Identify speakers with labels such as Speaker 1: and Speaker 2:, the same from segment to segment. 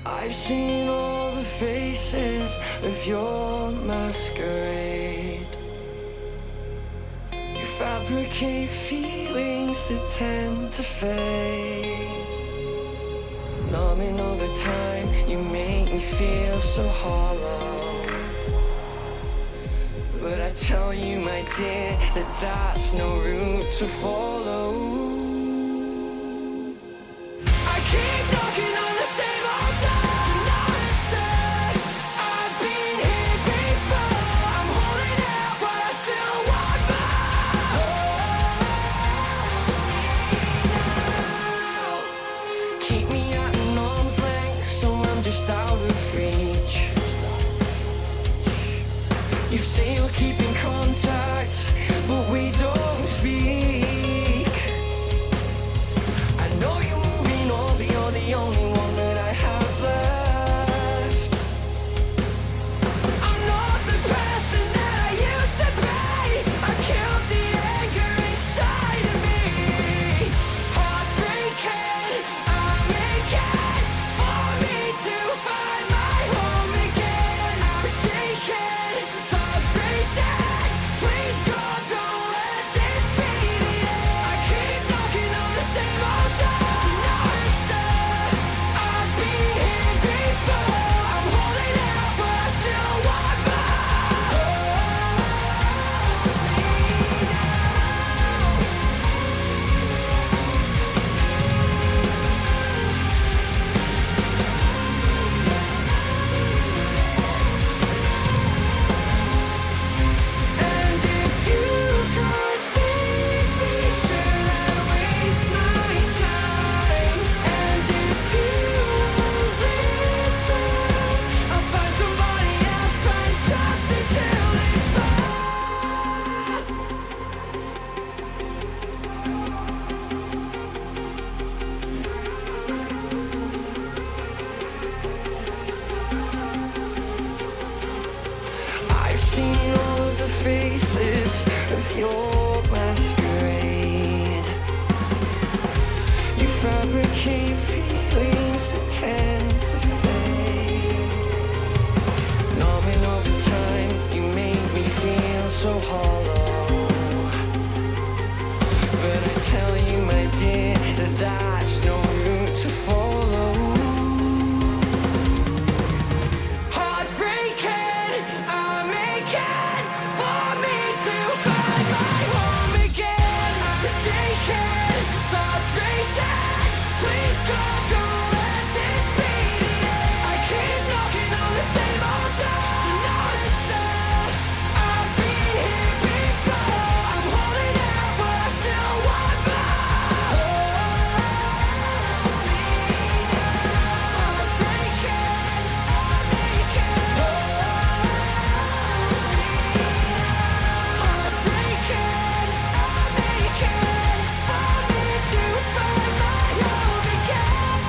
Speaker 1: I've seen all the faces of your masquerade. You fabricate feelings that tend to fade. Numbing over time, you make me feel so hollow. But I tell you, my dear, that that's no route to follow. I keep knocking on the same old door to no answer. I've been here before. I'm holding out, but I still want more. Keep me at an arm's length, so I'm just out of reach. You say you'll keep in contact, but we don't speak. I know you're moving on, but you're the only one that I have left. I'm not the person that I used to be. I killed the anger inside of me. Hearts breaking, I'm aching for me to find my home again. I'm shaking, thoughts racing. Please God, don't let this be the end. I keep knocking on the same old door to no answer. I've been here before. I'm holding out, but I still want And if you can't see me, should I waste my time? And if you won't listen, I'll find somebody else, find something to live for. I've seen all of the faces of your masquerade. You fabricate feelings that tend to fade. Numbing over time, you make me feel so hollow. But I tell you, my dear, that that's no route to follow. Hearts breaking, I'm aching for me to find my home again. I'm shaking, thoughts racing. Please God, don't let this be the end. I keep knocking on the same old door to no answer. I've been here before. I'm holding out, but I still want more. Hearts breaking, I'm aching. Hearts breaking, I'm aching for me to find my home again.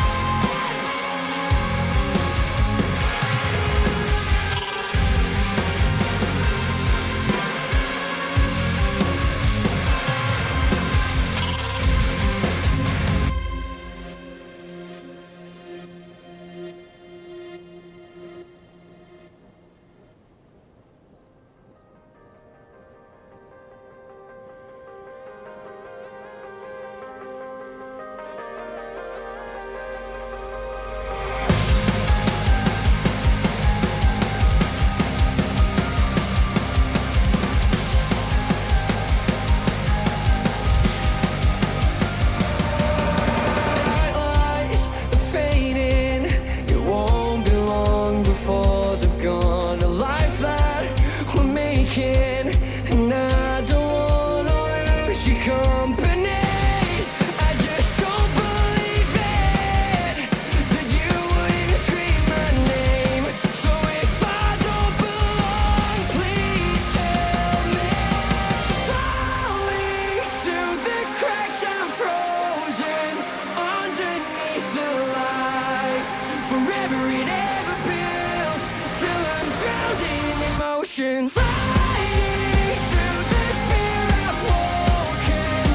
Speaker 1: Lights are fading. It won't be long before they've gone. A life that we're making, and I don't wanna lose your company. I just don't believe it that you would even scream my name. So if I don't belong, please tell me. Falling through the cracks, I'm frozen underneath the lights. Forever it ever builds till I'm drowned in emotion. Fighting through the fear I've woken.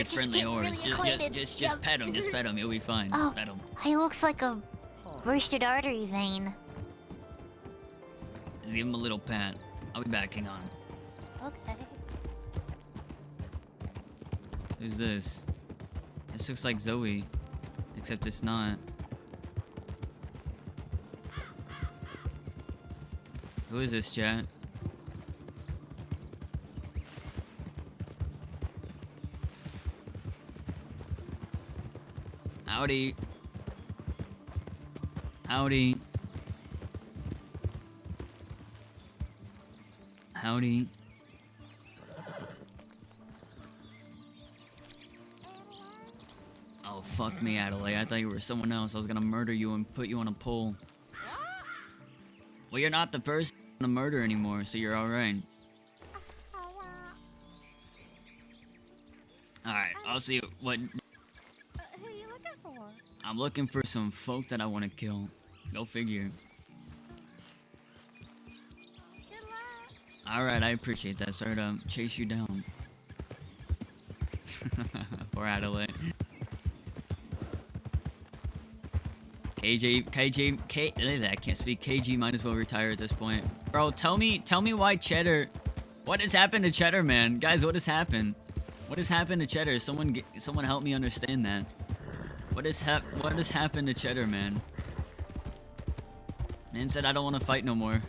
Speaker 2: very
Speaker 3: just
Speaker 2: friendly
Speaker 3: getting
Speaker 2: horse.
Speaker 3: really acquainted.
Speaker 2: Just pet him. Just pet him. He'll be fine.
Speaker 3: Oh,
Speaker 2: Just pet him.
Speaker 3: he looks like a bursted artery vein.
Speaker 2: Just give him a little pat. I'll be back. Hang on.
Speaker 3: Okay.
Speaker 2: Who's this? This looks like Zoe, except it's not. Who is this, chat? Howdy. Howdy. Howdy. Oh, fuck me, Adelaide. I thought you were someone else. I was gonna murder you and put you on a pole. Well, you're not the person to murder anymore, so you're alright. Alright, I'll see what...
Speaker 4: Who are you looking for?
Speaker 2: I'm looking for some folk that I want to kill. Go figure.
Speaker 4: Good luck.
Speaker 2: Alright, I appreciate that. Sorry to chase you down. Poor Adelaide. I can't speak. KG might as well retire at this point. Bro, tell me why Cheddar... What has happened to Cheddar, man? Guys, what has happened? What has happened to Cheddar? Someone help me understand that. What has happened to Cheddar, man? Man said I don't want to fight no more.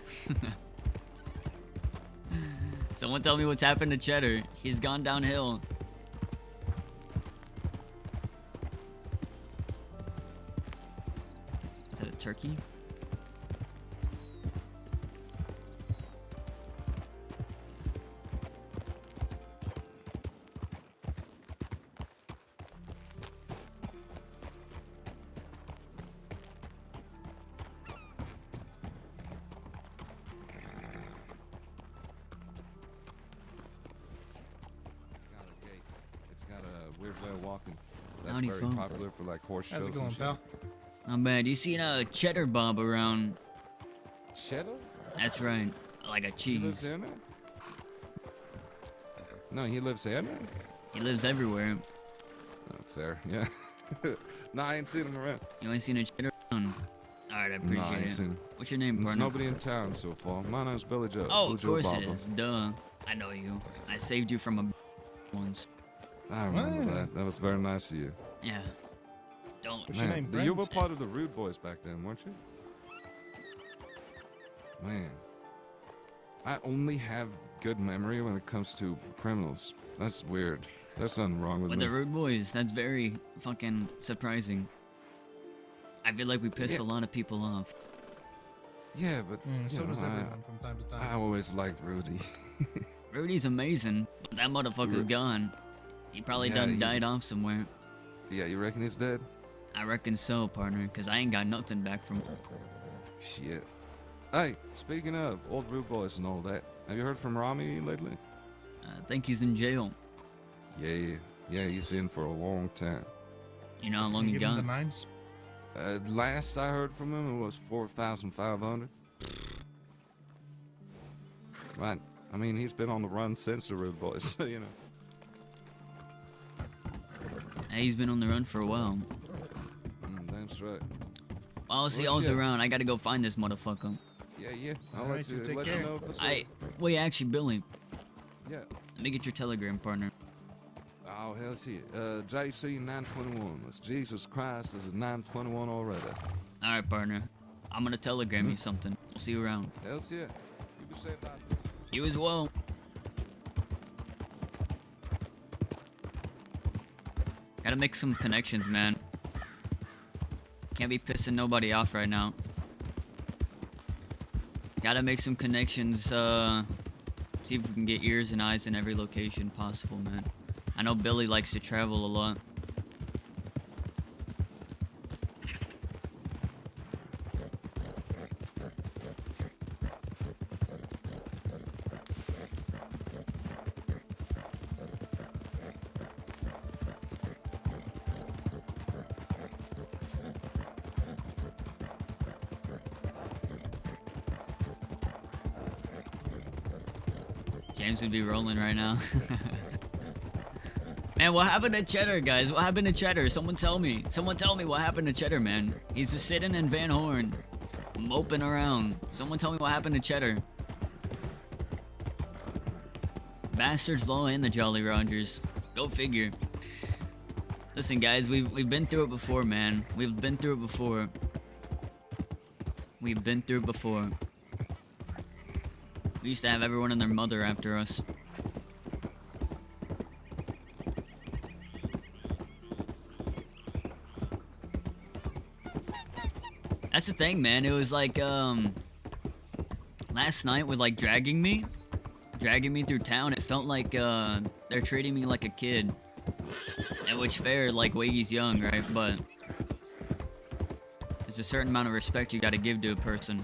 Speaker 2: Someone tell me what's happened to Cheddar. He's gone downhill. Is that a turkey?
Speaker 5: That's very
Speaker 2: phone.
Speaker 5: popular for like horse shows.
Speaker 6: How's it going,
Speaker 5: and shit.
Speaker 6: pal?
Speaker 2: Not bad. You seen a cheddar bob around?
Speaker 5: Cheddar?
Speaker 2: That's right. Like a
Speaker 5: He lives
Speaker 2: cheese.
Speaker 5: in there? No, he lives in there?
Speaker 2: He lives everywhere.
Speaker 5: Oh, fair, yeah. No, I ain't seen him around.
Speaker 2: You ain't seen a cheddar around? Alright, I
Speaker 5: No,
Speaker 2: appreciate
Speaker 5: I ain't
Speaker 2: it.
Speaker 5: seen him.
Speaker 2: What's your name,
Speaker 5: There's
Speaker 2: partner?
Speaker 5: nobody in town so far. My name's Billy Joe.
Speaker 2: Oh,
Speaker 5: Billy
Speaker 2: of
Speaker 5: Joe
Speaker 2: course it
Speaker 5: Bobble.
Speaker 2: is. Duh. I know you. I saved you from a once.
Speaker 5: I remember
Speaker 6: Wow.
Speaker 5: that. That was very nice of you.
Speaker 2: Yeah. Don't.
Speaker 6: What's your name,
Speaker 5: you were
Speaker 6: Brent?
Speaker 5: part of the Rude Boys back then, weren't you? Man. I only have good memory when it comes to criminals. That's weird. There's something wrong with
Speaker 2: With
Speaker 5: me.
Speaker 2: the rude boys, that's very fucking surprising. I feel like we pissed a lot of people off.
Speaker 5: Yeah, but
Speaker 6: So
Speaker 5: you know,
Speaker 6: does everyone from time to
Speaker 5: I
Speaker 6: time.
Speaker 5: always liked Rudy.
Speaker 2: Rudy's amazing, but that motherfucker's gone. He probably
Speaker 5: Yeah,
Speaker 2: done
Speaker 5: he's-
Speaker 2: died off somewhere.
Speaker 5: Yeah, you reckon he's dead?
Speaker 2: I reckon so, partner, because I ain't got nothing back from him.
Speaker 5: Shit. Hey, speaking of old Rude Boys and all that, have you heard from Rami lately?
Speaker 2: I think he's in jail.
Speaker 5: Yeah, he's in for a long time.
Speaker 2: You know how long
Speaker 6: You
Speaker 2: he
Speaker 6: give him the
Speaker 2: gone?
Speaker 6: nines?
Speaker 5: Last I heard from him, it was 4,500. Right. I mean, he's been on the run since the Rude Boys, so you know.
Speaker 2: Hey, he's been on the run for a while.
Speaker 5: That's right.
Speaker 2: I'll see
Speaker 5: Well,
Speaker 2: all's
Speaker 5: shit.
Speaker 2: around. I gotta go find this motherfucker.
Speaker 5: Yeah. I'll
Speaker 6: Alright, you take
Speaker 5: let you
Speaker 6: care.
Speaker 5: know if it's
Speaker 2: Wait, actually, Billy,
Speaker 5: Yeah.
Speaker 2: let me get your telegram, partner.
Speaker 5: Oh, hell's yeah. JC 921. That's Jesus Christ. This is 921 already.
Speaker 2: Alright, partner. I'm gonna telegram you something. We'll see you around.
Speaker 5: Hell's yeah. You can say that.
Speaker 2: You as well. Gotta make some connections, man. Can't be pissing nobody off right now. Gotta make some connections, see if we can get ears and eyes in every location possible, man. I know Billy likes to travel a lot. James would be rolling right now. Man, what happened to Cheddar, guys? What happened to Cheddar? Someone tell me. Someone tell me what happened to Cheddar, man. He's just sitting in Van Horn, moping around. Someone tell me what happened to Cheddar. Bastards Law and the Jolly Rogers. Go figure. Listen, guys, we've been through it before, man. We've been through it before. We've been through it before. We used to have everyone and their mother after us. That's the thing, man. It was like, last night with like dragging me through town. It felt like, they're treating me like a kid. And which fair, like Wagy's young, right? But there's a certain amount of respect you gotta give to a person.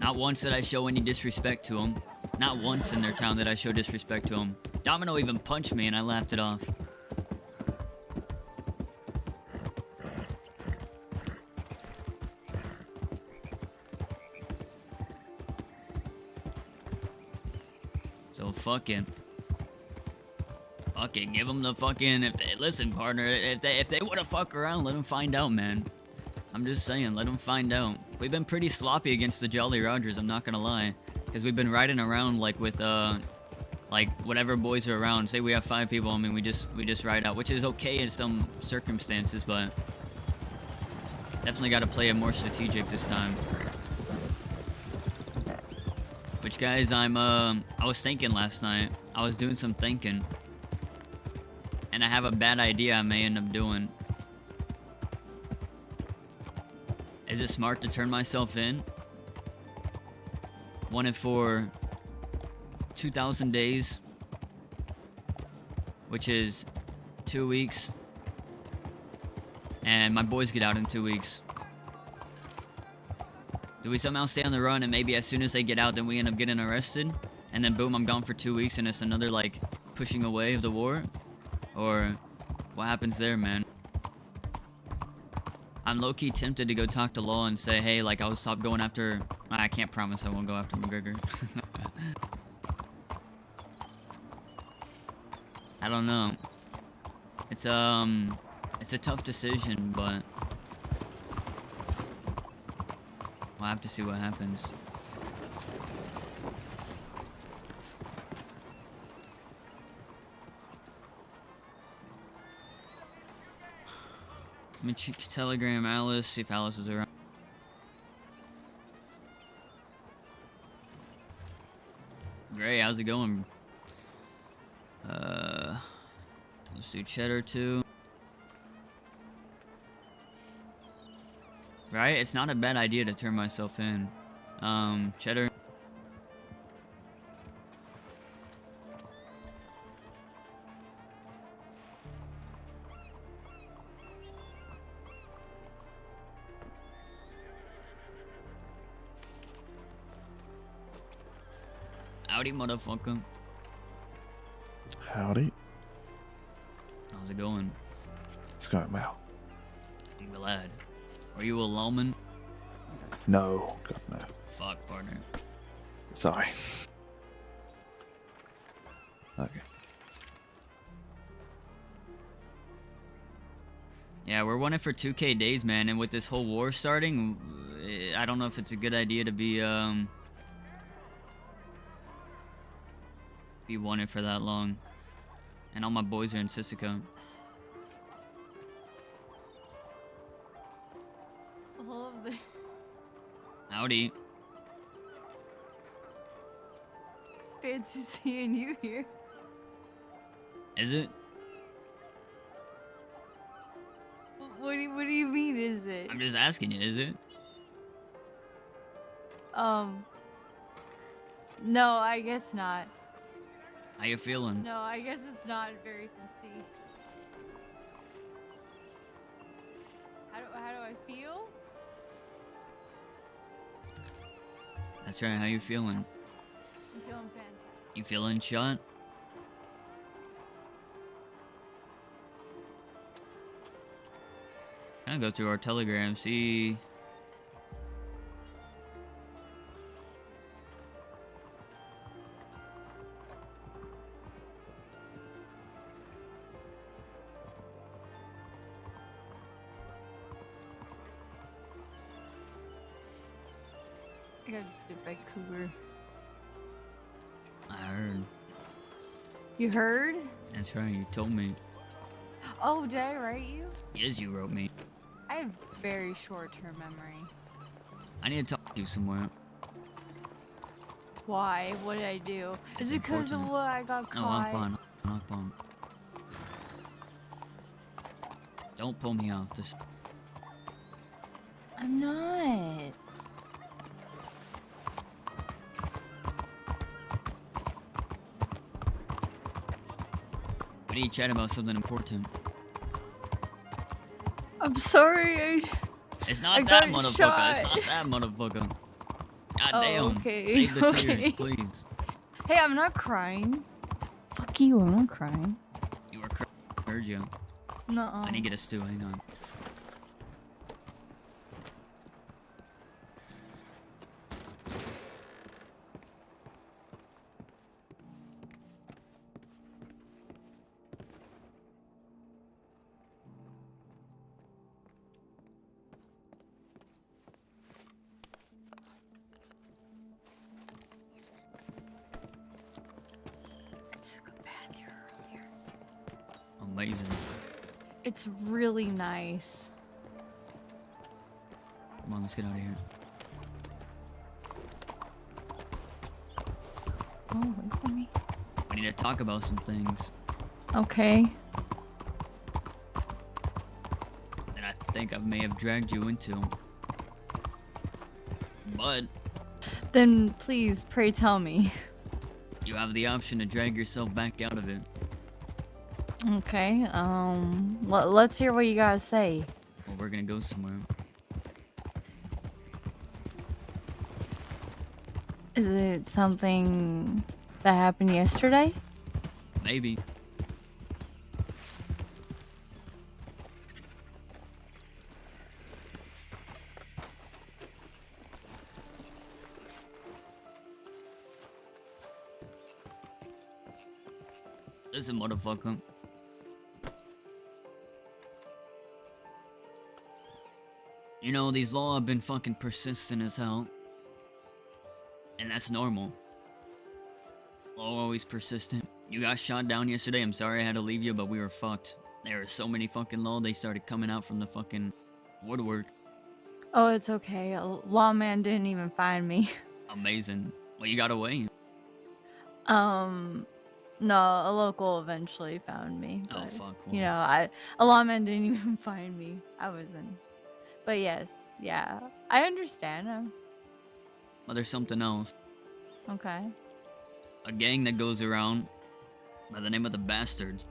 Speaker 2: Not once did I show any disrespect to him. Not once in their town did I show disrespect to him. Domino even punched me and I laughed it off. So fucking give them the fucking, listen, partner, if they wanna fuck around, let them find out, man. I'm just saying, let them find out. We've been pretty sloppy against the Jolly Rogers, I'm not gonna lie. Because we've been riding around like with, like whatever boys are around. Say we have 5 people, I mean, we just ride out, which is okay in some circumstances, but definitely gotta play it more strategic this time. Which, guys, I was thinking last night. I was doing some thinking. And I have a bad idea I may end up doing. Is it smart to turn myself in? Wanted for 2,000 days. Which is 2 weeks. And my boys get out in 2 weeks. Do we somehow stay on the run and maybe as soon as they get out then we end up getting arrested? And then boom, I'm gone for 2 weeks and it's another like pushing away of the war? Or what happens there, man? I'm low-key tempted to go talk to Law and say, hey, like I'll stop going after... I can't promise I won't go after McGregor. I don't know. It's a tough decision, but... we'll have to see what happens. Let me check Telegram Alice, see if Alice is around. Gray, how's it going? Let's do Cheddar too. Right? It's not a bad idea to turn myself in. Cheddar. Howdy, motherfucker.
Speaker 6: Howdy.
Speaker 2: How's it going?
Speaker 6: It's going well.
Speaker 2: I'm glad. Are you a lawman?
Speaker 6: No, God, no.
Speaker 2: Fuck, partner.
Speaker 6: Sorry. Okay.
Speaker 2: Yeah, we're wanted for 2K days, man, and with this whole war starting, I don't know if it's a good idea to be wanted for that long. And all my boys are in Sisika.
Speaker 4: All of the
Speaker 2: Howdy.
Speaker 4: fancy seeing you here.
Speaker 2: Is it?
Speaker 4: What do you mean, is it?
Speaker 2: I'm just asking you, is it?
Speaker 4: No, I guess not.
Speaker 2: How you feeling?
Speaker 4: No, I guess it's not very fancy. How do I feel?
Speaker 2: That's right, how you feeling?
Speaker 4: I'm feeling fantastic.
Speaker 2: You feeling shot? Gonna go through our Telegram, see.
Speaker 4: I got bit by cougar.
Speaker 2: I heard.
Speaker 4: You heard?
Speaker 2: That's right, you told me.
Speaker 4: Oh, did I write you?
Speaker 2: Yes, you wrote me.
Speaker 4: I have very short-term memory.
Speaker 2: I need to talk to you somewhere.
Speaker 4: Why? What did I do?
Speaker 2: It's
Speaker 4: Is it because of
Speaker 2: important.
Speaker 4: what I got
Speaker 2: No,
Speaker 4: caught?
Speaker 2: I'm fine. I'm fine. Don't pull me off this.
Speaker 4: I'm not.
Speaker 2: We need to chat about something important.
Speaker 4: I'm sorry.
Speaker 2: It's
Speaker 4: I
Speaker 2: not that
Speaker 4: got
Speaker 2: motherfucker.
Speaker 4: shot.
Speaker 2: It's not that motherfucker. God
Speaker 4: Oh,
Speaker 2: damn.
Speaker 4: okay.
Speaker 2: Save the
Speaker 4: Okay.
Speaker 2: tears, please.
Speaker 4: Hey, I'm not crying. Fuck you, I'm not crying.
Speaker 2: You were heard you.
Speaker 4: Nuh-uh.
Speaker 2: I need to get a stew. Hang on.
Speaker 4: I took a bath here earlier.
Speaker 2: Amazing.
Speaker 4: It's really nice.
Speaker 2: Come on, let's get out of here.
Speaker 4: Oh, wait for me.
Speaker 2: We need to talk about some things
Speaker 4: Okay.
Speaker 2: that I think I may have dragged you into. But
Speaker 4: Then please, pray tell me.
Speaker 2: you have the option to drag yourself back out of it.
Speaker 4: Okay, let's hear what you guys say.
Speaker 2: Well, we're gonna go somewhere.
Speaker 4: Is it something that happened yesterday?
Speaker 2: Maybe. Listen, motherfucker. You know, these law have been fucking persistent as hell. And that's normal. Law always persistent. You got shot down yesterday. I'm sorry I had to leave you, but we were fucked. There were so many fucking law, they started coming out from the fucking woodwork.
Speaker 4: Oh, it's okay. A lawman didn't even find me.
Speaker 2: Amazing. Well, you got away.
Speaker 4: No, a local eventually found me.
Speaker 2: Oh,
Speaker 4: But,
Speaker 2: fuck.
Speaker 4: You
Speaker 2: Well,
Speaker 4: know, a lawman didn't even find me. I wasn't. But yes, yeah, I understand.
Speaker 2: well, there's something else.
Speaker 4: Okay.
Speaker 2: A gang that goes around by the name of the Bastards.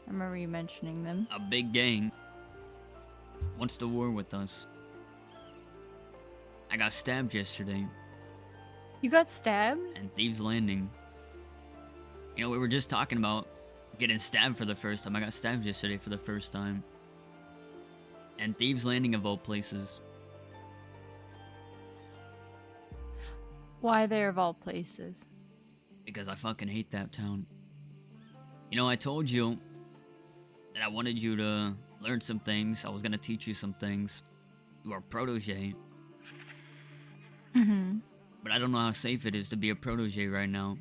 Speaker 4: I remember you mentioning them.
Speaker 2: A big gang wants to war with us. I got stabbed yesterday
Speaker 4: You got stabbed?
Speaker 2: in Thieves Landing. You know, we were just talking about getting stabbed for the first time. I got stabbed yesterday for the first time. And Thieves Landing of all places.
Speaker 4: Why there of all places?
Speaker 2: Because I fucking hate that town. You know, I told you that I wanted you to learn some things. I was gonna teach you some things. You are a protege.
Speaker 4: Mm-hmm.
Speaker 2: But I don't know how safe it is to be a protege right now.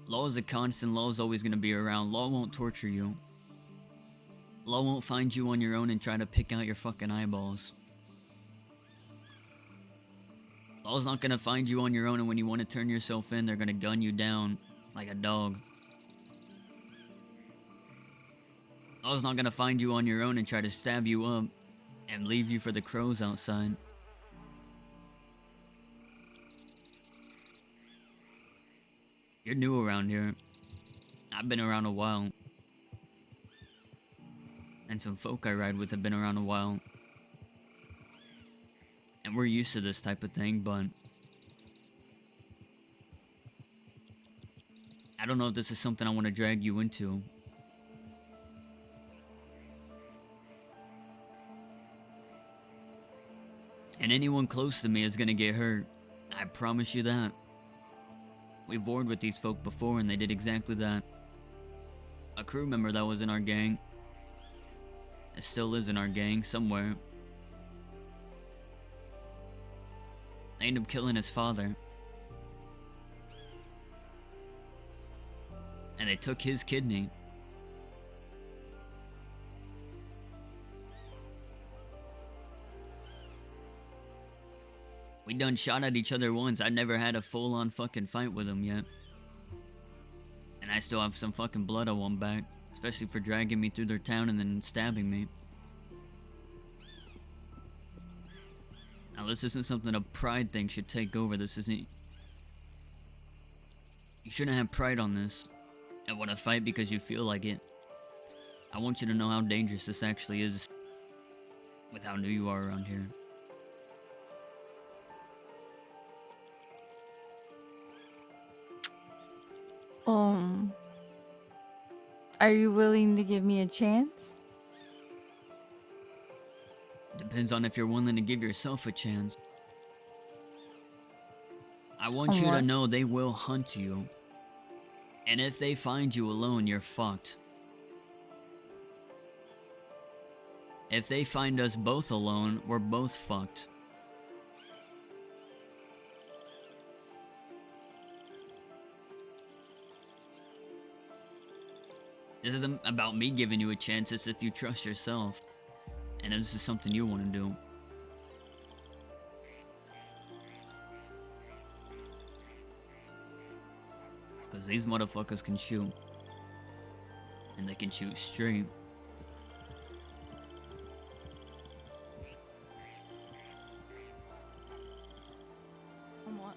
Speaker 2: Law is a constant. Law is always gonna be around. Law won't torture you. Law won't find you on your own and try to pick out your fucking eyeballs. Law's not gonna find you on your own, and when you want to turn yourself in, they're gonna gun you down like a dog. Law's not gonna find you on your own and try to stab you up and leave you for the crows outside. You're new around here. I've been around a while. And some folk I ride with have been around a while. And we're used to this type of thing, but I don't know if this is something I want to drag you into. And anyone close to me is gonna get hurt. I promise you that. We've warred with these folk before and they did exactly that. A crew member that was in our gang, it still is in our gang somewhere, They end up killing his father. And they took his kidney. We done shot at each other once. I never had a full-on fucking fight with him yet. And I still have some fucking blood I want back. Especially for dragging me through their town and then stabbing me. Now this isn't something a pride thing should take over. This isn't... You shouldn't have pride on this. And want to fight because you feel like it. I want you to know how dangerous this actually is. With how new you are around here.
Speaker 4: Are you willing to give me a chance?
Speaker 2: Depends on if you're willing to give yourself a chance. I want
Speaker 4: On
Speaker 2: you to
Speaker 4: what?
Speaker 2: know they will hunt you. And if they find you alone, you're fucked. If they find us both alone, we're both fucked. This isn't about me giving you a chance, it's if you trust yourself. And this is something you want to do. Because these motherfuckers can shoot. And they can shoot straight.
Speaker 4: On what?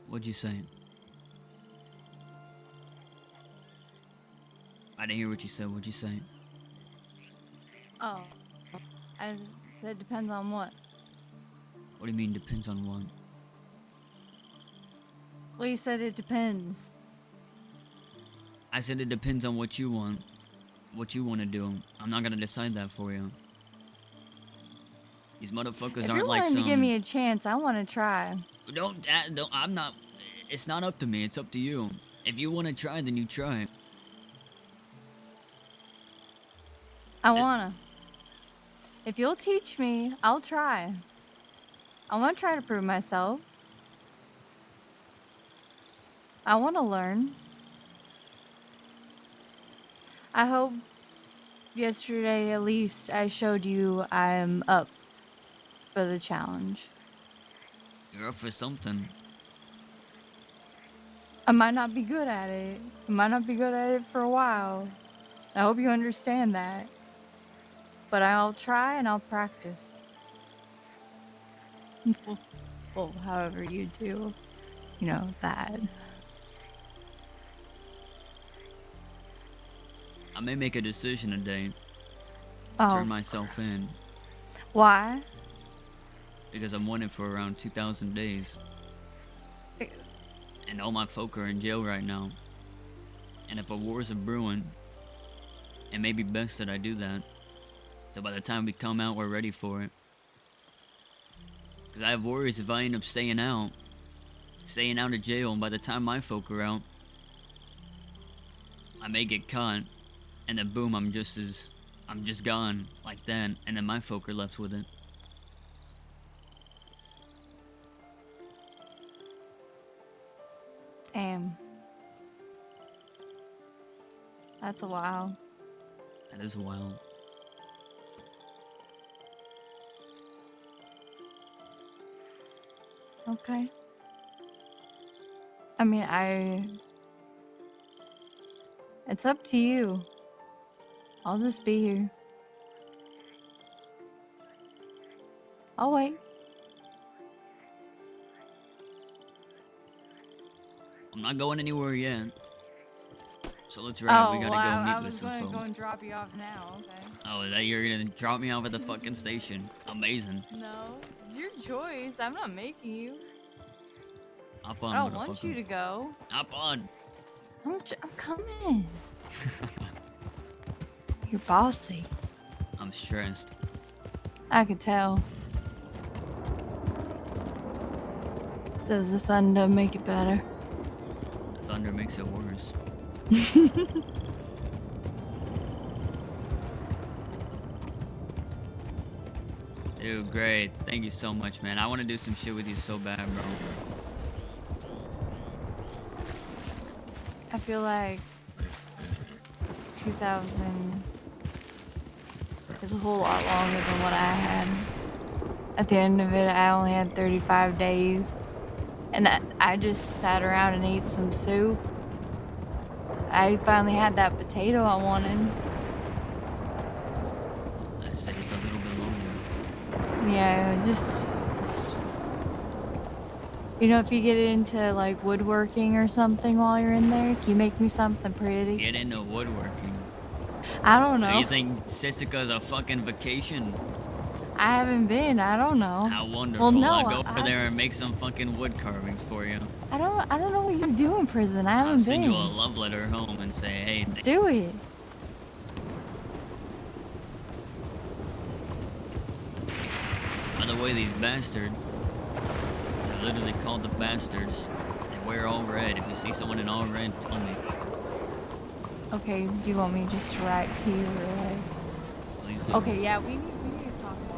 Speaker 2: What'd you say? I didn't hear what you said. What'd you say?
Speaker 4: Oh. That depends on what?
Speaker 2: What do you mean depends on what?
Speaker 4: Well, you said it depends.
Speaker 2: I said it depends on what you want. What you want to do. I'm not gonna decide that for you. These motherfuckers
Speaker 4: If
Speaker 2: aren't
Speaker 4: you're
Speaker 2: like
Speaker 4: willing
Speaker 2: some...
Speaker 4: to give me a chance, I want to try.
Speaker 2: Don't, I'm not... It's not up to me. It's up to you. If you want to try, then you try.
Speaker 4: I wanna. If you'll teach me, I'll try. I want to try to prove myself. I want to learn. I hope yesterday at least I showed you I'm up for the challenge.
Speaker 2: You're up for something.
Speaker 4: I might not be good at it. I might not be good at it for a while. I hope you understand that. But I'll try and I'll practice. Well, however you do, you know, that.
Speaker 2: I may make a decision today to
Speaker 4: Oh,
Speaker 2: turn myself in.
Speaker 4: why?
Speaker 2: Because I'm wanted for around 2,000 days. And all my folk are in jail right now. And if a war's a brewing, it may be best that I do that. So by the time we come out, we're ready for it. Because I have worries if I end up staying out of jail, and by the time my folk are out, I may get caught. And then boom, I'm just gone like that. And then my folk are left with it.
Speaker 4: Damn. That's a while.
Speaker 2: That is wild.
Speaker 4: Okay. I mean, it's up to you. I'll just be here. I'll wait.
Speaker 2: I'm not going anywhere yet. So let's ride. We gotta
Speaker 4: wow,
Speaker 2: go
Speaker 4: I
Speaker 2: meet with
Speaker 4: was
Speaker 2: some
Speaker 4: going to
Speaker 2: folk.
Speaker 4: go and drop you off now. Okay.
Speaker 2: Oh, that you're gonna drop me off at the fucking station. Amazing.
Speaker 4: No, it's your choice. I'm not making you.
Speaker 2: Hop on,
Speaker 4: I don't want you
Speaker 2: motherfucker.
Speaker 4: to go.
Speaker 2: Hop on.
Speaker 4: I'm coming. You're bossy.
Speaker 2: I'm stressed.
Speaker 4: I could tell. Does the thunder make it better?
Speaker 2: thunder makes it worse. Dude, great. Thank you so much, man. I want to do some shit with you so bad, bro.
Speaker 4: I feel like 2000 is a whole lot longer than what I had. At the end of it, I only had 35 days. And I just sat around and ate some soup. I finally had that potato I wanted.
Speaker 2: I'd say it's a little bit longer.
Speaker 4: Yeah, just you know, if you get into like woodworking or something while you're in there, can you make me something pretty?
Speaker 2: Get into woodworking.
Speaker 4: I don't
Speaker 2: Do
Speaker 4: know.
Speaker 2: you think Sisika's a fucking vacation?
Speaker 4: I haven't been. I don't know.
Speaker 2: How wonderful.
Speaker 4: Well, no,
Speaker 2: I'll go over there and make some fucking wood carvings for you.
Speaker 4: I don't know what you do in prison. I haven't
Speaker 2: I'll send
Speaker 4: been.
Speaker 2: you a love letter home and say, hey,
Speaker 4: Do it.
Speaker 2: by the way, these bastards, they're literally called the bastards. They wear all red. If you see someone in all red, tell me.
Speaker 4: Okay, do you want me just to write to you or like?
Speaker 2: Please do.
Speaker 4: Okay, yeah, we need to talk more.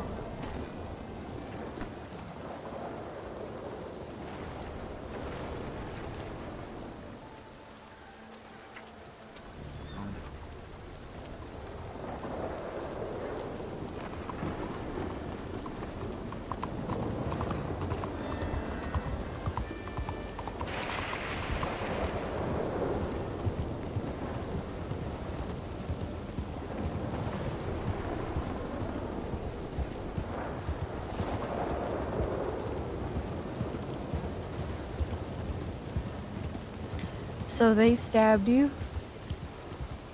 Speaker 4: So they stabbed you?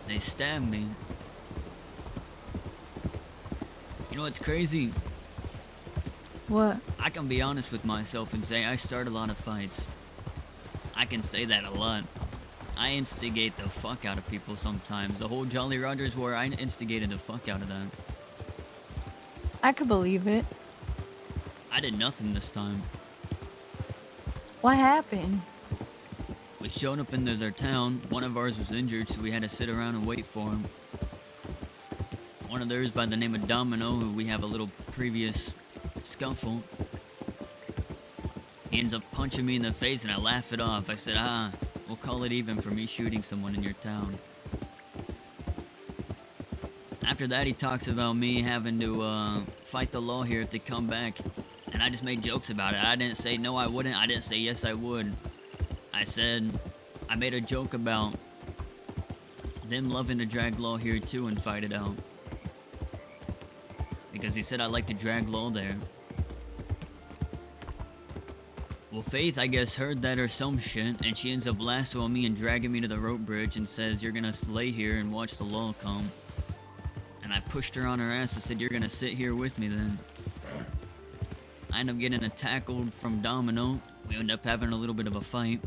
Speaker 2: They stabbed me. You know what's crazy?
Speaker 4: What?
Speaker 2: I can be honest with myself and say I start a lot of fights. I can say that a lot. I instigate the fuck out of people sometimes. The whole Jolly Rogers war, I instigated the fuck out of that.
Speaker 4: I could believe it.
Speaker 2: I did nothing this time.
Speaker 4: What happened?
Speaker 2: We showed up into their town. One of ours was injured, so we had to sit around and wait for him. One of theirs by the name of Domino, who we have a little previous scuffle. He ends up punching me in the face and I laugh it off. I said, we'll call it even for me shooting someone in your town. After that, he talks about me having to fight the law here if they come back. And I just made jokes about it. I didn't say no I wouldn't. I didn't say yes I would. I said, I made a joke about them loving to drag law here too and fight it out. Because he said I like to drag law there. Well, Faith, I guess, heard that or some shit, and she ends up lassoing me and dragging me to the rope bridge and says, you're gonna lay here and watch the law come. And I pushed her on her ass and said, you're gonna sit here with me then. I end up getting tackled from Domino. We end up having a little bit of a fight.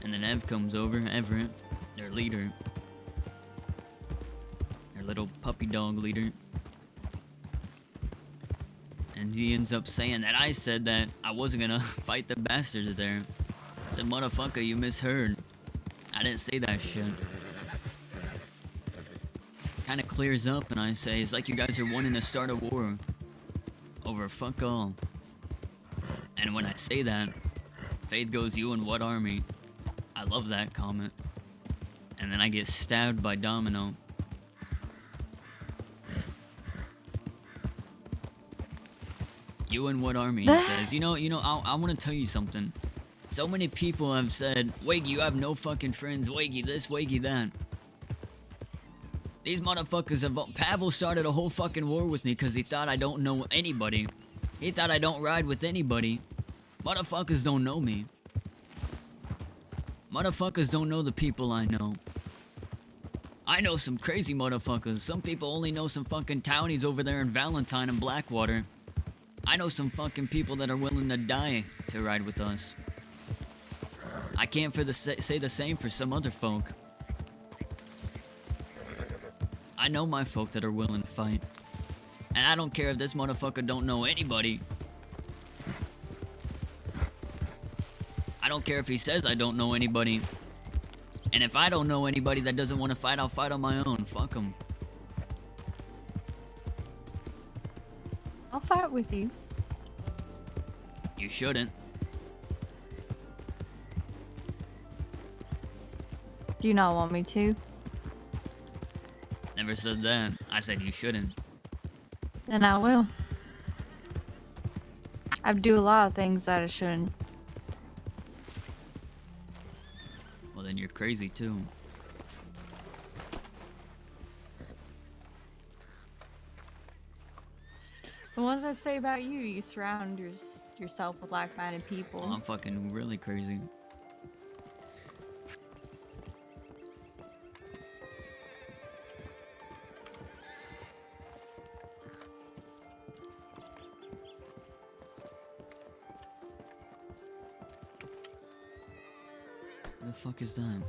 Speaker 2: And then Ev comes over, Everett, their leader. Their little puppy dog leader. And he ends up saying that I said that I wasn't gonna fight the bastards there. I said, motherfucker, you misheard. I didn't say that shit. Kinda clears up and I say, it's like you guys are wanting to start a war. Over fuck all. And when I say that, Faith goes, you in what army? I love that comment. And then I get stabbed by Domino. You in what army? He says. You know, I want to tell you something. So many people have said, Wagy, you have no fucking friends. Wagy this, Wagy that. These motherfuckers have... Pavel started a whole fucking war with me because he thought I don't know anybody. He thought I don't ride with anybody. Motherfuckers don't know me. Motherfuckers don't know the people I know. I know some crazy motherfuckers. Some people only know some fucking townies over there in Valentine and Blackwater. I know some fucking people that are willing to die to ride with us. I can't say the same for some other folk. I know my folk that are willing to fight. And I don't care if this motherfucker don't know anybody. I don't care if he says I don't know anybody. And if I don't know anybody that doesn't want to fight, I'll fight on my own. Fuck him.
Speaker 4: I'll fight with you.
Speaker 2: You shouldn't.
Speaker 4: Do you not want me to?
Speaker 2: Never said that. I said you shouldn't.
Speaker 4: Then I will. I do a lot of things that I shouldn't.
Speaker 2: Well, then you're crazy too.
Speaker 4: And what does that say about you? You surround yourself with like-minded people.
Speaker 2: Well, I'm fucking really crazy. What the fuck is that?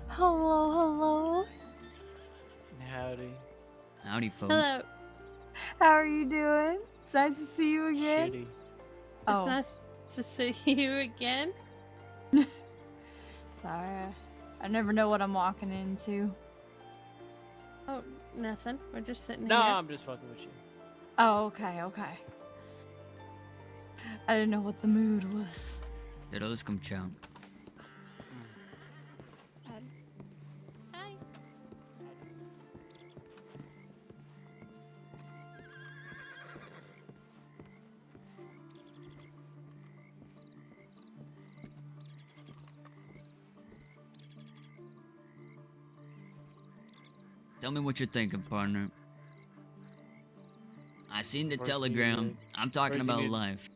Speaker 4: Hello, hello.
Speaker 7: Howdy.
Speaker 2: Howdy, folks.
Speaker 8: Hello.
Speaker 4: How are you doing? It's nice to see you again.
Speaker 7: Shitty.
Speaker 4: Oh,
Speaker 8: It's nice to see you again.
Speaker 4: sorry. I never know what I'm walking into.
Speaker 8: Oh, nothing. We're just sitting
Speaker 7: No,
Speaker 8: here.
Speaker 7: I'm just fucking with you.
Speaker 4: Oh, okay, okay. I didn't know what the mood was.
Speaker 2: Did others come chow?
Speaker 8: Hi.
Speaker 2: Tell me what you're thinking, partner. I seen the
Speaker 7: First you
Speaker 2: telegram.
Speaker 7: need-
Speaker 2: I'm talking
Speaker 7: first you
Speaker 2: about
Speaker 7: need-
Speaker 2: life.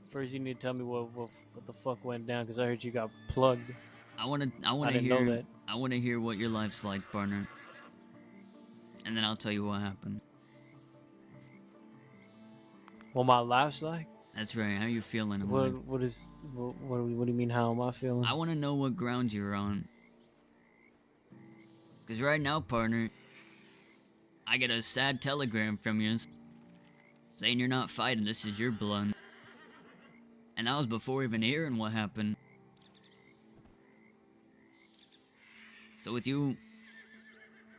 Speaker 7: First, you need to tell me what the fuck went down, because I heard you got plugged.
Speaker 2: I wanna
Speaker 7: I didn't know
Speaker 2: hear.
Speaker 7: that.
Speaker 2: I wanna hear what your life's like, partner. And then I'll tell you what happened.
Speaker 7: What my life's like?
Speaker 2: That's right. How you feeling in life?
Speaker 7: What do you mean? How am I feeling?
Speaker 2: I wanna know what ground you're on. Cause right now, partner, I get a sad telegram from you saying you're not fighting. This is your blood. And that was before even hearing what happened. So with you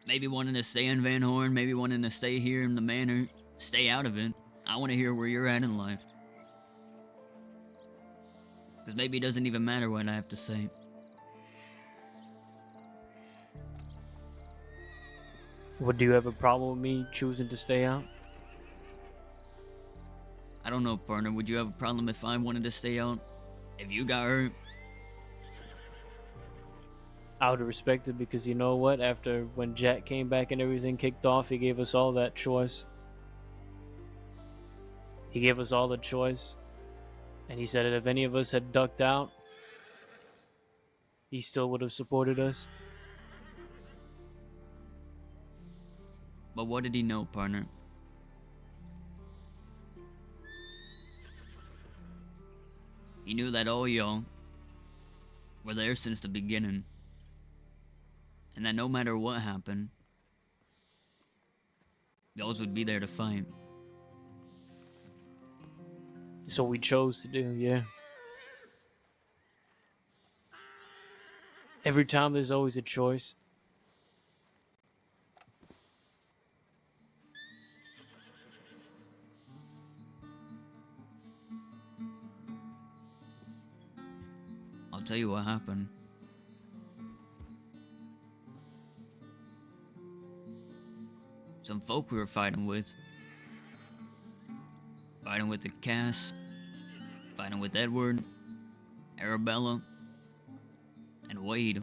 Speaker 2: maybe wanting to stay in Van Horn, maybe wanting to stay here in the manor, stay out of it, I want to hear where you're at in life. Because maybe it doesn't even matter what I have to say.
Speaker 7: What, do you have a problem with me choosing to stay out?
Speaker 2: I don't know, partner. Would you have a problem if I wanted to stay out? If you got hurt?
Speaker 7: I would have respected, because you know what? After when Jack came back and everything kicked off, he gave us all that choice. He gave us all the choice. And he said that if any of us had ducked out, he still would have supported us.
Speaker 2: But what did he know, partner? He knew that all y'all were there since the beginning. And that no matter what happened, y'all would be there to fight.
Speaker 7: It's what we chose to do, yeah. Every time there's always a choice.
Speaker 2: I'll tell you what happened. Some folk we were fighting with. Fighting with the Cass. Fighting with Edward. Arabella. And Wade.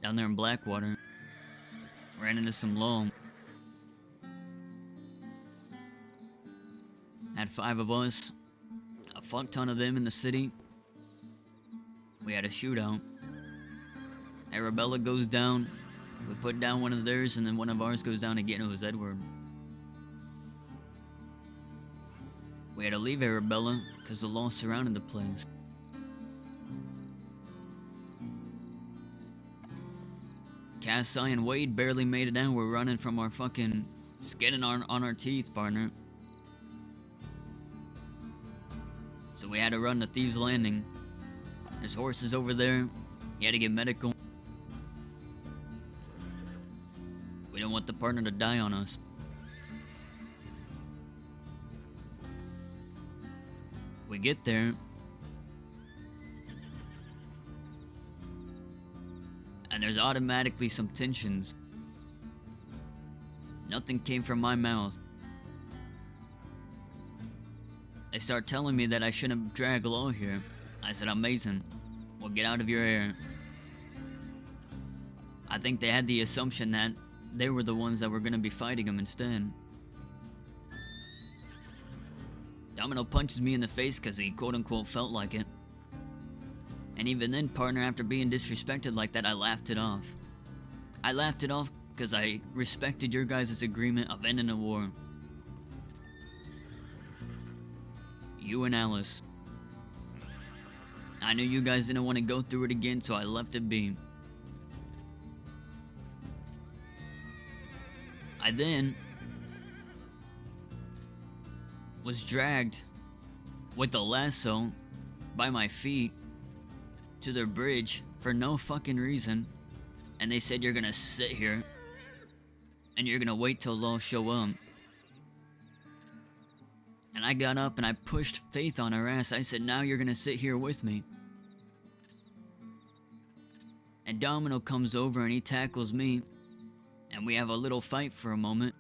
Speaker 2: Down there in Blackwater. Ran into some law. Had 5 of us. A fuck ton of them in the city. We had a shootout. Arabella goes down. We put down one of theirs, and then one of ours goes down again. It was Edward. We had to leave Arabella because the law surrounded the place. Cassie and Wade barely made it down. We're running from our fucking skin on our teeth, partner. So we had to run to Thieves Landing. There's horses over there. He had to get medical. We don't want the partner to die on us. We get there. And there's automatically some tensions. Nothing came from my mouth. They start telling me that I shouldn't drag low here. I said, amazing. Well, get out of your hair. I think they had the assumption that they were the ones that were gonna be fighting him instead. Domino punches me in the face because he quote-unquote felt like it. And even then, partner, after being disrespected like that, I laughed it off. I laughed it off because I respected your guys' agreement of ending the war. You and Alice. I knew you guys didn't want to go through it again, so I left it be. I then was dragged with the lasso by my feet to their bridge for no fucking reason, and they said you're gonna sit here and you're gonna wait till they'll show up. And I got up and I pushed Faith on her ass. I said, now you're gonna sit here with me. And Domino comes over and he tackles me, and we have a little fight for a moment.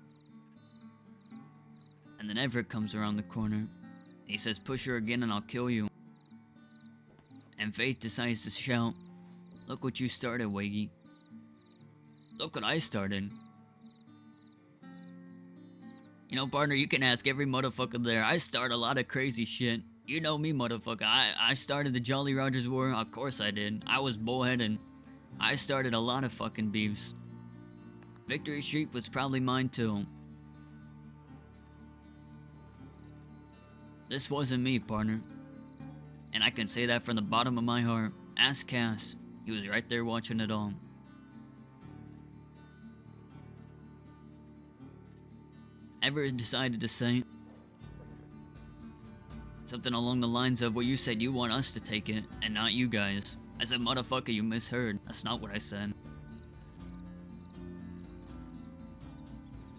Speaker 2: And then Everett comes around the corner. He says, push her again and I'll kill you. And Faith decides to shout, look what you started, Wagy. Look what I started. You know, partner, you can ask every motherfucker there. I start a lot of crazy shit. You know me, motherfucker. I started the Jolly Rogers War. Of course I did. I was bullheaded. I started a lot of fucking beefs. Victory Street was probably mine too. This wasn't me, partner. And I can say that from the bottom of my heart. Ask Cass. He was right there watching it all. Everett decided to say something along the lines of, well, you said you want us to take it and not you guys. I said, motherfucker, you misheard. That's not what I said.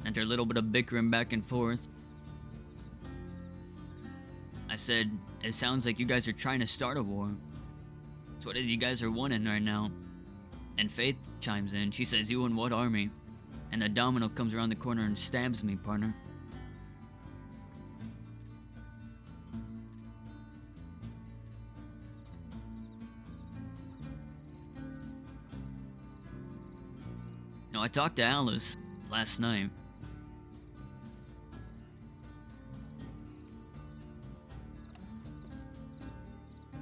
Speaker 2: After a little bit of bickering back and forth, I said, it sounds like you guys are trying to start a war. That's what you guys are wanting right now. And Faith chimes in. She says, you and what army? And the Domino comes around the corner and stabs me, partner. No, I talked to Alice last night.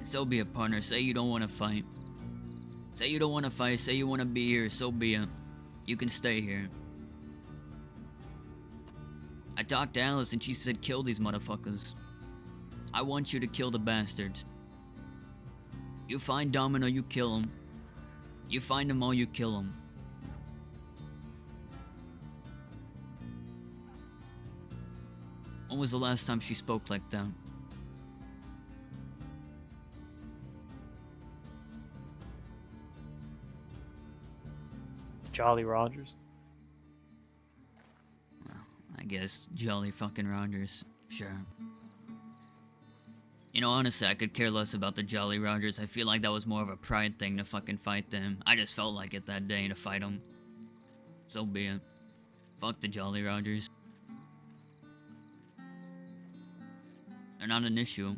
Speaker 2: So be it, partner. Say you don't want to fight. Say you don't want to fight. Say you want to be here. So be it. You can stay here. I talked to Alice and she said, kill these motherfuckers. I want you to kill the bastards. You find Domino, you kill him. You find them all, you kill him. When was the last time she spoke like that?
Speaker 7: Jolly Rogers.
Speaker 2: I guess Jolly fucking Rogers. Sure. You know, honestly, I could care less about the Jolly Rogers. I feel like that was more of a pride thing to fucking fight them. I just felt like it that day to fight them. So be it. Fuck the Jolly Rogers. They're not an issue.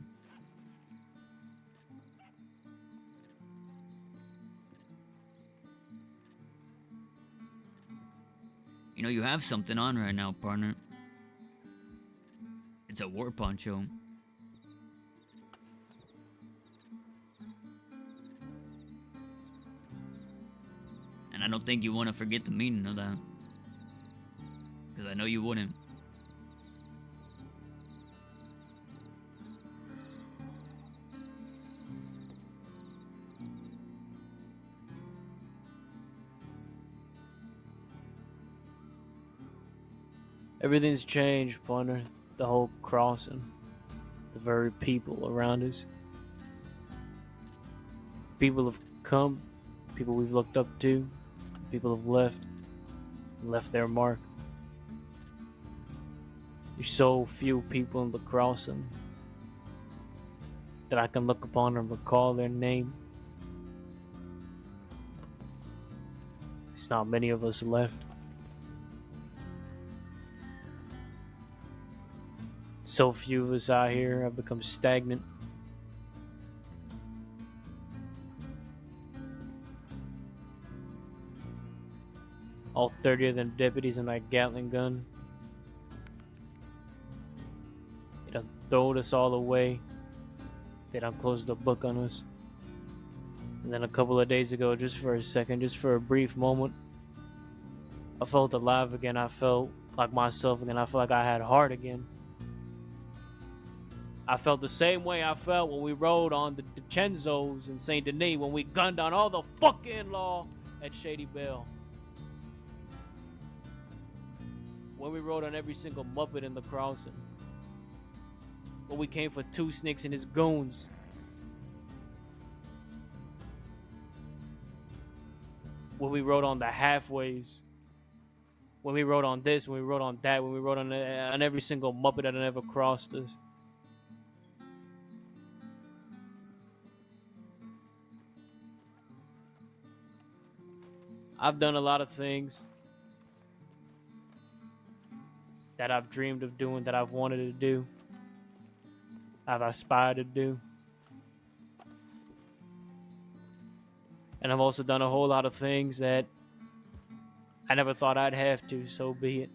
Speaker 2: You know, you have something on right now, partner. It's a war poncho. I don't think you want to forget the meaning of that. Because I know you wouldn't.
Speaker 7: Everything's changed, partner. The whole crossing. The very people around us. People have come. People we've looked up to. People have left their mark. There's so few people in the crossing that I can look upon and recall their name. There's not many of us left. So few of us out here have become stagnant. All 30 of them deputies and that Gatling gun. They done throwed us all away. They done closed the book on us. And then a couple of days ago, just for a second, just for a brief moment, I felt alive again. I felt like myself again. I felt like I had heart again. I felt the same way I felt when we rode on the DiCenzos in St. Denis, when we gunned on all the fucking law at Shady Belle. When we rode on every single Muppet in the crossing. When we came for Two Snakes and his goons. When we rode on the halfways. When we rode on this, when we rode on that, when we rode on every single Muppet that had ever crossed us. I've done a lot of things that I've dreamed of doing, that I've wanted to do, I've aspired to do. And I've also done a whole lot of things that I never thought I'd have to, so be it.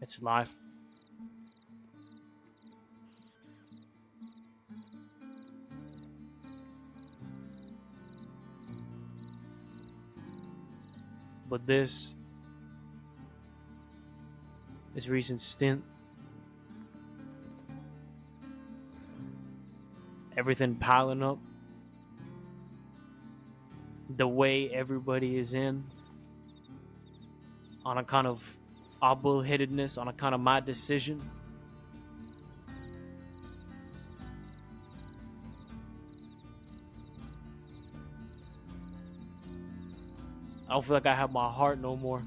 Speaker 7: It's life. But this recent stint, everything piling up, the way everybody is in, on account of our bullheadedness, on account of my decision. I don't feel like I have my heart no more.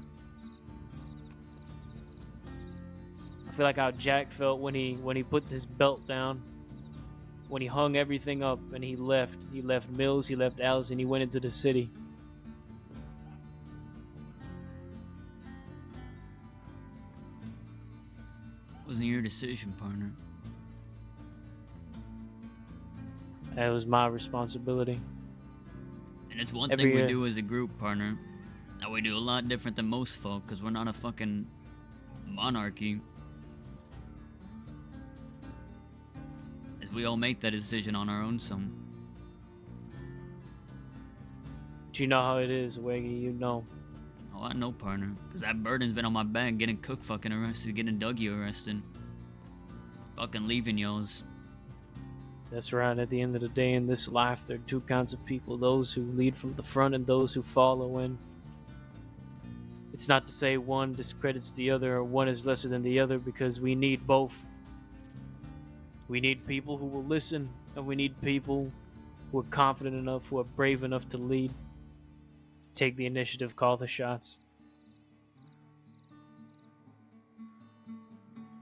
Speaker 7: I feel like how Jack felt when he put his belt down, when he hung everything up and he left. He left Mills, he left Alice, and he went into the city.
Speaker 2: Wasn't your decision, partner.
Speaker 7: That was my responsibility.
Speaker 2: And it's one
Speaker 7: Every
Speaker 2: thing we
Speaker 7: year.
Speaker 2: do as a group, partner. That we do a lot different than most folk, because we're not a fucking monarchy. As we all make that decision on our own some.
Speaker 7: Do you know how it is, Wagy? You know.
Speaker 2: Oh, I know, partner. Because that burden's been on my back, getting Cook fucking arrested, getting Dougie arrested. Fucking leaving y'all's.
Speaker 7: That's right. At the end of the day, in this life, there are two kinds of people: those who lead from the front and those who follow in. It's not to say one discredits the other or one is lesser than the other, because we need both. We need people who will listen, and we need people who are confident enough, who are brave enough to lead, take the initiative, call the shots.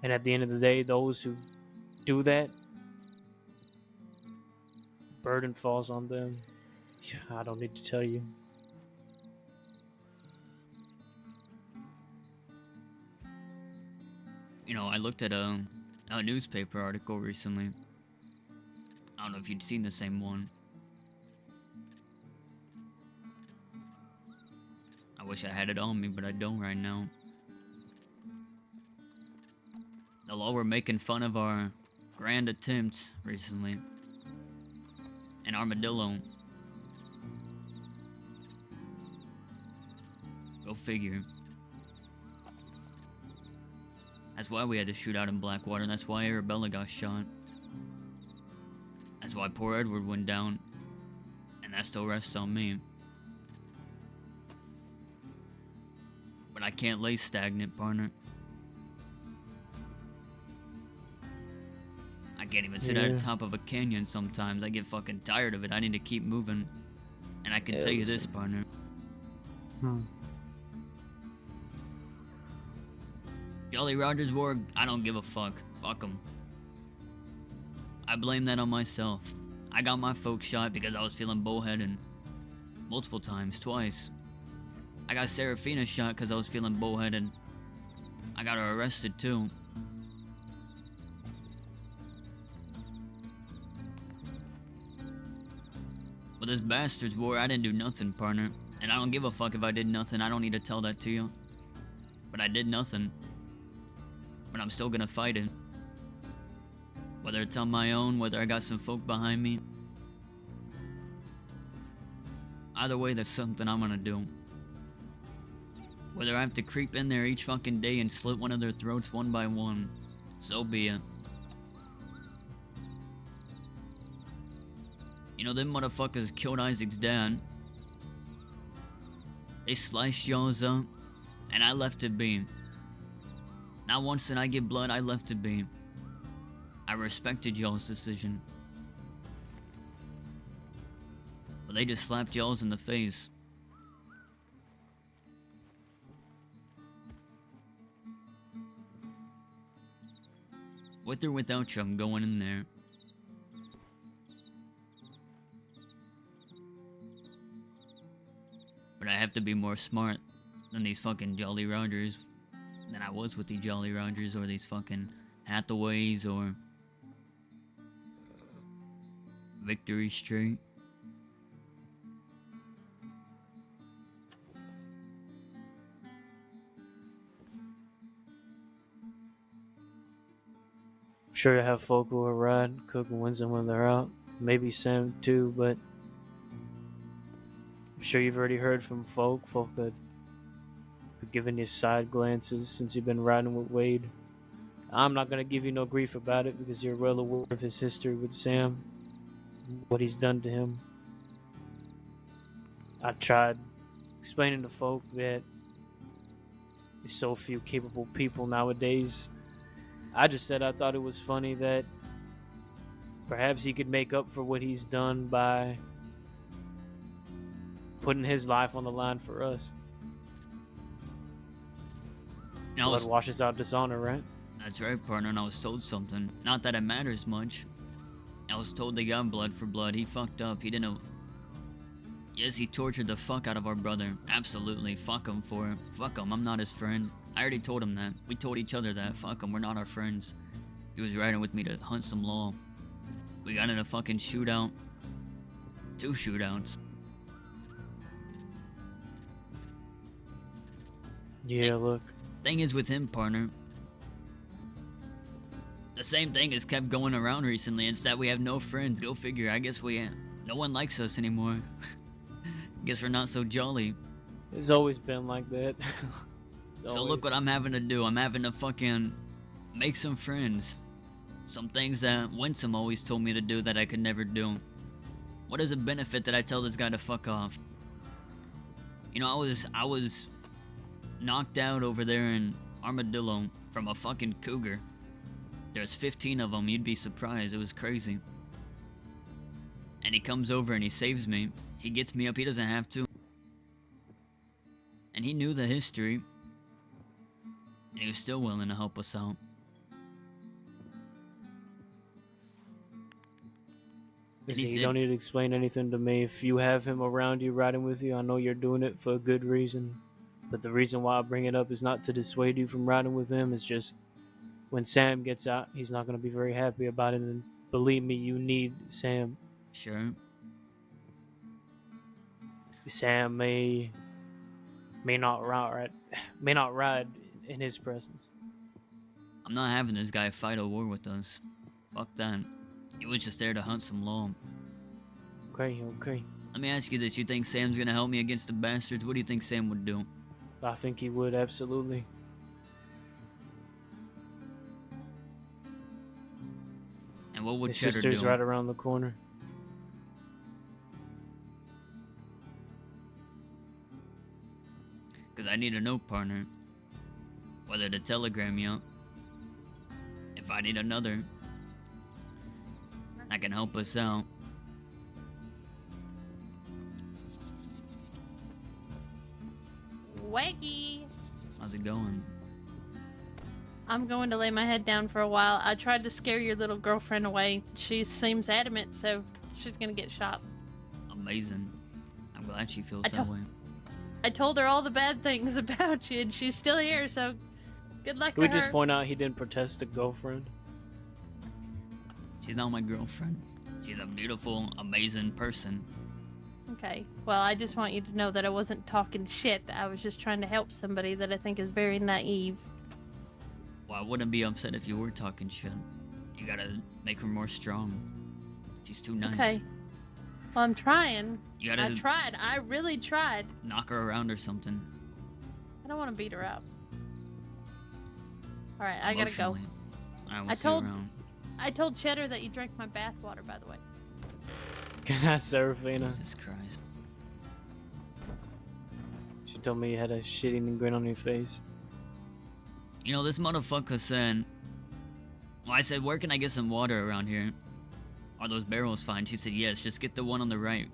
Speaker 7: And at the end of the day, those who do that, burden falls on them. I don't need to tell you.
Speaker 2: You know, I looked at a newspaper article recently. I don't know if you'd seen the same one. I wish I had it on me, but I don't right now. The law were making fun of our grand attempts recently in Armadillo. Go figure. That's why we had to shoot out in Blackwater, and that's why Arabella got shot. That's why poor Edward went down. And that still rests on me. But I can't lay stagnant, partner. I can't even sit at the top of a canyon sometimes. I get fucking tired of it. I need to keep moving. And I can tell you this, partner. Jolly Roger's war, I don't give a fuck. Fuck 'em. I blame that on myself. I got my folks shot because I was feeling bullheaded. Multiple times, twice. I got Serafina shot because I was feeling bullheaded. I got her arrested too. But this bastard's war, I didn't do nothing, partner. And I don't give a fuck if I did nothing. I don't need to tell that to you. But I did nothing. But I'm still gonna fight it. Whether it's on my own, whether I got some folk behind me. Either way, that's something I'm gonna do. Whether I have to creep in there each fucking day and slit one of their throats one by one, so be it. You know, them motherfuckers killed Isaac's dad. They sliced y'all's up, and I left it be. Not once did I get blood, I left it be. I respected y'all's decision. But they just slapped y'all's in the face. With or without you, I'm going in there. But I have to be more smart than these fucking Jolly Rogers. Than I was with the Jolly Rogers or these fucking Hathaways or Victory Street.
Speaker 7: I'm sure you have folk who will ride, cook and Winston when they're out. Maybe Sam too, but I'm sure you've already heard from folk that have given you side glances since you've been riding with Wade. I'm not gonna give you no grief about it because you're well aware of his history with Sam, what he's done to him. I tried explaining to folk that there's so few capable people nowadays. I just said I thought it was funny that perhaps he could make up for what he's done by putting his life on the line for us. Blood washes out dishonor, right?
Speaker 2: That's right, partner, and I was told something. Not that it matters much. I was told they got blood for blood. He fucked up. He didn't know. Yes, he tortured the fuck out of our brother. Absolutely. Fuck him for it. Fuck him. I'm not his friend. I already told him that. We told each other that. Fuck him. We're not our friends. He was riding with me to hunt some law. We got in a fucking shootout. 2 shootouts.
Speaker 7: Yeah, look.
Speaker 2: Thing is with him, partner. The same thing has kept going around recently. It's that we have no friends. Go figure. I guess no one likes us anymore. Guess we're not so jolly.
Speaker 7: It's always been like that.
Speaker 2: So look what I'm having to do. I'm having to fucking make some friends. Some things that Winsome always told me to do that I could never do. What is the benefit that I tell this guy to fuck off? You know, I was knocked out over there in Armadillo from a fucking cougar. There's 15 of them. You'd be surprised. It was crazy. And he comes over and he saves me. He gets me up. He doesn't have to. And he knew the history. And he was still willing to help us out.
Speaker 7: Listen, you don't need to explain anything to me. If you have him around you, riding with you, I know you're doing it for a good reason. But the reason why I bring it up is not to dissuade you from riding with him. It's just when Sam gets out, he's not going to be very happy about it. And believe me, you need Sam.
Speaker 2: Sure.
Speaker 7: Sam may not ride in his presence.
Speaker 2: I'm not having this guy fight a war with us. Fuck that. He was just there to hunt some law.
Speaker 7: Okay.
Speaker 2: Let me ask you this. You think Sam's gonna help me against the bastards? What do you think Sam would do?
Speaker 7: I think he would, absolutely.
Speaker 2: And what would
Speaker 7: His
Speaker 2: Cheddar
Speaker 7: sister's
Speaker 2: do?
Speaker 7: right around the corner.
Speaker 2: Because I need a note, partner. Whether to telegram you. If I need another. That can help us out.
Speaker 8: Wagy.
Speaker 2: How's it going?
Speaker 8: I'm going to lay my head down for a while. I tried to scare your little girlfriend away. She seems adamant, so she's gonna get shot.
Speaker 2: Amazing. I'm glad she feels
Speaker 8: I
Speaker 2: that
Speaker 8: told-
Speaker 2: way.
Speaker 8: I told her all the bad things about you, and she's still here, so good luck
Speaker 7: Can we
Speaker 8: to her.
Speaker 7: just point out he didn't protest a girlfriend?
Speaker 2: She's not my girlfriend. She's a beautiful, amazing person.
Speaker 8: Okay, well, I just want you to know that I wasn't talking shit. I was just trying to help somebody that I think is very naive.
Speaker 2: Well, I wouldn't be upset if you were talking shit. You gotta make her more strong. She's too nice.
Speaker 8: Okay. Well, I'm trying.
Speaker 2: You
Speaker 8: I
Speaker 2: gotta
Speaker 8: tried. I really tried.
Speaker 2: knock her around or something.
Speaker 8: I don't want to beat her up. All right, I gotta go.
Speaker 2: Emotionally. Alright, we'll
Speaker 8: I
Speaker 2: see you
Speaker 8: told-
Speaker 2: around.
Speaker 8: I told Cheddar that you drank my bath water, by the way.
Speaker 7: Can I, Serafina?
Speaker 2: Jesus Christ.
Speaker 7: She told me you had a shit-eating grin on your face.
Speaker 2: You know, this motherfucker said... Well, I said, where can I get some water around here? Are those barrels fine? She said, yes, just get the one on the right.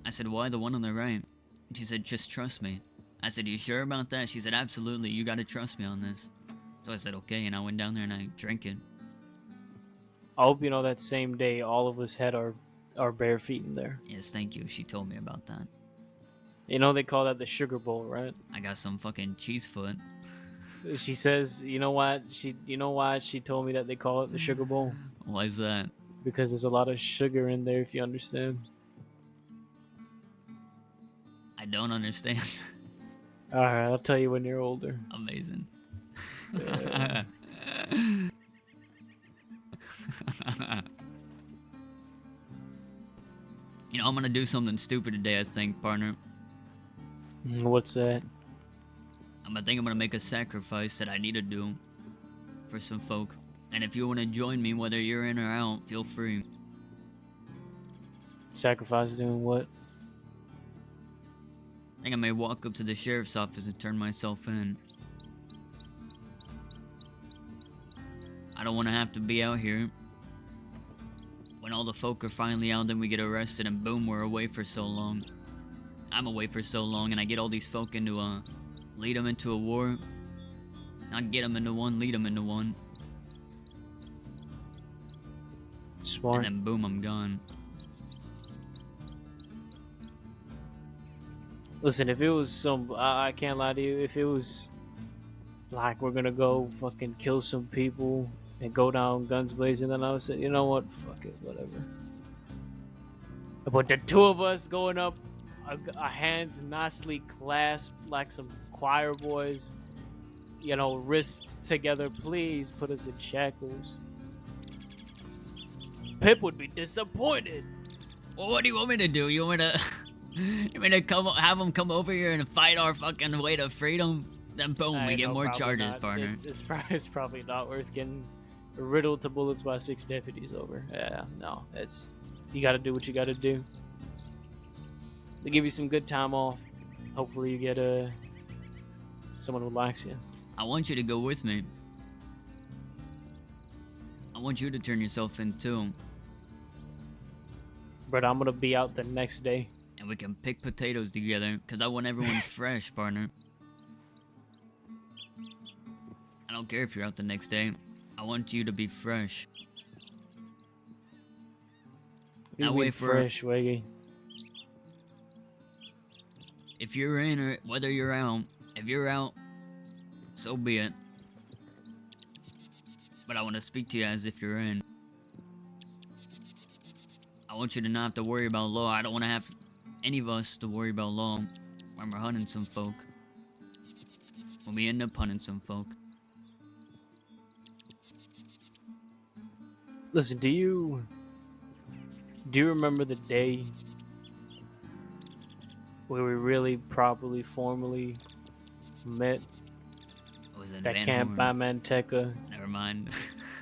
Speaker 2: I said, why the one on the right? And she said, just trust me. I said, you sure about that? She said, absolutely, you gotta trust me on this. So I said, okay, and I went down there and I drank it.
Speaker 7: I hope you know that same day all of us had our bare feet in there.
Speaker 2: Yes, thank you, she told me about that.
Speaker 7: You know they call that the sugar bowl, right?
Speaker 2: I got some fucking cheese foot.
Speaker 7: She says, you know why she told me that they call it the sugar bowl?
Speaker 2: Why is that?
Speaker 7: Because there's a lot of sugar in there, if you understand.
Speaker 2: I don't understand.
Speaker 7: Alright, I'll tell you when you're older.
Speaker 2: Amazing.
Speaker 7: Yeah.
Speaker 2: You know, I'm gonna do something stupid today, I think, partner.
Speaker 7: What's that?
Speaker 2: I think I'm gonna make a sacrifice that I need to do for some folk. And if you wanna join me, whether you're in or out, feel free.
Speaker 7: Sacrifice doing what?
Speaker 2: I think I may walk up to the sheriff's office and turn myself in. I don't wanna have to be out here. When all the folk are finally out, then we get arrested and boom, we're away for so long. I'm away for so long and I get all these folk into lead them into a war. Not get them into one, lead them into one.
Speaker 7: Smart.
Speaker 2: And then boom, I'm gone.
Speaker 7: Listen, if it was I can't lie to you, if it was like we're gonna go fucking kill some people and go down guns blazing, then I would say, you know what, fuck it, whatever. But the two of us going up, our hands nicely clasped like some choir boys, you know, wrists together, please put us in shackles. Pip would be disappointed.
Speaker 2: Well, what do you want me to do? You want me to... you want me to have them come over here and fight our fucking way to freedom? Then boom, we get
Speaker 7: No,
Speaker 2: more
Speaker 7: probably
Speaker 2: charges,
Speaker 7: not.
Speaker 2: partner.
Speaker 7: It's probably not worth getting riddled to bullets by 6 deputies over. Yeah, no, you gotta do what you gotta do. They give you some good time off. Hopefully you get someone who likes you.
Speaker 2: I want you to go with me. I want you to turn yourself in too.
Speaker 7: But I'm gonna be out the next day.
Speaker 2: And we can pick potatoes together, because I want everyone fresh, partner. I don't care if you're out the next day. I want you to be fresh.
Speaker 7: You
Speaker 2: That
Speaker 7: mean
Speaker 2: way for-
Speaker 7: fresh, Wagy.
Speaker 2: If you're in or whether you're out, if you're out, so be it. But I want to speak to you as if you're in. I want you to not have to worry about law. I don't want to have any of us to worry about law when we're hunting some folk. When we end up hunting some folk.
Speaker 7: Listen, do you remember the day where we really properly, formally met
Speaker 2: I was in
Speaker 7: that
Speaker 2: Van
Speaker 7: camp
Speaker 2: Horn.
Speaker 7: by Manteca
Speaker 2: Never mind.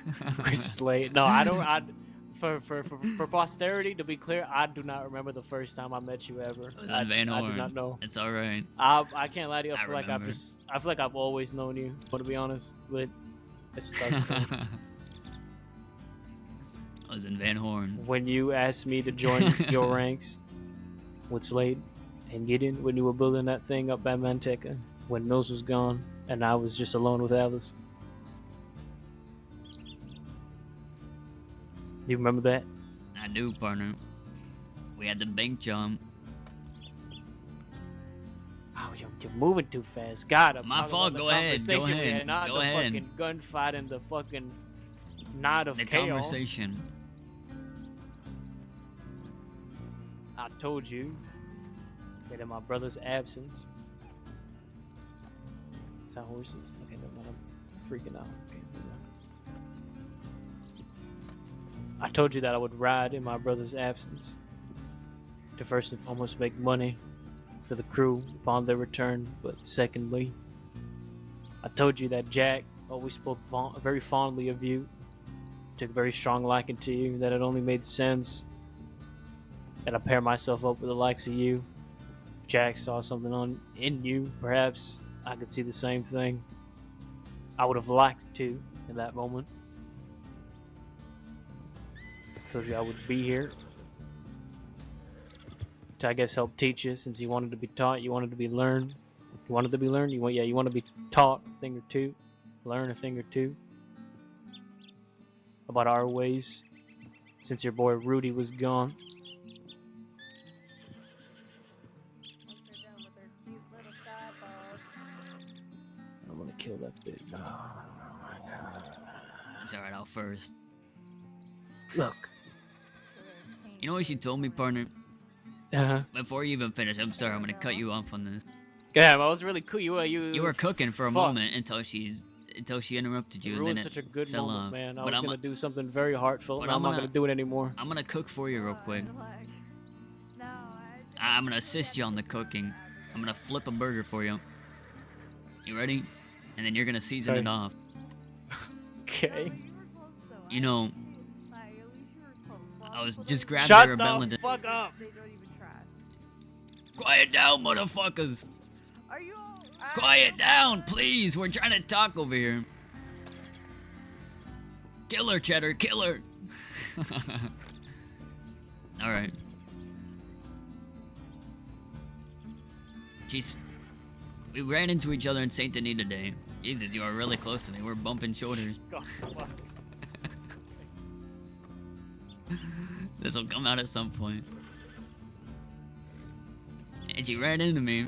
Speaker 7: with Slade. No, I don't. For posterity, to be clear, I do not remember the first time I met you ever.
Speaker 2: I was in Van
Speaker 7: I
Speaker 2: Horn.
Speaker 7: do not know.
Speaker 2: It's all right.
Speaker 7: I can't lie to you. I
Speaker 2: I
Speaker 7: feel like
Speaker 2: remember.
Speaker 7: I feel like I've always known you. To be honest, but that's besides the point.
Speaker 2: I was in Van Horn.
Speaker 7: When you asked me to join your ranks with Slade and Gideon, when you were building that thing up at Manteca, when Mills was gone and I was just alone with Alice. Do you remember that?
Speaker 2: I do, partner. We had the bank jump.
Speaker 7: Oh, you're moving too fast. God, I'm
Speaker 2: My
Speaker 7: talking
Speaker 2: fault.
Speaker 7: about the
Speaker 2: Go ahead. Go
Speaker 7: conversation we
Speaker 2: ahead.
Speaker 7: had, not
Speaker 2: Go
Speaker 7: the
Speaker 2: ahead.
Speaker 7: fucking gunfight and the fucking knot of
Speaker 2: The
Speaker 7: chaos.
Speaker 2: conversation.
Speaker 7: I told you that in my brother's absence. Is that horses? Okay, never mind. I'm freaking out. Okay, never mind. I told you that I would ride in my brother's absence to first and foremost make money for the crew upon their return, but secondly, I told you that Jack always spoke very fondly of you, took a very strong liking to you, that it only made sense that I pair myself up with the likes of you. If Jack saw something in you, perhaps I could see the same thing. I would have liked to in that moment. Told you I would be here to, I guess, help teach you, since you wanted to be taught, you wanted to be learned. You wanted to be learned? You want to be taught a thing or two, learn a thing or two about our ways, since your boy Rudy was gone. I'm gonna kill that bitch.
Speaker 2: It's alright, I'll first.
Speaker 7: Look.
Speaker 2: You know what she told me, partner?
Speaker 7: Uh-huh.
Speaker 2: Before you even finish, I'm sorry, I'm gonna cut you off on this.
Speaker 7: Damn, I was really cool. You
Speaker 2: You were cooking for a
Speaker 7: fuck.
Speaker 2: moment until she interrupted you,
Speaker 7: You
Speaker 2: and then
Speaker 7: ruined
Speaker 2: it
Speaker 7: such a good
Speaker 2: fell
Speaker 7: moment,
Speaker 2: off.
Speaker 7: man. I
Speaker 2: But
Speaker 7: was
Speaker 2: I'm
Speaker 7: gonna do something very heartfelt,
Speaker 2: but
Speaker 7: and I'm
Speaker 2: I'm
Speaker 7: not
Speaker 2: gonna-
Speaker 7: gonna do it anymore.
Speaker 2: I'm gonna cook for you real quick. I'm gonna assist you on the cooking. I'm gonna flip a burger for you. You ready? And then you're gonna season
Speaker 7: Okay.
Speaker 2: it off.
Speaker 7: Okay.
Speaker 2: You know, I was just grabbing
Speaker 7: Shut
Speaker 2: your
Speaker 7: the
Speaker 2: rebellion.
Speaker 7: fuck up.
Speaker 2: Quiet down, motherfuckers! Quiet down, please! We're trying to talk over here. Kill her, Cheddar, kill her! Alright. We ran into each other in St. Denis today. Jesus, you are really close to me. We're bumping shoulders.
Speaker 7: God, fuck.
Speaker 2: This will come out at some point. And she ran into me,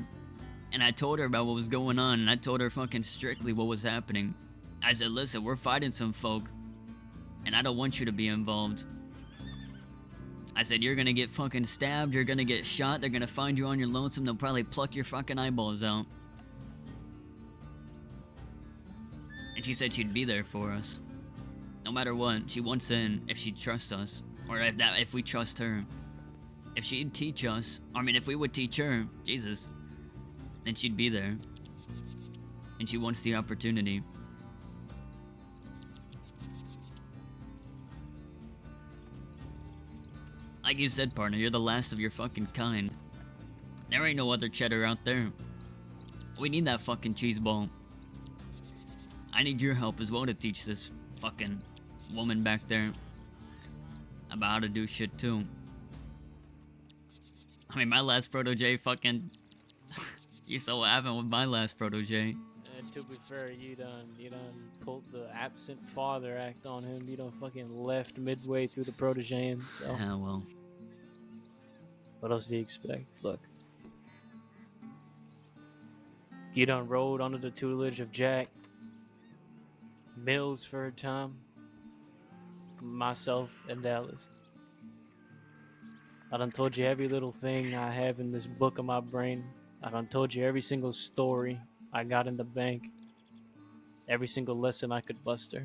Speaker 2: and I told her about what was going on, and I told her fucking strictly what was happening. I said, listen, we're fighting some folk, and I don't want you to be involved. I said, you're gonna get fucking stabbed, you're gonna get shot, they're gonna find you on your lonesome, they'll probably pluck your fucking eyeballs out. And she said she'd be there for us. No matter what, she wants in if she trusts us, or if we trust her. If she'd teach us, if we would teach her, Jesus, then she'd be there. And she wants the opportunity. Like you said, partner, you're the last of your fucking kind. There ain't no other Cheddar out there. We need that fucking cheese ball. I need your help as well to teach this fucking woman back there about how to do shit too. My last protege fucking... You saw what happened with my last protege.
Speaker 7: And to be fair, you done pulled the absent father act on him. You done fucking left midway through the protege, so
Speaker 2: Ah, well.
Speaker 7: what else do you expect? Look. You done rode under the tutelage of Jack, Mills for a time, myself, and Dallas. I done told you every little thing I have in this book of my brain. I done told you every single story I got in the bank. Every single lesson I could muster.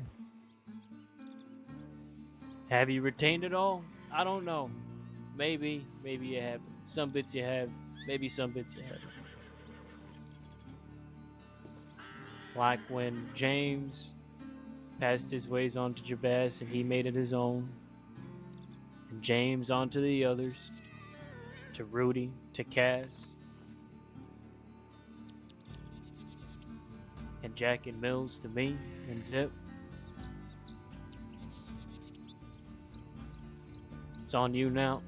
Speaker 7: Have you retained it all? I don't know. Maybe you haven't. Some bits you have, maybe some bits you haven't. Like when James passed his ways on to Jabez and he made it his own. And James on to the others. To Rudy, to Cass. And Jack and Mills to me and Zip. It's on you now.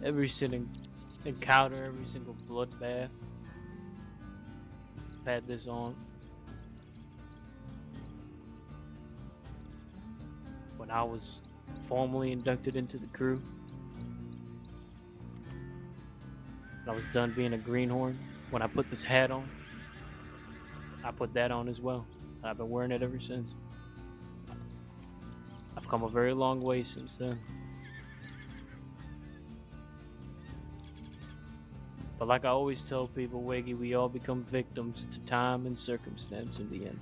Speaker 7: Every single encounter, every single bloodbath, I've had this on. When I was formally inducted into the crew, when I was done being a greenhorn, when I put this hat on, I put that on as well. I've been wearing it ever since. I've come a very long way since then. But like I always tell people, Wagy, we all become victims to time and circumstance in the end.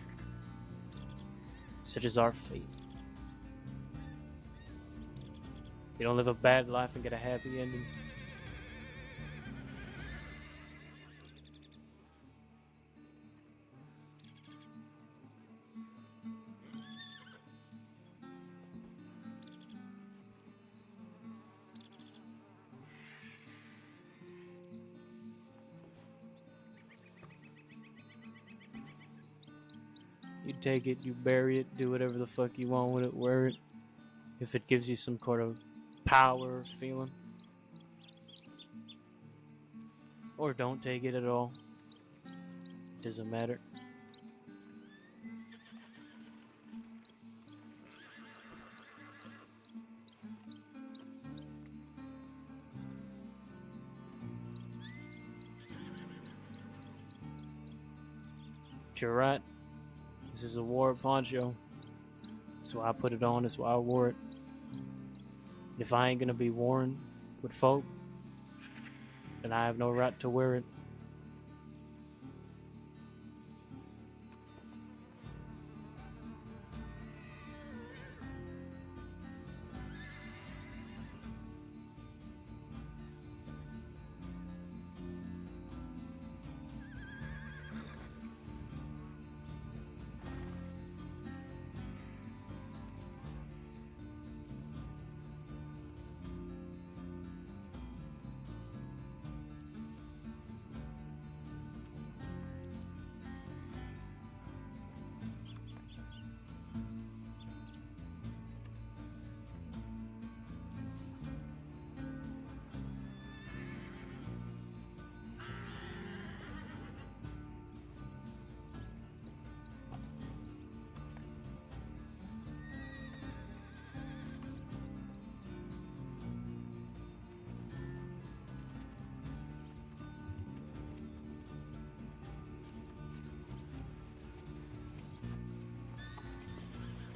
Speaker 7: Such is our fate. You don't live a bad life and get a happy ending. You take it, you bury it, do whatever the fuck you want with it, wear it. If it gives you some sort of power or feeling. Or don't take it at all. Doesn't matter. But you're right. This is a war poncho. That's why I put it on. That's why I wore it. If I ain't gonna be worn with folk, then I have no right to wear it.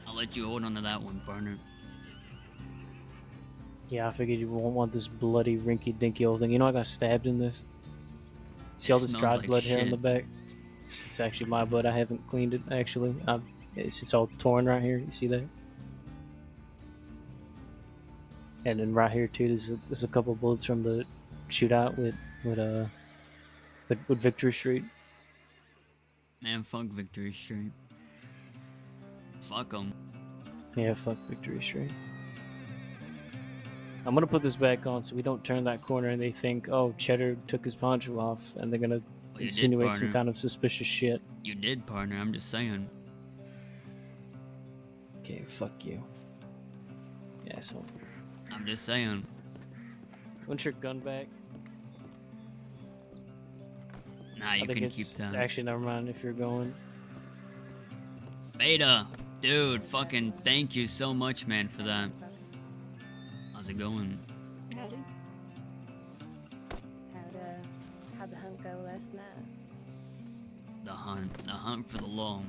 Speaker 2: I'll let you hold on to that one, partner.
Speaker 7: Yeah, I figured you won't want this bloody, rinky-dinky old thing. You know I got stabbed in this? See all this
Speaker 2: smells
Speaker 7: dried
Speaker 2: like
Speaker 7: blood hair on
Speaker 2: shit.
Speaker 7: the back? It's actually my blood. I haven't cleaned it, actually. It's just all torn right here. You see that? And then right here, too, there's a couple bullets from the shootout with Victory Street.
Speaker 2: Man, fuck Victory Street. Fuck them.
Speaker 7: Yeah, fuck Victory Street. I'm gonna put this back on so we don't turn that corner and they think, oh, Cheddar took his poncho off, and they're gonna
Speaker 2: Well, you did,
Speaker 7: insinuate some
Speaker 2: partner.
Speaker 7: kind of suspicious shit.
Speaker 2: You did, partner. I'm just saying.
Speaker 7: Okay, fuck you. Yeah, so
Speaker 2: I'm just saying.
Speaker 7: want your gun back?
Speaker 2: Nah, you
Speaker 7: I think
Speaker 2: can
Speaker 7: it's
Speaker 2: keep that.
Speaker 7: actually never mind if you're going.
Speaker 2: Beta, dude, fucking thank you so much, man, for that. How's it going?
Speaker 9: Howdy. How'd the hunt go last night?
Speaker 2: The hunt for the law.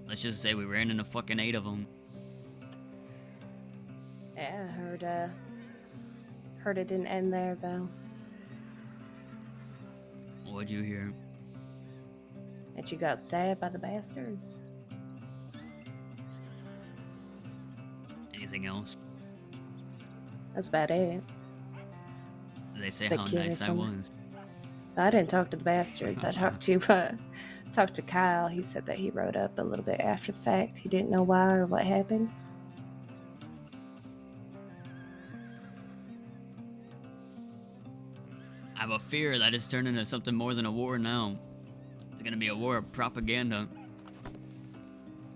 Speaker 2: Let's just say we ran into fucking 8 of them.
Speaker 9: Yeah, I heard it didn't end there though.
Speaker 2: What'd you hear?
Speaker 9: That you got stabbed by the bastards.
Speaker 2: Anything else?
Speaker 9: That's about it.
Speaker 2: Did they say
Speaker 9: It's a bit
Speaker 2: how nice
Speaker 9: curious,
Speaker 2: I
Speaker 9: isn't it?
Speaker 2: was?
Speaker 9: I didn't talk to the bastards. I talked to Kyle. He said that he wrote up a little bit after the fact. He didn't know why or what happened.
Speaker 2: I have a fear that it's turned into something more than a war now. It's gonna be a war of propaganda.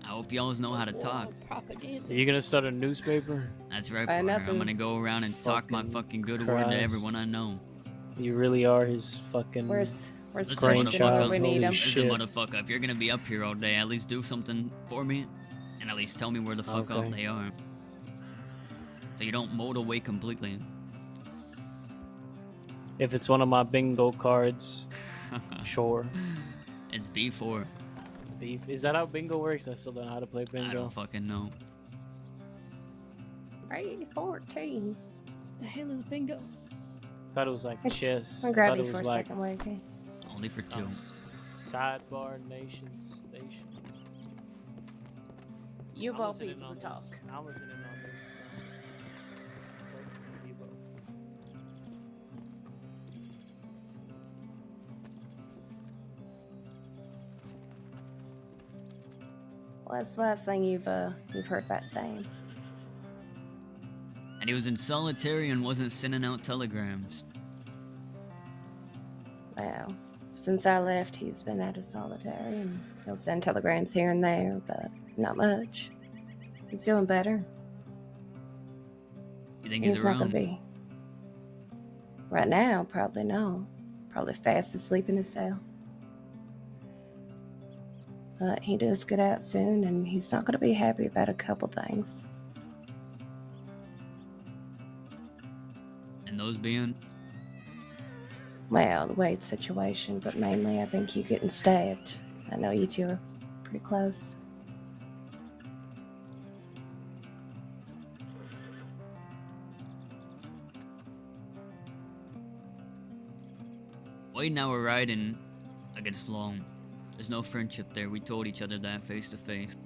Speaker 2: I hope y'all know how to talk.
Speaker 9: Propaganda.
Speaker 7: Are you gonna start a newspaper?
Speaker 2: That's right,
Speaker 9: Why
Speaker 2: partner. I'm
Speaker 9: nothing?
Speaker 2: gonna go around and talk my fucking good word to
Speaker 7: Christ.
Speaker 2: everyone I know.
Speaker 7: You really are his fucking.
Speaker 9: Where's
Speaker 2: Listen,
Speaker 9: Kristen
Speaker 2: motherfucker.
Speaker 9: where we need
Speaker 7: Holy
Speaker 9: him?
Speaker 7: shit.
Speaker 2: Listen, motherfucker, if you're gonna be up here all day, at least do something for me. And at least tell me where the fuck
Speaker 7: Okay.
Speaker 2: up they are. So you don't mold away completely.
Speaker 7: If it's one of my bingo cards, sure.
Speaker 2: It's B4.
Speaker 7: Beef. Is that how bingo works? I still don't know how to play
Speaker 2: I
Speaker 7: bingo.
Speaker 2: don't fucking know.
Speaker 9: Right, 14.
Speaker 8: The hell is bingo?
Speaker 7: Thought it was like chess.
Speaker 9: I'll
Speaker 7: I
Speaker 9: grab
Speaker 7: thought
Speaker 9: you
Speaker 7: it
Speaker 9: for
Speaker 7: was
Speaker 9: a
Speaker 7: like
Speaker 9: second, Wagy.
Speaker 2: Only for 2.
Speaker 7: sidebar nation station.
Speaker 9: You
Speaker 7: I'm
Speaker 9: both
Speaker 7: listening
Speaker 9: people
Speaker 7: on
Speaker 9: to talk.
Speaker 7: this. I'm listening on this. You both.
Speaker 9: What's the last thing you've heard about Sam?
Speaker 2: And he was in solitary and wasn't sending out telegrams.
Speaker 9: Well, since I left, he's been out of solitary, and he'll send telegrams here and there, but not much. He's doing better.
Speaker 2: You think he's
Speaker 9: He's not
Speaker 2: around?
Speaker 9: gonna be. Right now, probably no. Probably fast asleep in his cell. But he does get out soon, and he's not gonna be happy about a couple things.
Speaker 2: And those being?
Speaker 9: Well, the Wade situation, but mainly I think you getting stabbed. I know you two are pretty close.
Speaker 2: Wade and I were riding against Long. There's no friendship there. We told each other that face to face.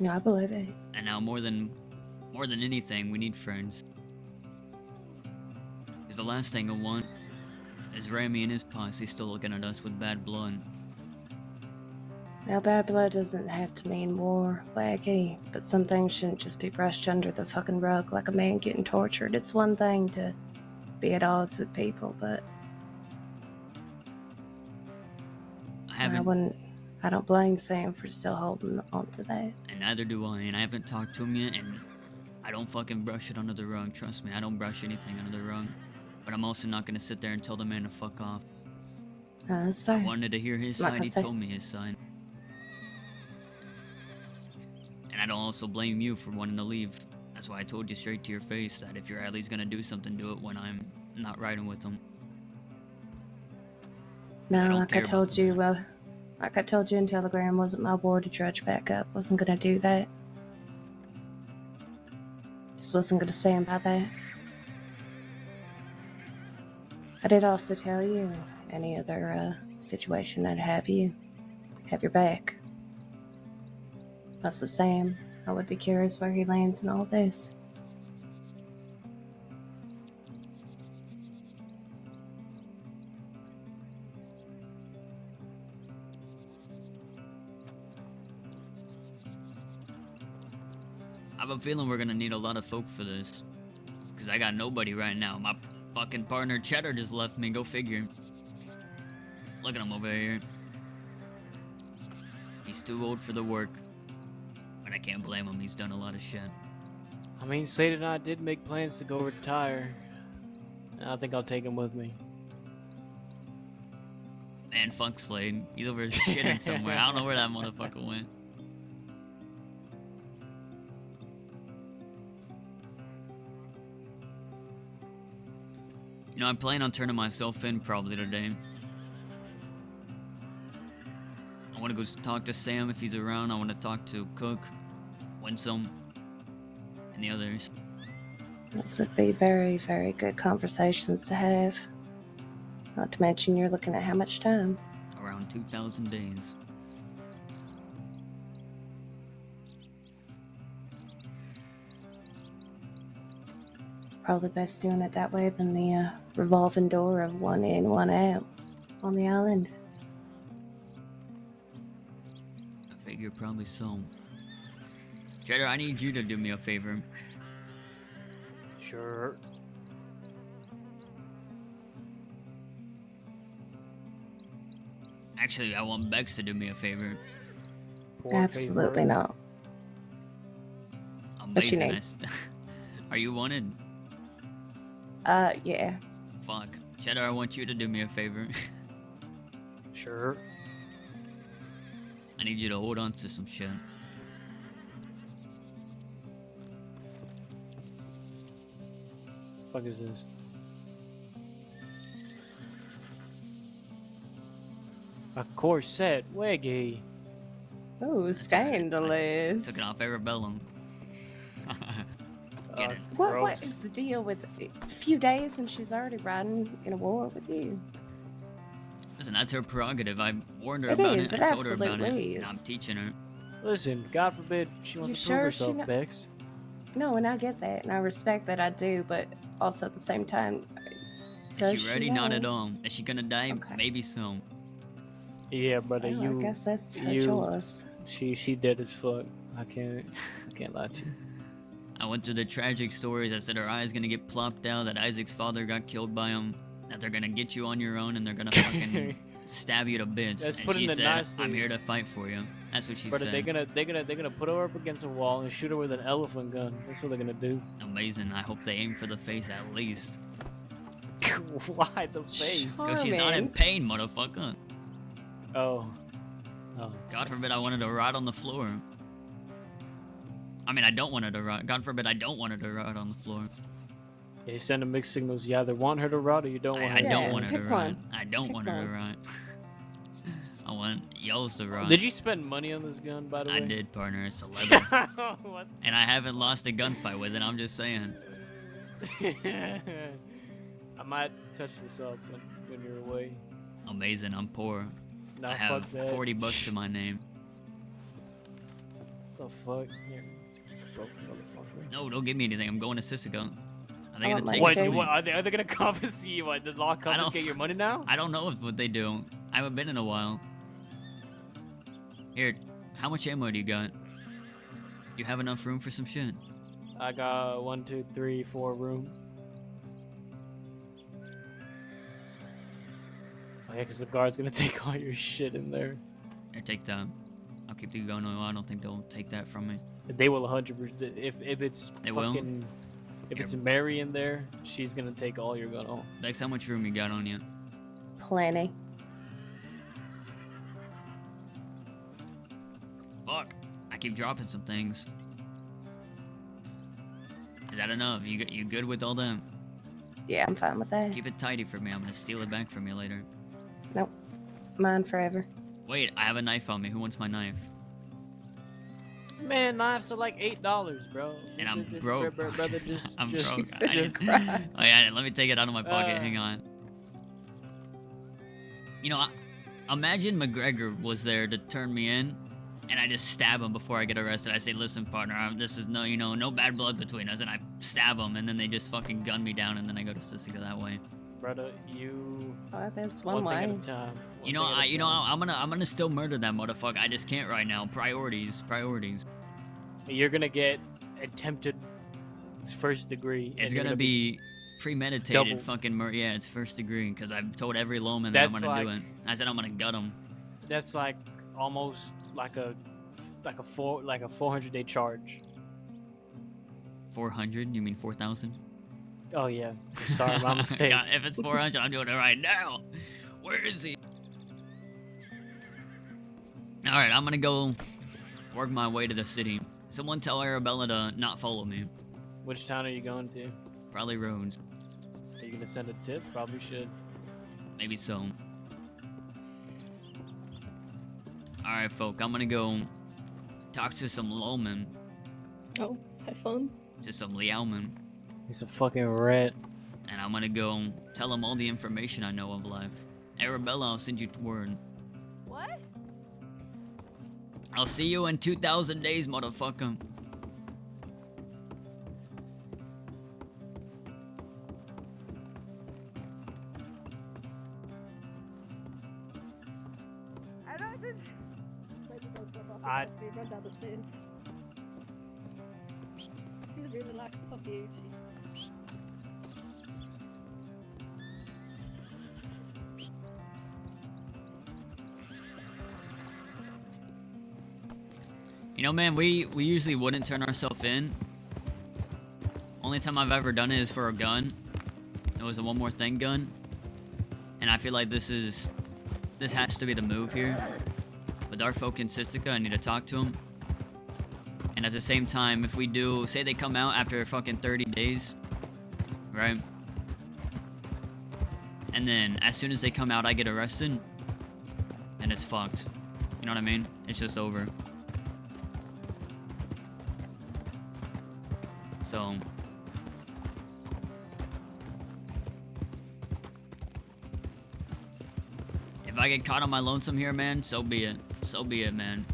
Speaker 9: No, I believe it.
Speaker 2: And now more than anything, we need friends. Because the last thing I want is Remy and his posse still looking at us with bad blood.
Speaker 9: Now, bad blood doesn't have to mean war, Wagy, but some things shouldn't just be brushed under the fucking rug like a man getting tortured. It's one thing to be at odds with people, but I don't blame Sam for still holding on to that.
Speaker 2: And neither do I, and I haven't talked to him yet, and I don't fucking brush it under the rug. Trust me, I don't brush anything under the rug. But I'm also not gonna sit there and tell the man to fuck off.
Speaker 9: That's fair.
Speaker 2: I wanted to hear his
Speaker 9: I'm not
Speaker 2: side,
Speaker 9: gonna
Speaker 2: he
Speaker 9: say-
Speaker 2: told me his side. And I don't also blame you for wanting to leave. That's why I told you straight to your face that if you're at least gonna do something, do it when I'm not riding with him. I
Speaker 9: No,
Speaker 2: don't
Speaker 9: like I
Speaker 2: care about
Speaker 9: told
Speaker 2: the
Speaker 9: you,
Speaker 2: man.
Speaker 9: like I told you in Telegram, wasn't my war to trudge back up. Wasn't gonna do that. Just wasn't gonna stand by that. I did also tell you any other situation I'd have your back. Also Sam, I would be curious where he lands in all this.
Speaker 2: I have a feeling we're gonna need a lot of folk for this. Cause I got nobody right now. My fucking partner Cheddar just left me, go figure. Look at him over here. He's too old for the work. But I can't blame him, he's done a lot of shit.
Speaker 7: I mean, Slade and I did make plans to go retire. And I think I'll take him with me.
Speaker 2: Man, fuck Slade. He's over shitting somewhere. I don't know where that motherfucker went. You know, I plan on turning myself in probably today. I want to go talk to Sam if he's around. I want to talk to Cook, Winsome, and the others.
Speaker 9: Those would be very, very good conversations to have. Not to mention you're looking at how much time?
Speaker 2: Around 2,000 days.
Speaker 9: Probably best doing it that way than the revolving door of one in, one out on the island.
Speaker 2: I figure probably so. Cheddar, I need you to do me a favor.
Speaker 7: Sure.
Speaker 2: Actually, I want Bex to do me a favor.
Speaker 7: Poor
Speaker 9: Absolutely
Speaker 7: favor.
Speaker 9: not. What you
Speaker 2: Amazing.
Speaker 9: need?
Speaker 2: Are you wanted?
Speaker 9: Yeah.
Speaker 2: Fuck. Cheddar, I want you to do me a favor.
Speaker 7: Sure.
Speaker 2: I need you to hold on to some shit.
Speaker 7: Fuck is this? A corset, Wagy.
Speaker 9: Oh, scandalous.
Speaker 2: Took it off Arabellum. Get it.
Speaker 9: What
Speaker 7: Gross.
Speaker 9: is the deal with a few days and she's already riding in a war with you?
Speaker 2: Listen, that's her prerogative. I warned her
Speaker 9: It
Speaker 2: about
Speaker 9: is,
Speaker 2: it.
Speaker 9: it
Speaker 2: I told her about it.
Speaker 9: absolutely
Speaker 2: And
Speaker 9: is.
Speaker 2: I'm teaching her.
Speaker 7: Listen, God forbid she wants
Speaker 9: You
Speaker 7: to
Speaker 9: sure
Speaker 7: prove
Speaker 9: she
Speaker 7: herself,
Speaker 9: not-
Speaker 7: Bex.
Speaker 9: No, and I get that, and I respect that I do, but also at the same time,
Speaker 2: Is
Speaker 9: does
Speaker 2: she ready? Not
Speaker 9: know?
Speaker 2: at all. Is she gonna die?
Speaker 9: Okay.
Speaker 2: Maybe so.
Speaker 7: Yeah, brother,
Speaker 9: Well,
Speaker 7: you.
Speaker 9: I guess that's her
Speaker 7: you-
Speaker 9: choice.
Speaker 7: She dead as fuck. I can't lie to you.
Speaker 2: I went through the tragic stories that said her eye's gonna get plopped out, that Isaac's father got killed by him, that they're gonna get you on your own and they're gonna fucking stab you to bits.
Speaker 7: That's
Speaker 2: and
Speaker 7: putting
Speaker 2: she
Speaker 7: it
Speaker 2: said,
Speaker 7: nicely.
Speaker 2: I'm here to fight for you. That's what she
Speaker 7: Brother,
Speaker 2: said.
Speaker 7: they're gonna put her up against a wall and shoot her with an elephant gun. That's what they're gonna do.
Speaker 2: Amazing. I hope they aim for the face at least.
Speaker 7: Why the face?
Speaker 2: Because she's not in
Speaker 9: Charming.
Speaker 2: pain, motherfucker.
Speaker 7: Oh. Oh.
Speaker 2: God forbid I wanted to rot on the floor. I mean, I don't want her to rot. God forbid I don't want her to rot on the floor.
Speaker 7: Yeah, you send mixed signals. You either want her to rot or you don't want her
Speaker 2: I
Speaker 7: to
Speaker 2: don't
Speaker 9: Yeah,
Speaker 2: want her to
Speaker 9: pick
Speaker 2: rot.
Speaker 9: one.
Speaker 2: I don't
Speaker 9: Pick
Speaker 2: want her to
Speaker 9: one.
Speaker 2: rot. I want y'all's to rot.
Speaker 7: Did you spend money on this gun, by the way?
Speaker 2: I did, partner. It's 11.
Speaker 7: What?
Speaker 2: And I haven't lost a gunfight with it. I'm just saying.
Speaker 7: I might touch this up when you're away.
Speaker 2: Amazing. I'm poor.
Speaker 7: Nah,
Speaker 2: I have
Speaker 7: fuck that.
Speaker 2: 40 bucks to my name.
Speaker 7: The fuck? Here, broke motherfucker.
Speaker 2: No, don't give me anything. I'm going to Sisika. Are they
Speaker 9: I
Speaker 2: gonna
Speaker 9: want
Speaker 2: take
Speaker 9: mine
Speaker 2: it
Speaker 9: too.
Speaker 2: from me?
Speaker 7: What, are they gonna confiscate you? What, did law
Speaker 2: don't-
Speaker 7: confiscate your money now?
Speaker 2: I don't know what they do. I haven't been in a while. Here, how much ammo do you got? You have enough room for some shit?
Speaker 7: I got 1, 2, 3, 4 room. Oh yeah, because the guard's gonna take all your shit in there.
Speaker 2: Here, take that. I'll keep the gun. No, I don't think they'll take that from me.
Speaker 7: They will 100%. If it's
Speaker 2: They will?
Speaker 7: fucking, if it's Mary in there, she's gonna take all your gun off.
Speaker 2: Bex, how much room you got on you?
Speaker 9: Plenty.
Speaker 2: Fuck. I keep dropping some things. Is that enough? You good with all them?
Speaker 9: Yeah, I'm fine with that.
Speaker 2: Keep it tidy for me. I'm gonna steal it back from you later.
Speaker 9: Nope. Mine forever.
Speaker 2: Wait, I have a knife on me. Who wants my knife?
Speaker 7: Man, knives are like $8, bro.
Speaker 2: And I'm broke.
Speaker 7: Brother, just
Speaker 2: I'm
Speaker 7: just,
Speaker 2: broke. I
Speaker 9: Jesus
Speaker 2: just,
Speaker 9: Christ.
Speaker 2: oh yeah, let me take it out of my pocket.
Speaker 7: Uh.
Speaker 2: Hang on. You know, imagine McGregor was there to turn me in, and I just stab him before I get arrested. I say, "Listen, partner, this is no bad blood between us," and I stab him, and then they just fucking gun me down, and then I go to Sisika that way.
Speaker 7: brother, you
Speaker 9: Oh, that's one
Speaker 7: thing at
Speaker 9: way.
Speaker 7: a time.
Speaker 2: You know, I'm gonna still murder that motherfucker. I just can't right now. Priorities.
Speaker 7: You're gonna get attempted first degree. and
Speaker 2: It's
Speaker 7: you're
Speaker 2: gonna be premeditated
Speaker 7: double.
Speaker 2: fucking murder. Yeah, it's first degree because I've told every lawman that I'm
Speaker 7: That's
Speaker 2: gonna do
Speaker 7: like-
Speaker 2: it. I said I'm gonna gut him.
Speaker 7: That's like almost like a 400-day charge.
Speaker 2: 400? You mean 4,000?
Speaker 7: Oh yeah, sorry, my mistake.
Speaker 2: God, if it's 400, I'm doing it right now. Where is he? All right, I'm gonna go work my way to the city. Someone tell Arabella to not follow me.
Speaker 7: Which town are you going to?
Speaker 2: Probably Rhodes.
Speaker 7: Are you gonna send a tip? Probably should.
Speaker 2: Maybe so. Alright, folk, I'm gonna go talk to some lawmen,
Speaker 10: Oh, have fun.
Speaker 2: to some liaomen,
Speaker 7: He's a fucking rat.
Speaker 2: and I'm gonna go tell them all the information I know of life. Arabella, I'll send you word.
Speaker 4: What?
Speaker 2: I'll see you in 2,000 days, motherfucker.
Speaker 7: I
Speaker 10: Run down the stairs. He's really like a puppy, ain't she?
Speaker 2: You know, man, we usually wouldn't turn ourselves in. Only time I've ever done it is for a gun. It was a one more thing gun. And I feel like this has to be the move here. With our folk in Sisika, I need to talk to them. And at the same time, if we do, say they come out after fucking 30 days, right? And then as soon as they come out, I get arrested, then it's fucked. You know what I mean? It's just over. So if I get caught on my lonesome here, man, so be it. So be it, man.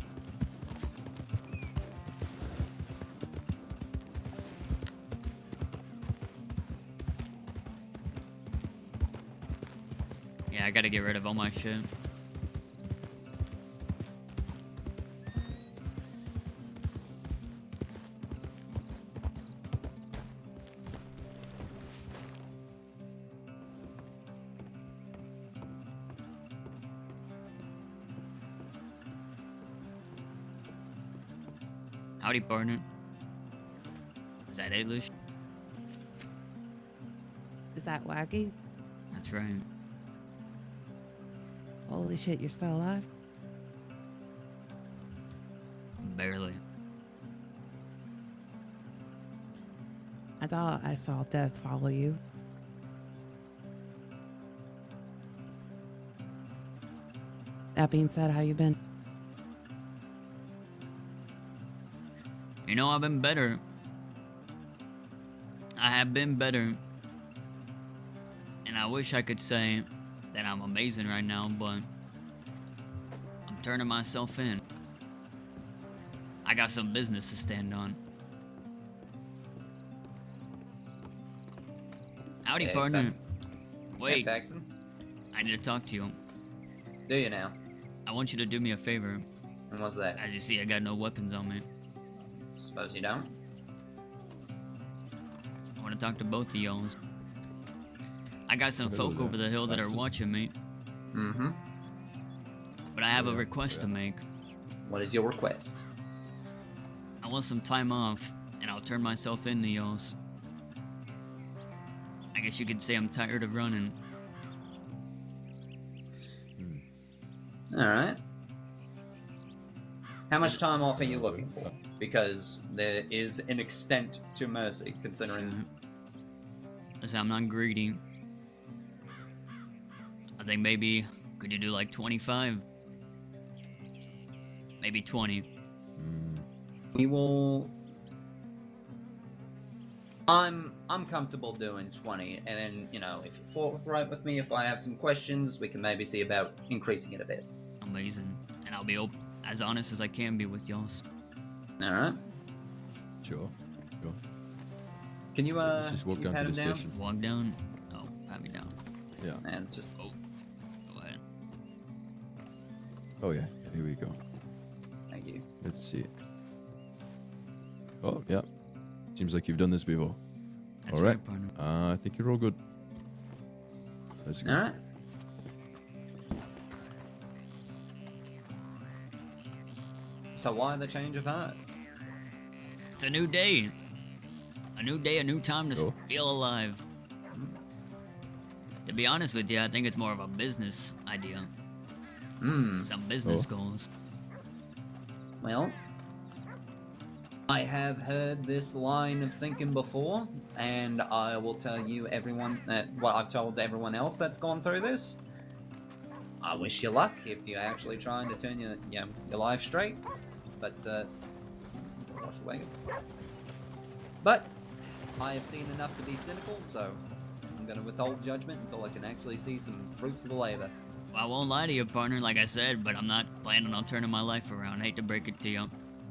Speaker 2: Yeah, I gotta get rid of all my shit. Howdy, partner. Is that English?
Speaker 11: Is that Wagy?
Speaker 2: That's right.
Speaker 11: Holy shit, you're still alive?
Speaker 2: Barely.
Speaker 11: I thought I saw death follow you. That being said, how you been?
Speaker 2: You know, I've been better. I have been better. And I wish I could say that I'm amazing right now, but I'm turning myself in. I got some business to stand on. Howdy,
Speaker 12: Hey,
Speaker 2: partner.
Speaker 12: Hey,
Speaker 2: Wait,
Speaker 12: Paxton.
Speaker 2: I need to talk to you.
Speaker 12: Do you now?
Speaker 2: I want you to do me a favor.
Speaker 12: And what's that?
Speaker 2: As you see, I got no weapons on me.
Speaker 12: Suppose you don't?
Speaker 2: I want to talk to both of y'all. I got some
Speaker 5: Hello
Speaker 2: folk
Speaker 5: there,
Speaker 2: over the hill that are
Speaker 5: Paxton.
Speaker 2: watching me,
Speaker 12: Mm-hmm.
Speaker 2: but I have a
Speaker 5: Yeah,
Speaker 2: request to make.
Speaker 12: What is your request?
Speaker 2: I want some time off, and I'll turn myself into y'all's. I guess you could say I'm tired of running.
Speaker 12: Alright. How much time off are you looking for? Because there is an extent to mercy, considering...
Speaker 2: Listen, I'm not greedy. I think maybe, could you do like 25? Maybe 20.
Speaker 12: We will... I'm comfortable doing 20, and then, you know, if you're forthright with me, if I have some questions, we can maybe see about increasing it a bit.
Speaker 2: Amazing. And I'll be as honest as I can be with y'all.
Speaker 12: Alright.
Speaker 13: Sure. Sure.
Speaker 12: Can you,
Speaker 13: Let's just walk
Speaker 12: can you
Speaker 13: down
Speaker 12: pat
Speaker 13: to
Speaker 12: him
Speaker 13: the
Speaker 12: down?
Speaker 13: station.
Speaker 2: Walk down? Oh, pat me down.
Speaker 13: Yeah.
Speaker 12: And just...
Speaker 2: Oh, go ahead.
Speaker 13: Oh yeah. Here we go.
Speaker 12: Thank you.
Speaker 13: Let's see. Oh yeah. Seems like you've done this before.
Speaker 2: That's
Speaker 13: all right.
Speaker 2: right, partner.
Speaker 13: I think you're all good. Let's go.
Speaker 12: Alright. So why the change of heart?
Speaker 2: It's a new day. A new day, a new time to
Speaker 13: Cool.
Speaker 2: feel alive. To be honest with you, I think it's more of a business idea. Some business goals.
Speaker 12: Well, I have heard this line of thinking before, and I will tell you everyone that what I've told everyone else that's gone through this. I wish you luck if you're actually trying to turn your life straight. But watch the wagon. But I have seen enough to be cynical, so I'm gonna withhold judgment until I can actually see some fruits of the labor.
Speaker 2: Well, I won't lie to you, partner, like I said, but I'm not planning on turning my life around. I hate to break it to you.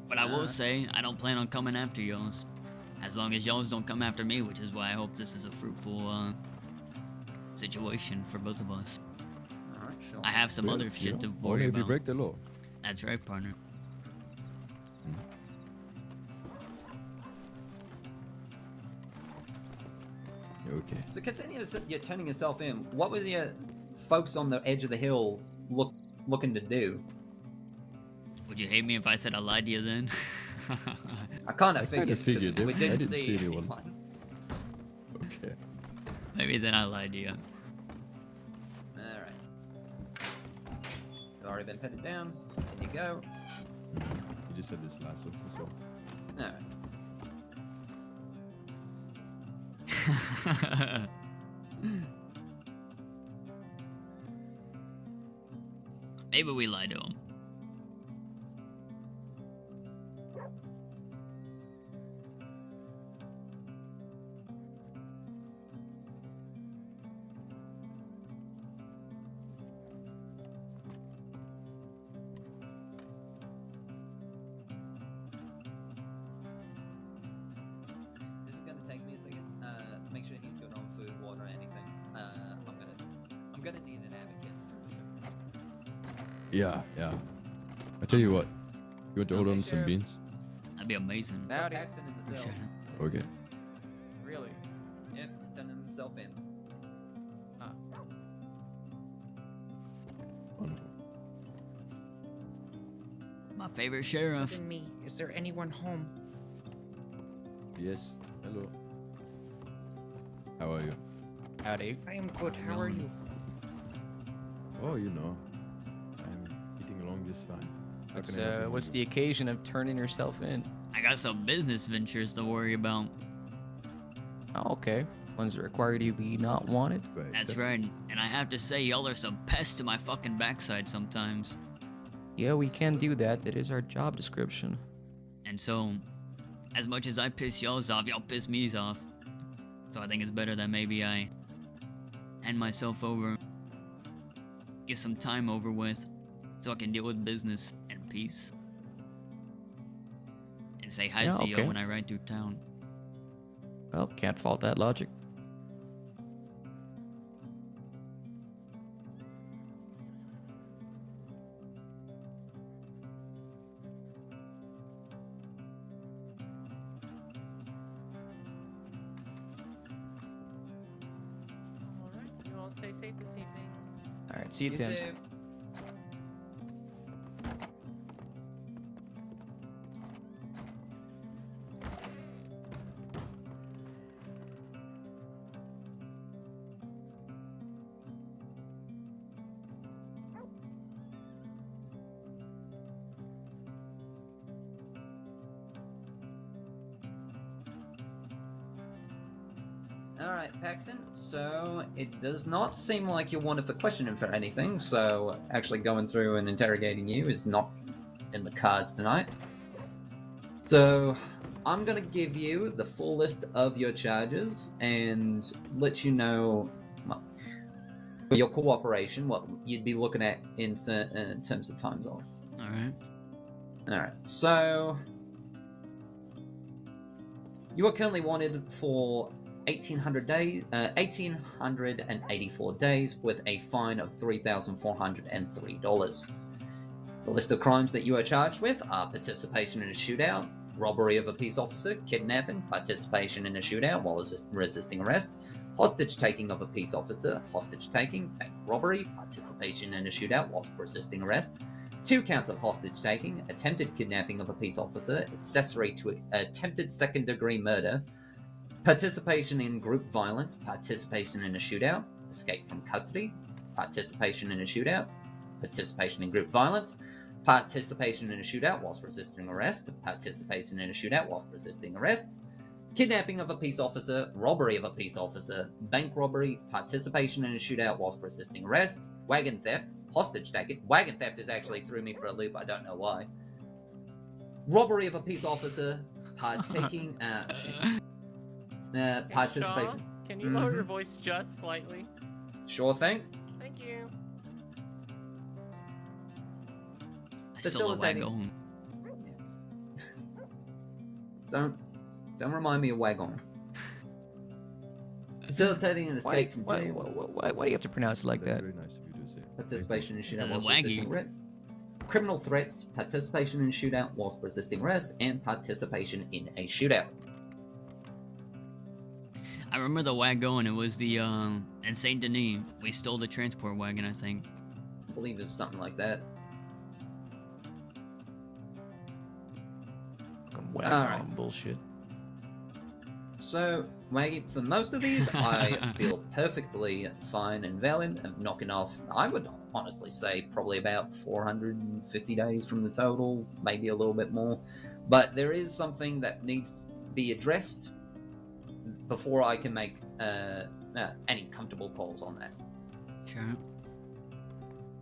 Speaker 2: But I will say, I don't plan on coming after y'all. As long as y'all don't come after me, which is why I hope this is a fruitful situation for both of us.
Speaker 12: Alright, sure.
Speaker 2: I have some other shit to
Speaker 13: Only
Speaker 2: worry
Speaker 13: if you
Speaker 2: about.
Speaker 13: break the law.
Speaker 2: That's right, partner.
Speaker 13: Okay.
Speaker 12: So continue you're turning yourself in. What were the folks on the edge of the hill looking to do?
Speaker 2: Would you hate me if I said I lied to you then?
Speaker 12: I kind
Speaker 13: I
Speaker 12: of
Speaker 13: kinda
Speaker 12: figured, 'cause
Speaker 13: figured
Speaker 12: we
Speaker 13: it. I
Speaker 12: didn't
Speaker 13: didn't
Speaker 12: see
Speaker 13: see anyone.
Speaker 12: anyone.
Speaker 13: Okay.
Speaker 2: Maybe then I lied to you.
Speaker 12: Alright. You've already been petted down. So there you go.
Speaker 13: You just had this lasso, that's all.
Speaker 12: Alright.
Speaker 2: Maybe we lied to him.
Speaker 12: This is gonna take me a second. Make sure he's good on food, water, anything. I'm gonna need an advocate.
Speaker 13: Yeah, yeah. I tell you what. You want to hold
Speaker 12: Okay,
Speaker 13: on some
Speaker 12: Sheriff.
Speaker 13: beans?
Speaker 2: That'd be amazing.
Speaker 12: Howdy. Paxton in the cell.
Speaker 2: Appreciate it.
Speaker 13: Okay.
Speaker 7: Really?
Speaker 12: Yep, he's turning himself in.
Speaker 13: Wonderful.
Speaker 2: My favorite sheriff.
Speaker 14: Than me. Is there anyone home?
Speaker 13: Yes. Hello. How are you?
Speaker 7: Howdy.
Speaker 14: I am good. How are you?
Speaker 13: Oh, you know. I'm getting along just fine. How can I help you,
Speaker 7: What's
Speaker 13: amigo?
Speaker 7: the occasion of turning yourself in?
Speaker 2: I got some business ventures to worry about.
Speaker 7: Oh, okay. Ones that require you to be not wanted?
Speaker 13: Right.
Speaker 2: That's right. And I have to say, y'all are some pests to my fucking backside sometimes.
Speaker 7: Yeah, we can do that. That is our job description.
Speaker 2: And so, as much as I piss y'all off, y'all piss me off. So I think it's better that maybe I hand myself over, get some time over with, so I can deal with business and peace. And say hi
Speaker 7: Yeah,
Speaker 2: to
Speaker 7: okay.
Speaker 2: y'all when I ride through town.
Speaker 7: Well, can't fault that logic.
Speaker 8: Alright, you all stay safe this evening.
Speaker 7: Alright, see you, Tim's.
Speaker 12: too. Alright, Paxton, so it does not seem like you're wanted for questioning for anything, so actually going through and interrogating you is not in the cards tonight. So, I'm gonna give you the full list of your charges and let you know, well, for your cooperation, what you'd be looking at in terms of times off.
Speaker 2: Alright.
Speaker 12: Alright, so you are currently wanted for 1,884 days with a fine of $3,403. The list of crimes that you are charged with are participation in a shootout, robbery of a peace officer, kidnapping, participation in a shootout while resisting arrest, hostage taking of a peace officer, hostage taking, bank robbery, participation in a shootout whilst resisting arrest, 2 counts of hostage taking, attempted kidnapping of a peace officer, accessory to attempted second-degree murder, participation in group violence, participation in a shootout, escape from custody, participation in a shootout, participation in group violence, participation in a shootout whilst resisting arrest, participation in a shootout whilst resisting arrest, kidnapping of a peace officer, robbery of a peace officer, bank robbery, participation in a shootout whilst resisting arrest, wagon theft, hostage taking. Wagon theft has actually threw me for a loop. I don't know why. Robbery of a peace officer, partaking. Participation.
Speaker 15: Can you lower your voice just slightly?
Speaker 12: Sure thing.
Speaker 15: Thank you.
Speaker 2: I still love Wagon.
Speaker 12: Don't remind me of Wagon. Facilitating an escape from jail.
Speaker 16: Why do you have to pronounce it like that?
Speaker 13: Very nice of you to say.
Speaker 12: Participation in shootout whilst
Speaker 2: Wagy.
Speaker 12: resisting arrest. Criminal threats, participation in a shootout whilst resisting arrest, and participation in a shootout.
Speaker 2: I remember the wagon. It was the in Saint Denis. We stole the transport wagon, I think.
Speaker 12: I believe it was something like that.
Speaker 16: Wagon
Speaker 12: Alright.
Speaker 16: bullshit.
Speaker 12: So, Maggie, for most of these, I feel perfectly fine and valid. I'm knocking off, I would honestly say, probably about 450 days from the total, maybe a little bit more. But there is something that needs to be addressed before I can make any comfortable calls on that.
Speaker 2: Sure.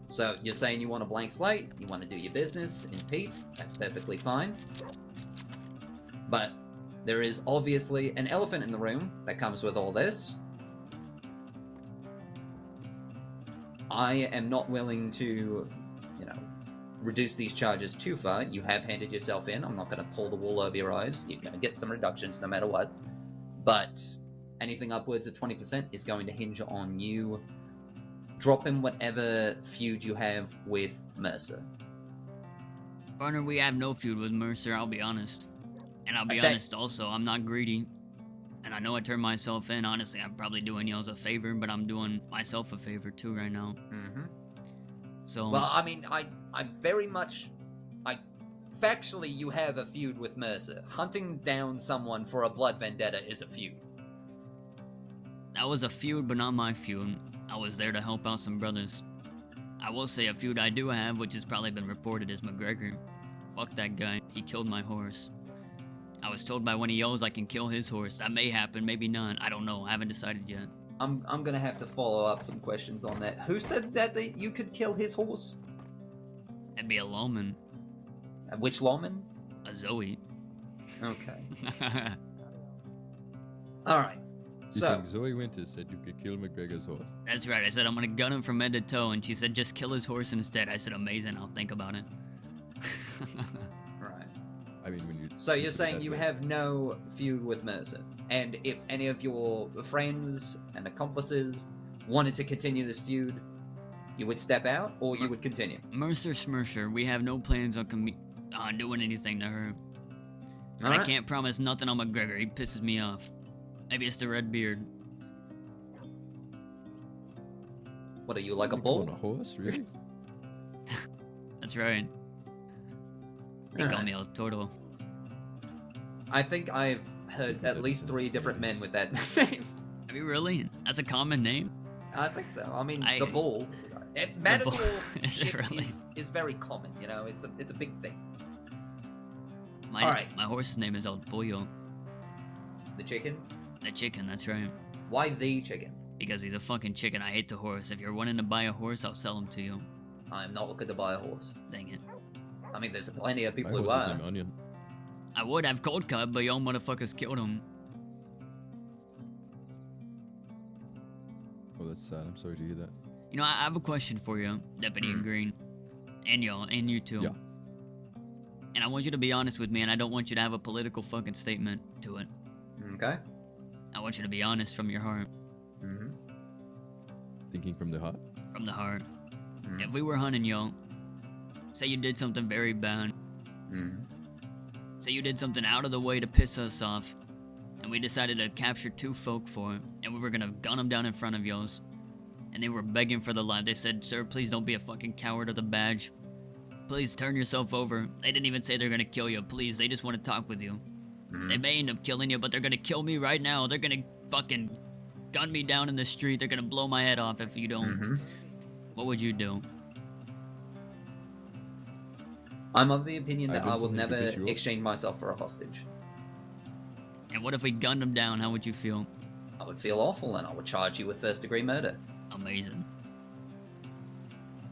Speaker 12: So, you're saying you want a blank slate, you want to do your business in peace, that's perfectly fine. But there is obviously an elephant in the room that comes with all this. I am not willing to, reduce these charges too far. You have handed yourself in. I'm not going to pull the wool over your eyes. You're going to get some reductions no matter what. But anything upwards of 20% is going to hinge on you dropping whatever feud you have with Mercer.
Speaker 2: Partner, we have no feud with Mercer, I'll be honest. And I'll be
Speaker 12: Okay.
Speaker 2: honest also, I'm not greedy. And I know I turned myself in. Honestly, I'm probably doing y'all a favor, but I'm doing myself a favor too right now.
Speaker 12: Mm-hmm.
Speaker 2: So,
Speaker 12: Well, I mean, I very much, factually, you have a feud with Mercer. Hunting down someone for a blood vendetta is a feud.
Speaker 2: that was a feud, but not my feud. I was there to help out some brothers. I will say a feud I do have, which has probably been reported, is McGregor. Fuck that guy. He killed my horse. I was told by one of y'all I can kill his horse. That may happen, maybe not. I don't know. I haven't decided yet.
Speaker 12: I'm gonna have to follow up some questions on that. Who said that you could kill his horse?
Speaker 2: That'd be a lawman.
Speaker 12: Which lawman?
Speaker 2: A Zoe.
Speaker 12: Okay. Alright.
Speaker 13: You
Speaker 12: So,
Speaker 13: think Zoe Winters said you could kill McGregor's horse?
Speaker 2: That's right. I said I'm gonna gun him from head to toe, and she said just kill his horse instead. I said amazing. I'll think about it.
Speaker 12: right.
Speaker 13: I mean, when you.
Speaker 12: So
Speaker 13: think
Speaker 12: you're
Speaker 13: of it
Speaker 12: saying
Speaker 13: that
Speaker 12: you
Speaker 13: way.
Speaker 12: have no feud with Mercer, and if any of your friends and accomplices wanted to continue this feud, you would step out, or you would continue.
Speaker 2: Mercer Schmercer, we have no plans on doing anything to her. But I
Speaker 12: Alright.
Speaker 2: can't promise nothing on McGregor. He pisses me off. Maybe it's the red beard.
Speaker 12: What are you, like a
Speaker 13: You
Speaker 12: bull?
Speaker 13: on a horse, really?
Speaker 2: That's right. They call
Speaker 12: Alright.
Speaker 2: me El Toro.
Speaker 12: I think I've heard at least 3 different men with that name.
Speaker 2: Have you really? That's a common name?
Speaker 12: I think so. I mean,
Speaker 2: I-
Speaker 12: the bull.
Speaker 2: bull.
Speaker 12: Medical
Speaker 2: Is it
Speaker 12: shit
Speaker 2: really?
Speaker 12: is very common. It's a big thing.
Speaker 2: My,
Speaker 12: Alright.
Speaker 2: my horse's name is El Pollo.
Speaker 12: The chicken.
Speaker 2: The chicken, that's right.
Speaker 12: Why the chicken?
Speaker 2: Because he's a fucking chicken. I hate the horse. If you're wanting to buy a horse, I'll sell him to you.
Speaker 12: I'm not looking to buy a horse.
Speaker 2: Dang it.
Speaker 12: I mean, there's plenty of people
Speaker 13: My
Speaker 12: who
Speaker 13: horse is
Speaker 12: are.
Speaker 13: named Onion.
Speaker 2: I would have cold cut, but y'all motherfuckers killed him.
Speaker 13: Oh, that's sad. I'm sorry to hear that.
Speaker 2: You know, I have a question for you, Deputy in Green. And y'all, and you too.
Speaker 13: Yeah.
Speaker 2: And I want you to be honest with me, and I don't want you to have a political fucking statement to it.
Speaker 12: Okay.
Speaker 2: I want you to be honest from your heart.
Speaker 12: Mm-hmm.
Speaker 13: Thinking from the heart.
Speaker 2: From the heart. If we were hunting y'all, say you did something very bad. Say you did something out of the way to piss us off, and we decided to capture 2 folk for it, and we were gonna gun them down in front of yours. And they were begging for the life. They said, "Sir, please don't be a fucking coward of the badge. Please turn yourself over." They didn't even say they're gonna kill you. Please, they just want to talk with you. They may end up killing you, but they're gonna kill me right now. They're gonna fucking gun me down in the street. They're gonna blow my head off if you don't. What would you do?
Speaker 12: I'm of the opinion that
Speaker 13: I've done
Speaker 12: I will
Speaker 13: something to
Speaker 12: never
Speaker 13: piss you off.
Speaker 12: exchange myself for a hostage.
Speaker 2: And what if we gunned him down? How would you feel?
Speaker 12: I would feel awful, and I would charge you with first-degree murder.
Speaker 2: Amazing.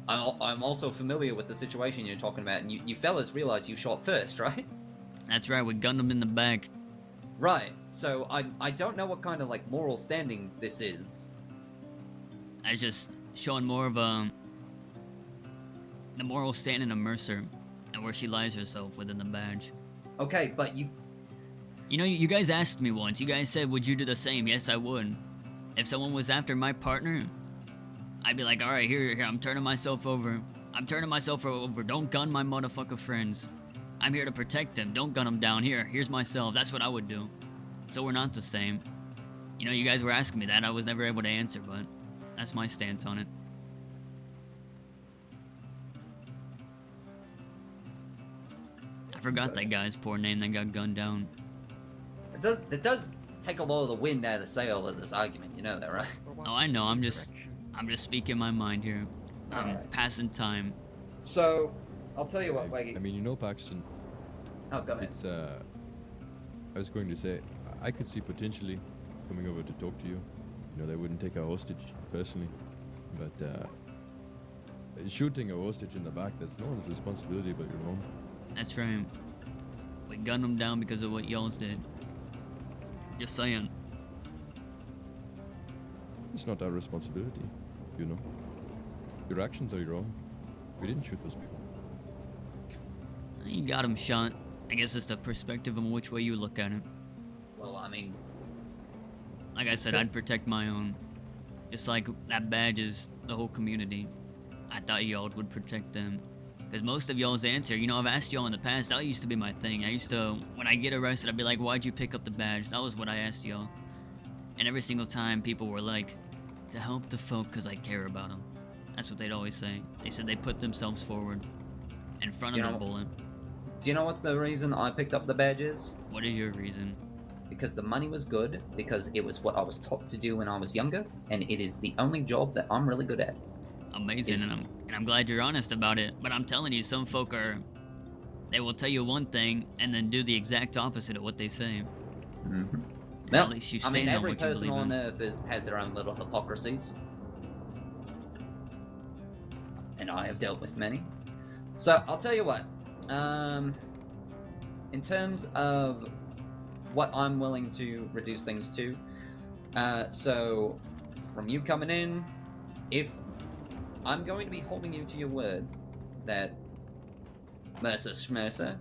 Speaker 12: I'm also familiar with the situation you're talking about, and you fellas realize you shot first, right?
Speaker 2: That's right, we gunned him in the back.
Speaker 12: Right. So I don't know what kind of like moral standing this is.
Speaker 2: That's just showing more of the moral standing of Mercer and where she lies herself within the badge.
Speaker 12: Okay, but you
Speaker 2: know, you guys asked me once. You guys said, would you do the same? Yes, I would. If someone was after my partner, I'd be like, all right, here, I'm turning myself over. Don't gun my motherfucker friends. I'm here to protect them. Don't gun them down. Here's myself. That's what I would do. So we're not the same. You know, you guys were asking me that. I was never able to answer, but that's my stance on it. I forgot that guy's poor name that got gunned down.
Speaker 12: It does take a lot of the wind out of the sail of this argument. You know that, right?
Speaker 2: Oh, I know. I'm just speaking my mind here. I'm passing time.
Speaker 12: So, I'll tell you what, Wagy.
Speaker 13: I mean, you know, Paxton.
Speaker 12: Oh, go ahead.
Speaker 13: It's I was going to say, I could see potentially coming over to talk to you. You know, they wouldn't take a hostage personally, but shooting a hostage in the back, that's no one's responsibility but your own.
Speaker 2: That's right. We gunned him down because of what y'all did. Just saying.
Speaker 13: It's not our responsibility, you know. Your actions are your own. We didn't shoot those people.
Speaker 2: You got him shot. I guess it's the perspective on which way you look at it.
Speaker 12: Well, I mean...
Speaker 2: Like I said, I'd protect my own. Just like that badge is the whole community. I thought y'all would protect them. Because most of y'all's answer, you know, I've asked y'all in the past, that used to be my thing. I used to, when I get arrested, I'd be like, why'd you pick up the badge? That was what I asked y'all. And every single time, people were like, to help the folk because I care about them. That's what they'd always say. They said they put themselves forward in front of the bullet.
Speaker 12: Do you know what the reason I picked up the badge is?
Speaker 2: What is your reason?
Speaker 12: Because the money was good, because it was what I was taught to do when I was younger, and it is the only job that I'm really good at.
Speaker 2: Amazing, and I'm glad you're honest about it. But I'm telling you, some folk they will tell you one thing and then do the exact opposite of what they say.
Speaker 12: Mm-hmm.
Speaker 2: Well, at least you stand on
Speaker 12: every
Speaker 2: what you
Speaker 12: person
Speaker 2: believe
Speaker 12: on
Speaker 2: in.
Speaker 12: Earth has their own little hypocrisies. And I have dealt with many. So, I'll tell you what. In terms of what I'm willing to reduce things to, so from you coming in, if I'm going to be holding you to your word that Mercer Schmercer,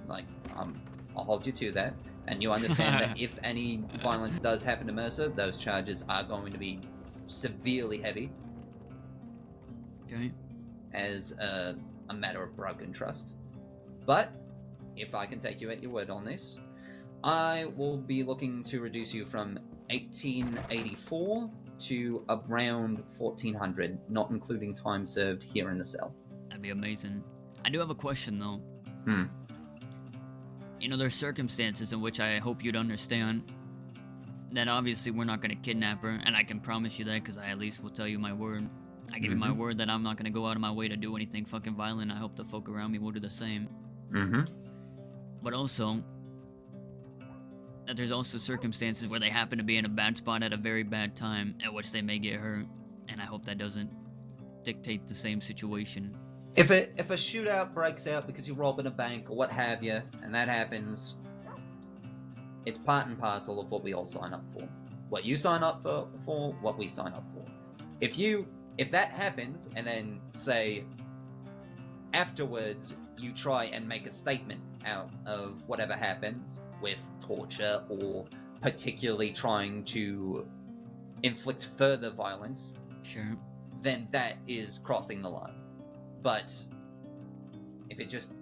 Speaker 12: like, I'll hold you to that, and you understand that if any violence does happen to Mercer, those charges are going to be severely heavy.
Speaker 2: Okay.
Speaker 12: As a matter of broken trust. But if I can take you at your word on this, I will be looking to reduce you from 1884 to around 1400, not including time served here in the cell.
Speaker 2: That'd be amazing. I do have a question though.
Speaker 12: Hmm.
Speaker 2: You know, there's circumstances in which I hope you'd understand that obviously we're not going to kidnap her, and I can promise you that because I at least will tell you my word. I give you my word that I'm not going to go out of my way to do anything fucking violent. I hope the folk around me will do the same.
Speaker 12: Mm-hmm.
Speaker 2: But also, that there's also circumstances where they happen to be in a bad spot at a very bad time, at which they may get hurt, and I hope that doesn't dictate the same situation.
Speaker 12: If a shootout breaks out because you're robbing a bank or what have you, and that happens, it's part and parcel of what we all sign up for. What you sign up for, what we sign up for. If that happens, and then say afterwards you try and make a statement out of whatever happened with torture or particularly trying to inflict further violence,
Speaker 2: sure,
Speaker 12: then that is crossing the line. But if it just,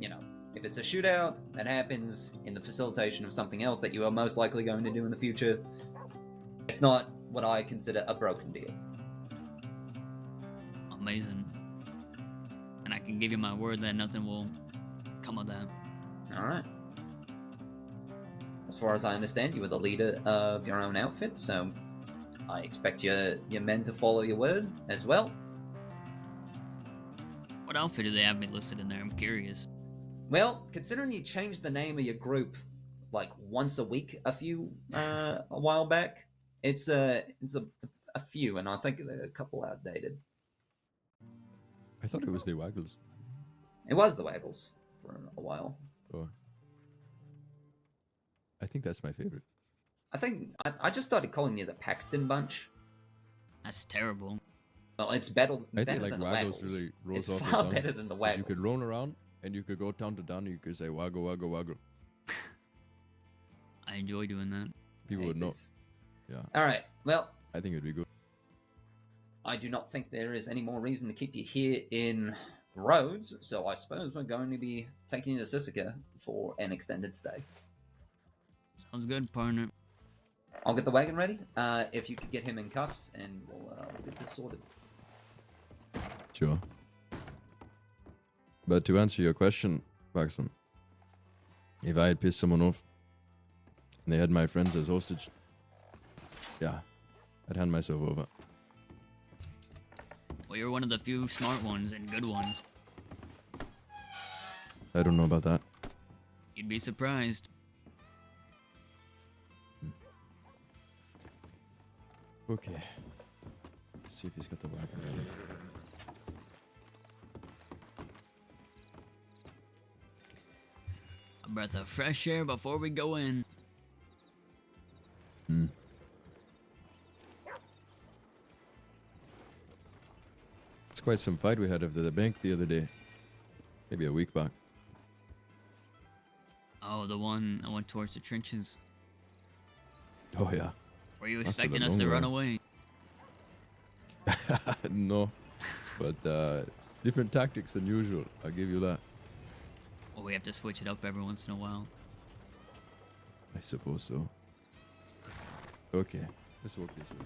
Speaker 12: if it's a shootout that happens in the facilitation of something else that you are most likely going to do in the future, it's not what I consider a broken deal.
Speaker 2: Amazing. And I can give you my word that nothing will come of that.
Speaker 12: Alright. As far as I understand, you are the leader of your own outfit, so I expect your men to follow your word as well.
Speaker 2: What outfit do they have me listed in there? I'm curious.
Speaker 12: Well, considering you changed the name of your group like once a week a while back. It's a few, and I think they're a couple outdated.
Speaker 13: I thought it was the Waggles.
Speaker 12: It was the Waggles for a while.
Speaker 13: Oh. I think that's my favorite.
Speaker 12: I think I just started calling you the Paxton bunch.
Speaker 2: That's terrible.
Speaker 12: Well, it's better.
Speaker 13: I
Speaker 12: better
Speaker 13: think like
Speaker 12: than the
Speaker 13: Waggles
Speaker 12: Waggles.
Speaker 13: really rolls
Speaker 12: It's
Speaker 13: off the
Speaker 12: far
Speaker 13: tongue,
Speaker 12: better than the
Speaker 13: 'cause
Speaker 12: Waggles.
Speaker 13: You could roll around and you could go town to town and you could say waggle, waggle, waggle.
Speaker 2: I enjoy doing that.
Speaker 13: People would know. Yeah.
Speaker 12: All right. Well,
Speaker 13: I think it'd be good.
Speaker 12: I do not think there is any more reason to keep you here in Rhodes, so I suppose we're going to be taking you to Sisika for an extended stay.
Speaker 2: Sounds good, partner.
Speaker 12: I'll get the wagon ready. If you could get him in cuffs, and we'll get this sorted.
Speaker 13: Sure. But to answer your question, Paxton, if I had pissed someone off and they had my friends as hostage, yeah, I'd hand myself over.
Speaker 2: Well, you're one of the few smart ones and good ones.
Speaker 13: I don't know about that.
Speaker 2: You'd be surprised.
Speaker 13: Okay. Let's see if he's got the wagon ready.
Speaker 2: A breath of fresh air before we go in.
Speaker 13: Hmm. It's quite some fight we had over the bank the other day. Maybe a week back.
Speaker 2: Oh, the one that went towards the trenches.
Speaker 13: Oh yeah.
Speaker 2: Were you
Speaker 13: Lasted a
Speaker 2: expecting us
Speaker 13: long
Speaker 2: to run
Speaker 13: while.
Speaker 2: away?
Speaker 13: No. But different tactics than usual, I'll give you that.
Speaker 2: Well, we have to switch it up every once in a while.
Speaker 13: I suppose so. Okay, let's walk this way.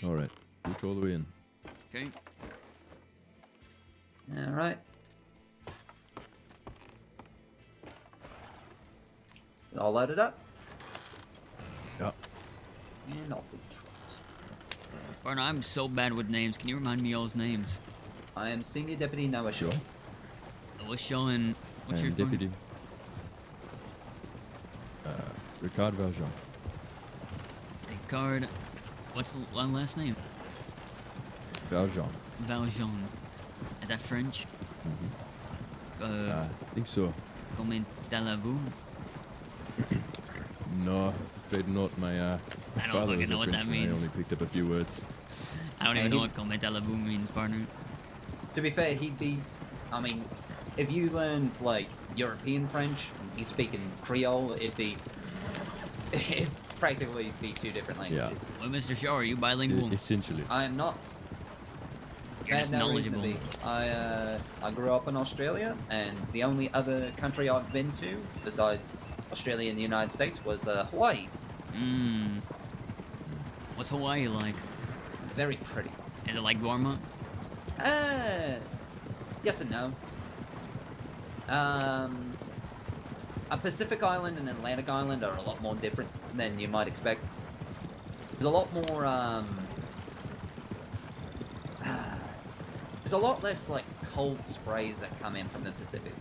Speaker 13: Alright, reach all the way in.
Speaker 2: Okay.
Speaker 12: All right. All loaded up.
Speaker 13: Yeah.
Speaker 12: And off we
Speaker 2: Partner, I'm so bad with names. Can you remind me y'all's names?
Speaker 12: I am Senior Deputy Noah Shaw.
Speaker 2: What's showing? What's your
Speaker 13: And deputy. Ricard Valjean.
Speaker 2: Ricard. What's the last name?
Speaker 13: Valjean.
Speaker 2: Valjean. Is that French?
Speaker 13: I think so.
Speaker 2: Comment allez-vous?
Speaker 13: No, afraid not. My
Speaker 2: I don't
Speaker 13: father
Speaker 2: fucking
Speaker 13: was a
Speaker 2: know what that
Speaker 13: Frenchman. I
Speaker 2: means.
Speaker 13: only picked up a few words.
Speaker 2: I don't even know what comment allez-vous means, partner.
Speaker 12: To be fair, he'd be. I mean, if you learned like European French, he's speaking Creole, it'd practically be two different languages.
Speaker 2: Well, Mr. Shaw, are you bilingual?
Speaker 13: Essentially.
Speaker 12: I am not.
Speaker 2: You're just
Speaker 12: Had no reason to
Speaker 2: knowledgeable.
Speaker 12: be. I grew up in Australia, and the only other country I've been to besides Australia and the United States was Hawaii.
Speaker 2: Mmm. What's Hawaii like?
Speaker 12: Very pretty.
Speaker 2: Is it like Gorma?
Speaker 12: Yes and no. A Pacific Island and Atlantic Island are a lot more different than you might expect. There's a lot more, there's a lot less, like, cold sprays that come in from the Pacific.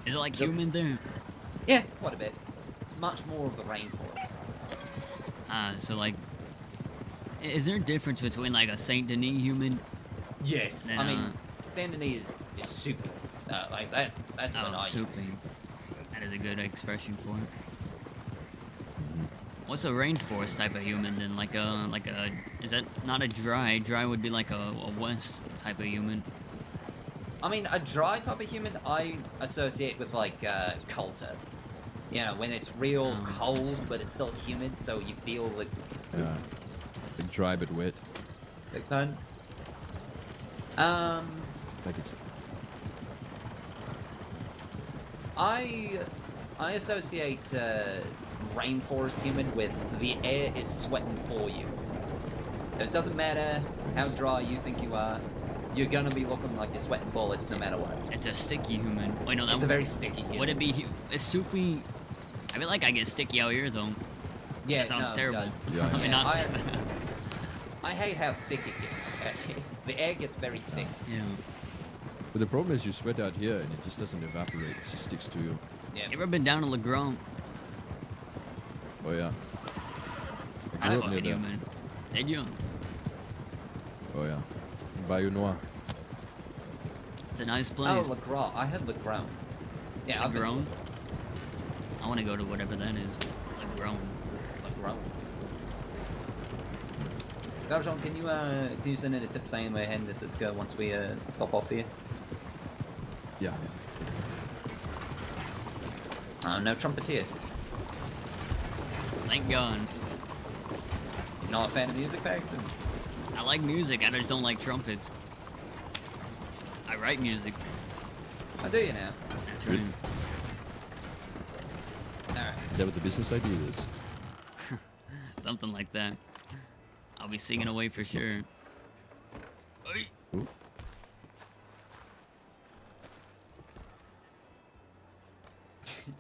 Speaker 2: Is it like humid there?
Speaker 12: Yeah, quite a bit. It's much more of the rainforest.
Speaker 2: So like, is there a difference between like a Saint Denis humid?
Speaker 12: Yes.
Speaker 2: Then,
Speaker 12: I mean, Saint Denis is soupy. Like, that's what I use.
Speaker 2: soupy. That is a good expression for it. What's a rainforest type of human then? Like a, is that not a dry? Dry would be like a west type of human.
Speaker 12: I mean, a dry type of human I associate with, like, Coulter. You know, when it's real cold, but it's still humid, so you feel like...
Speaker 13: Yeah. Like dry but wet.
Speaker 12: Big pun.
Speaker 13: Like it's...
Speaker 12: I associate rainforest human with the air is sweating for you. It doesn't matter how dry you think you are. you're gonna be looking like you're sweating bullets no matter what.
Speaker 2: It's a sticky human. Wait, no, that
Speaker 12: It's a very sticky human.
Speaker 2: Would it be a soupy? I feel like I get sticky out here though.
Speaker 12: Yeah,
Speaker 2: that sounds
Speaker 12: no,
Speaker 2: terrible.
Speaker 12: It does.
Speaker 2: I mean,
Speaker 12: Yeah,
Speaker 2: not.
Speaker 12: I hate how thick it gets. Actually, the air gets very thick.
Speaker 2: Yeah.
Speaker 13: But the problem is you sweat out here and it just doesn't evaporate. It just sticks to you.
Speaker 12: Yeah.
Speaker 2: You ever been down to LeGrand?
Speaker 13: Oh yeah. I
Speaker 2: That's
Speaker 13: grew up near
Speaker 2: fucking
Speaker 13: there.
Speaker 2: human. Did you?
Speaker 13: Oh yeah. Bayou Noir.
Speaker 2: It's a nice
Speaker 12: Oh,
Speaker 2: place.
Speaker 12: LeGrand. I had LeGrand. Yeah, I've been
Speaker 2: LeGrand? I want to go to whatever that is. LeGrand.
Speaker 12: LeGrand. Valjean, can you send in a tip saying we're heading to Cisco once we stop off here?
Speaker 13: Yeah.
Speaker 12: No trumpeter.
Speaker 2: Thank God.
Speaker 12: Not a fan of music, Paxton?
Speaker 2: I like music, I just don't like trumpets. I write music.
Speaker 12: I do you now.
Speaker 2: That's right.
Speaker 12: Alright.
Speaker 13: Is that what the business idea is?
Speaker 2: Something like that. I'll be singing away for sure. Oi.
Speaker 13: Ooh.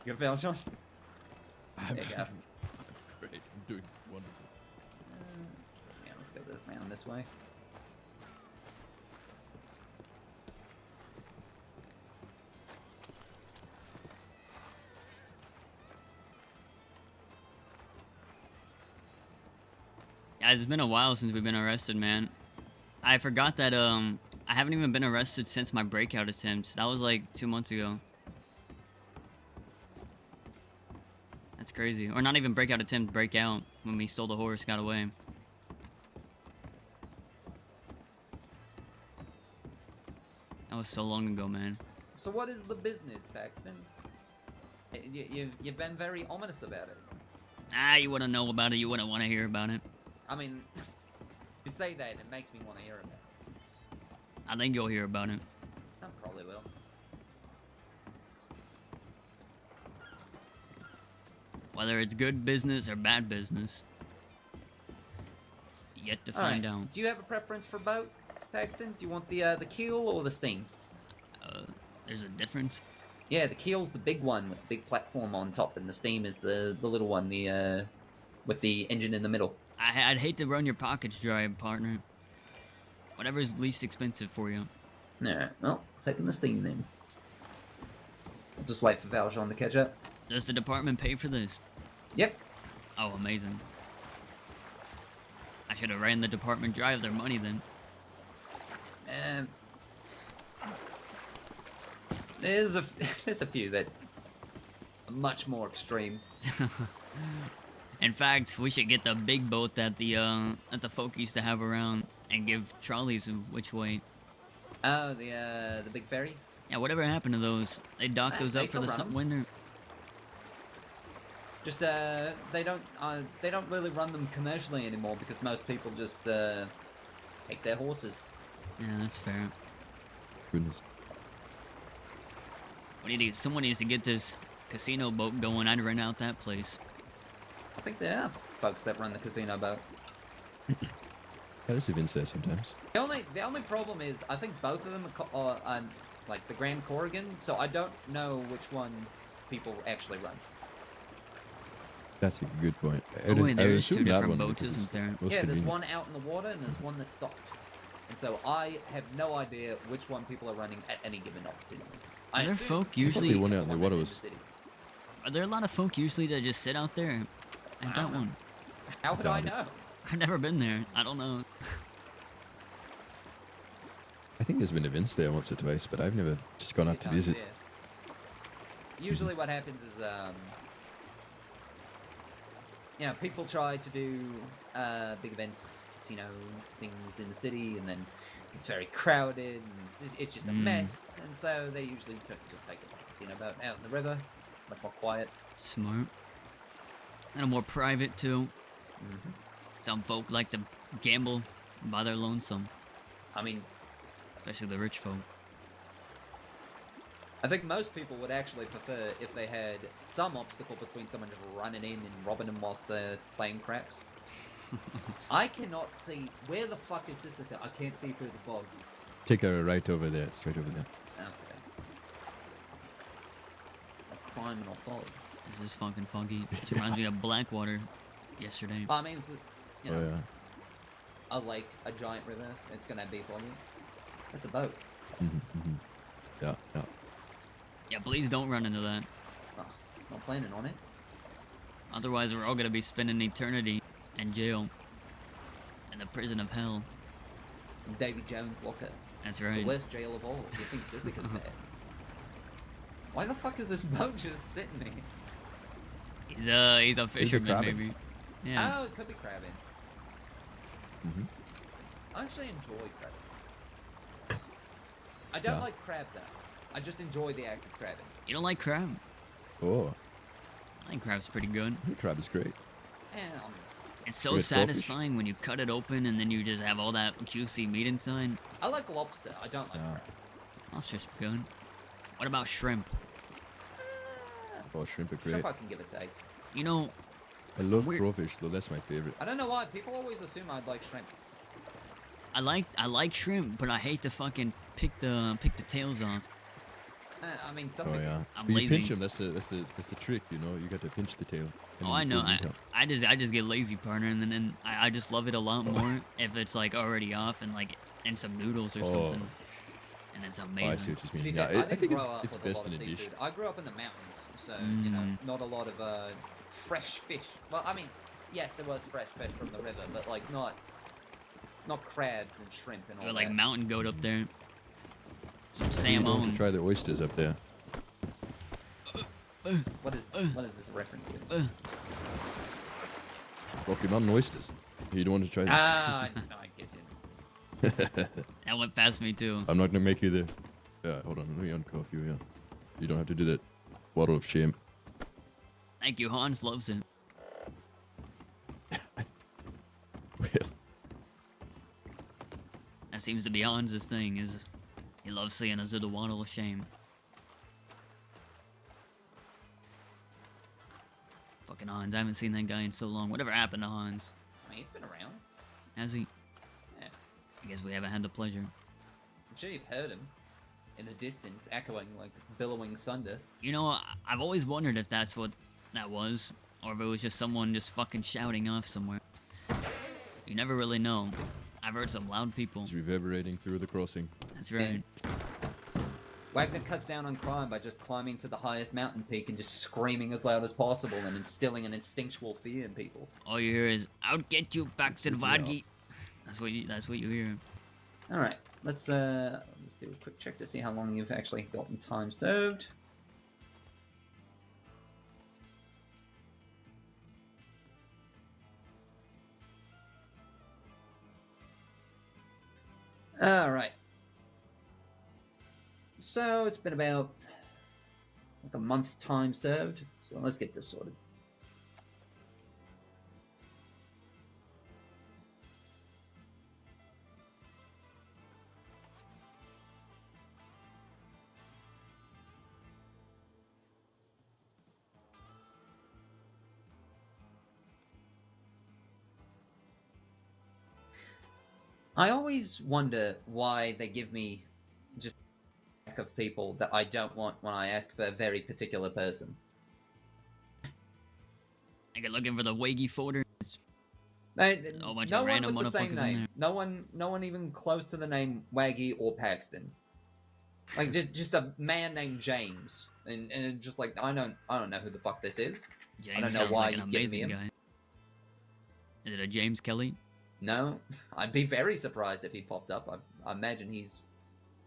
Speaker 12: Good, Valjean?
Speaker 13: I'm,
Speaker 12: There you go.
Speaker 13: Great. I'm doing wonderful.
Speaker 12: Yeah, let's go around this way.
Speaker 2: Guys, it's been a while since we've been arrested, man. I forgot that I haven't even been arrested since my breakout attempts. That was like 2 months ago. That's crazy. Or not even breakout attempt, breakout, when we stole the horse, got away. That was so long ago, man.
Speaker 12: So what is the business, Paxton? You've been very ominous about it.
Speaker 2: Ah, you wouldn't know about it. You wouldn't want to hear about it.
Speaker 12: I mean, you say that and it makes me want to hear about it.
Speaker 2: I think you'll hear about it.
Speaker 12: I probably will.
Speaker 2: Whether it's good business or bad business. Yet to find out.
Speaker 12: Do you have a preference for boat, Paxton? Do you want the keel or the steam?
Speaker 2: There's a difference.
Speaker 12: Yeah, the keel's the big one with the big platform on top, and the steam is the little one, the with the engine in the middle.
Speaker 2: I'd hate to run your pockets dry, partner. Whatever's least expensive for you.
Speaker 12: Alright, well, taking the steam then. I'll just wait for Valjean to catch up.
Speaker 2: Does the department pay for this?
Speaker 12: Yep.
Speaker 2: Oh, amazing. I should have ran the department dry of their money then.
Speaker 12: There's a few that are much more extreme.
Speaker 2: In fact, we should get the big boat that the folk used to have around and give trolleys which way.
Speaker 12: Oh, the big ferry?
Speaker 2: Yeah, whatever happened to those? They docked those
Speaker 12: They
Speaker 2: up for the
Speaker 12: still run 'em.
Speaker 2: winter.
Speaker 12: Just they don't really run them commercially anymore because most people just take their horses.
Speaker 2: Yeah, that's fair.
Speaker 13: Goodness.
Speaker 2: Someone needs to get this casino boat going. I'd rent out that place.
Speaker 12: I think there are folks that run the casino boat.
Speaker 13: Yeah, there's events there sometimes.
Speaker 12: The only problem is I think both of them are like the Grand Corrigan, so I don't know which one people actually run.
Speaker 13: That's a good point.
Speaker 2: Oh, wait, there is two
Speaker 13: assume that
Speaker 2: different
Speaker 13: one
Speaker 2: boats,
Speaker 13: because
Speaker 2: isn't
Speaker 13: it's
Speaker 2: there?
Speaker 13: most
Speaker 12: Yeah, there's
Speaker 13: convenient.
Speaker 12: one out in the water and there's one that's docked. And so I have no idea which one people are running at any given opportunity.
Speaker 2: Are there
Speaker 12: assume
Speaker 2: folk usually?
Speaker 13: Probably one out in the water
Speaker 12: that's
Speaker 13: was.
Speaker 12: city.
Speaker 2: Are there a lot of folk usually that just sit out there? Like that one.
Speaker 12: How would I know?
Speaker 2: I've never been there. I don't know.
Speaker 13: I think there's been events there once or twice, but I've never just gone up to visit.
Speaker 12: Usually what happens is, yeah, people try to do big events, casino things in the city, and then it's very crowded, and it's just a mess, and so they usually just take a casino boat out in the river, much more quiet.
Speaker 2: Smart. And more private too.
Speaker 12: Mm-hmm.
Speaker 2: Some folk like to gamble by their lonesome.
Speaker 12: I mean,
Speaker 2: especially the rich folk.
Speaker 12: I think most people would actually prefer if they had some obstacle between someone just running in and robbing them whilst they're playing craps. I cannot see... Where the fuck is Sissika? I can't see through the fog.
Speaker 13: Take a right over there, straight over there.
Speaker 12: Okay. A criminal fog.
Speaker 2: This is fucking foggy. It reminds me of Blackwater yesterday.
Speaker 12: I mean, it's, you know,
Speaker 13: Oh yeah.
Speaker 12: a lake, a giant river. It's gonna be foggy. That's a boat.
Speaker 13: Yeah, yeah.
Speaker 2: Yeah, please don't run into that.
Speaker 12: Oh, not planning on it.
Speaker 2: Otherwise, we're all gonna be spending eternity in jail. In the prison of hell.
Speaker 12: Davy Jones locker.
Speaker 2: That's right.
Speaker 12: The worst jail of all. You think Sissika's there? Why the fuck is this boat just sitting there?
Speaker 2: He's a fisherman,
Speaker 13: crabbing.
Speaker 2: maybe. Yeah.
Speaker 12: Oh, it could be crabbing. I actually enjoy crabbing. I don't like crab though. I just enjoy the act of crabbing.
Speaker 2: You don't like crab?
Speaker 13: Oh,
Speaker 2: I think crab's pretty good.
Speaker 13: crab is great.
Speaker 2: It's so
Speaker 13: Good crawfish.
Speaker 2: satisfying when you cut it open and then you just have all that juicy meat inside.
Speaker 12: I like lobster. I don't like crab.
Speaker 2: Lobster's good. What about shrimp?
Speaker 13: Oh, shrimp are great.
Speaker 12: Shrimp I can give a take.
Speaker 2: You know,
Speaker 13: I love crawfish though. That's my favorite.
Speaker 12: I don't know why. People always assume I'd like shrimp.
Speaker 2: I like shrimp, but I hate to fucking pick the tails off.
Speaker 12: I mean, some
Speaker 13: Oh
Speaker 12: people...
Speaker 13: yeah.
Speaker 2: I'm
Speaker 13: But you
Speaker 2: lazy.
Speaker 13: pinch them. That's the trick. You know, you got to pinch the tail. and
Speaker 2: Oh,
Speaker 13: then
Speaker 2: I
Speaker 13: you
Speaker 2: know.
Speaker 13: pull them out.
Speaker 2: I just get lazy, partner, and then I just love it a lot more if it's like already off and like in some noodles or something. And it's
Speaker 13: Oh,
Speaker 2: amazing.
Speaker 13: I see what you
Speaker 12: To be
Speaker 13: mean.
Speaker 12: fair,
Speaker 13: Yeah,
Speaker 12: I
Speaker 13: I
Speaker 12: didn't
Speaker 13: think
Speaker 12: grow up
Speaker 13: it's
Speaker 12: with a
Speaker 13: best
Speaker 12: lot
Speaker 13: in
Speaker 12: of
Speaker 13: a dish.
Speaker 12: seafood. I grew up in the mountains, so you know, not a lot of fresh fish. Well, I mean, yes, there was fresh fish from the river, but like not crabs and shrimp and all
Speaker 2: Or like
Speaker 12: that.
Speaker 2: mountain goat up there. Some
Speaker 13: I think you're going
Speaker 2: salmon.
Speaker 13: to try the oysters up there.
Speaker 12: What is this a reference to?
Speaker 13: Rocky Mountain oysters. You don't want to try them.
Speaker 12: Ah, I get it.
Speaker 2: That went past me too.
Speaker 13: I'm not gonna make you the. Yeah, hold on. Let me uncuff you. Yeah, you don't have to do that. Waddle of shame.
Speaker 2: Thank you. Hans loves it.
Speaker 13: Well,
Speaker 2: That seems to be Hans's thing. Is he loves seeing us do the waddle of shame. Fucking Hans. I haven't seen that guy in so long. Whatever happened to Hans?
Speaker 12: I mean, he's been around.
Speaker 2: Has he?
Speaker 12: Yeah.
Speaker 2: I guess we haven't had the pleasure.
Speaker 12: I'm sure you've heard him in the distance, echoing like billowing thunder.
Speaker 2: You know, I've always wondered if that's what that was, or if it was just someone just fucking shouting off somewhere. You never really know. I've heard some loud people.
Speaker 13: it's reverberating through the crossing.
Speaker 2: That's right.
Speaker 12: Wagner cuts down on crime by just climbing to the highest mountain peak and just screaming as loud as possible and instilling an instinctual fear in people.
Speaker 2: All you hear is "I'll get you, Paxton Wagy." That's what you hear.
Speaker 12: All right, let's do a quick check to see how long you've actually gotten time served. All right. So it's been about like a month time served. So let's get this sorted. I always wonder why they give me just a pack of people that I don't want when I ask for a very particular person.
Speaker 2: I get looking for the Wagy folder. It's
Speaker 12: They,
Speaker 2: a whole bunch
Speaker 12: no
Speaker 2: of
Speaker 12: one
Speaker 2: random
Speaker 12: with the same
Speaker 2: motherfuckers in
Speaker 12: name.
Speaker 2: there.
Speaker 12: No one even close to the name Wagy or Paxton. Like just a man named James, and just like I don't know who the fuck this is.
Speaker 2: James
Speaker 12: I don't know
Speaker 2: sounds
Speaker 12: why
Speaker 2: like an
Speaker 12: you've given me
Speaker 2: amazing
Speaker 12: him.
Speaker 2: guy. Is it a James Kelly?
Speaker 12: No, I'd be very surprised if he popped up. I imagine he's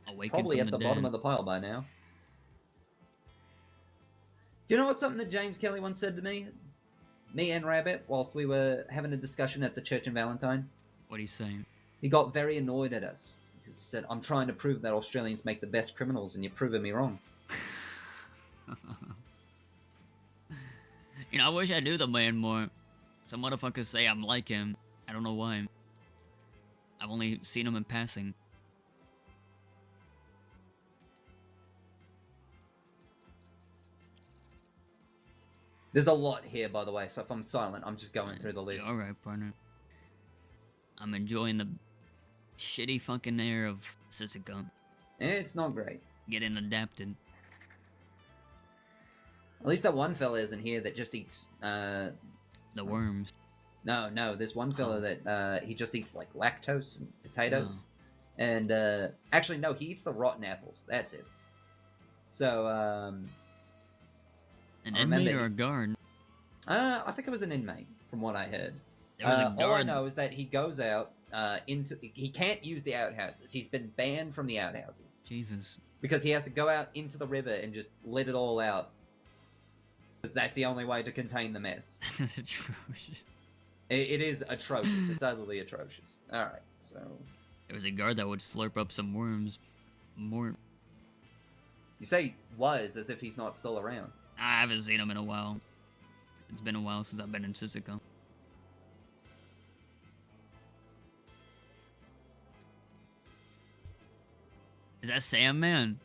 Speaker 2: Awakened
Speaker 12: probably
Speaker 2: from
Speaker 12: at the
Speaker 2: dead.
Speaker 12: bottom of the pile by now. Do you know what something that James Kelly once said to me? Me and Rabbit, whilst we were having a discussion at the church in Valentine.
Speaker 2: What he's saying?
Speaker 12: He got very annoyed at us. Because he said, I'm trying to prove that Australians make the best criminals and you're proving me wrong.
Speaker 2: You know, I wish I knew the man more. Some motherfuckers say I'm like him. I don't know why. I've only seen him in passing.
Speaker 12: There's a lot here, by the way, so if I'm silent, I'm just going through the list.
Speaker 2: Alright, partner. I'm enjoying the shitty fucking air of Sisika.
Speaker 12: It's not great.
Speaker 2: Getting adapted.
Speaker 12: At least that one fella isn't here that just eats
Speaker 2: the worms.
Speaker 12: No, there's one fella that he just eats like lactose and potatoes. And actually no, he eats the rotten apples. That's it. So
Speaker 2: an
Speaker 12: I remember
Speaker 2: inmate or a guard?
Speaker 12: I think it was an inmate, from what I heard.
Speaker 2: There was a
Speaker 12: All I
Speaker 2: guard.
Speaker 12: know is that he goes out he can't use the outhouses. He's been banned from the outhouses.
Speaker 2: Jesus.
Speaker 12: Because he has to go out into the river and just let it all out. Because that's the only way to contain the mess.
Speaker 2: That's atrocious.
Speaker 12: It is atrocious. It's utterly atrocious. Alright, so...
Speaker 2: There was a guard that would slurp up some worms. More.
Speaker 12: You say was, as if he's not still around.
Speaker 2: I haven't seen him in a while. It's been a while since I've been in Sisika. Is that Sam, man?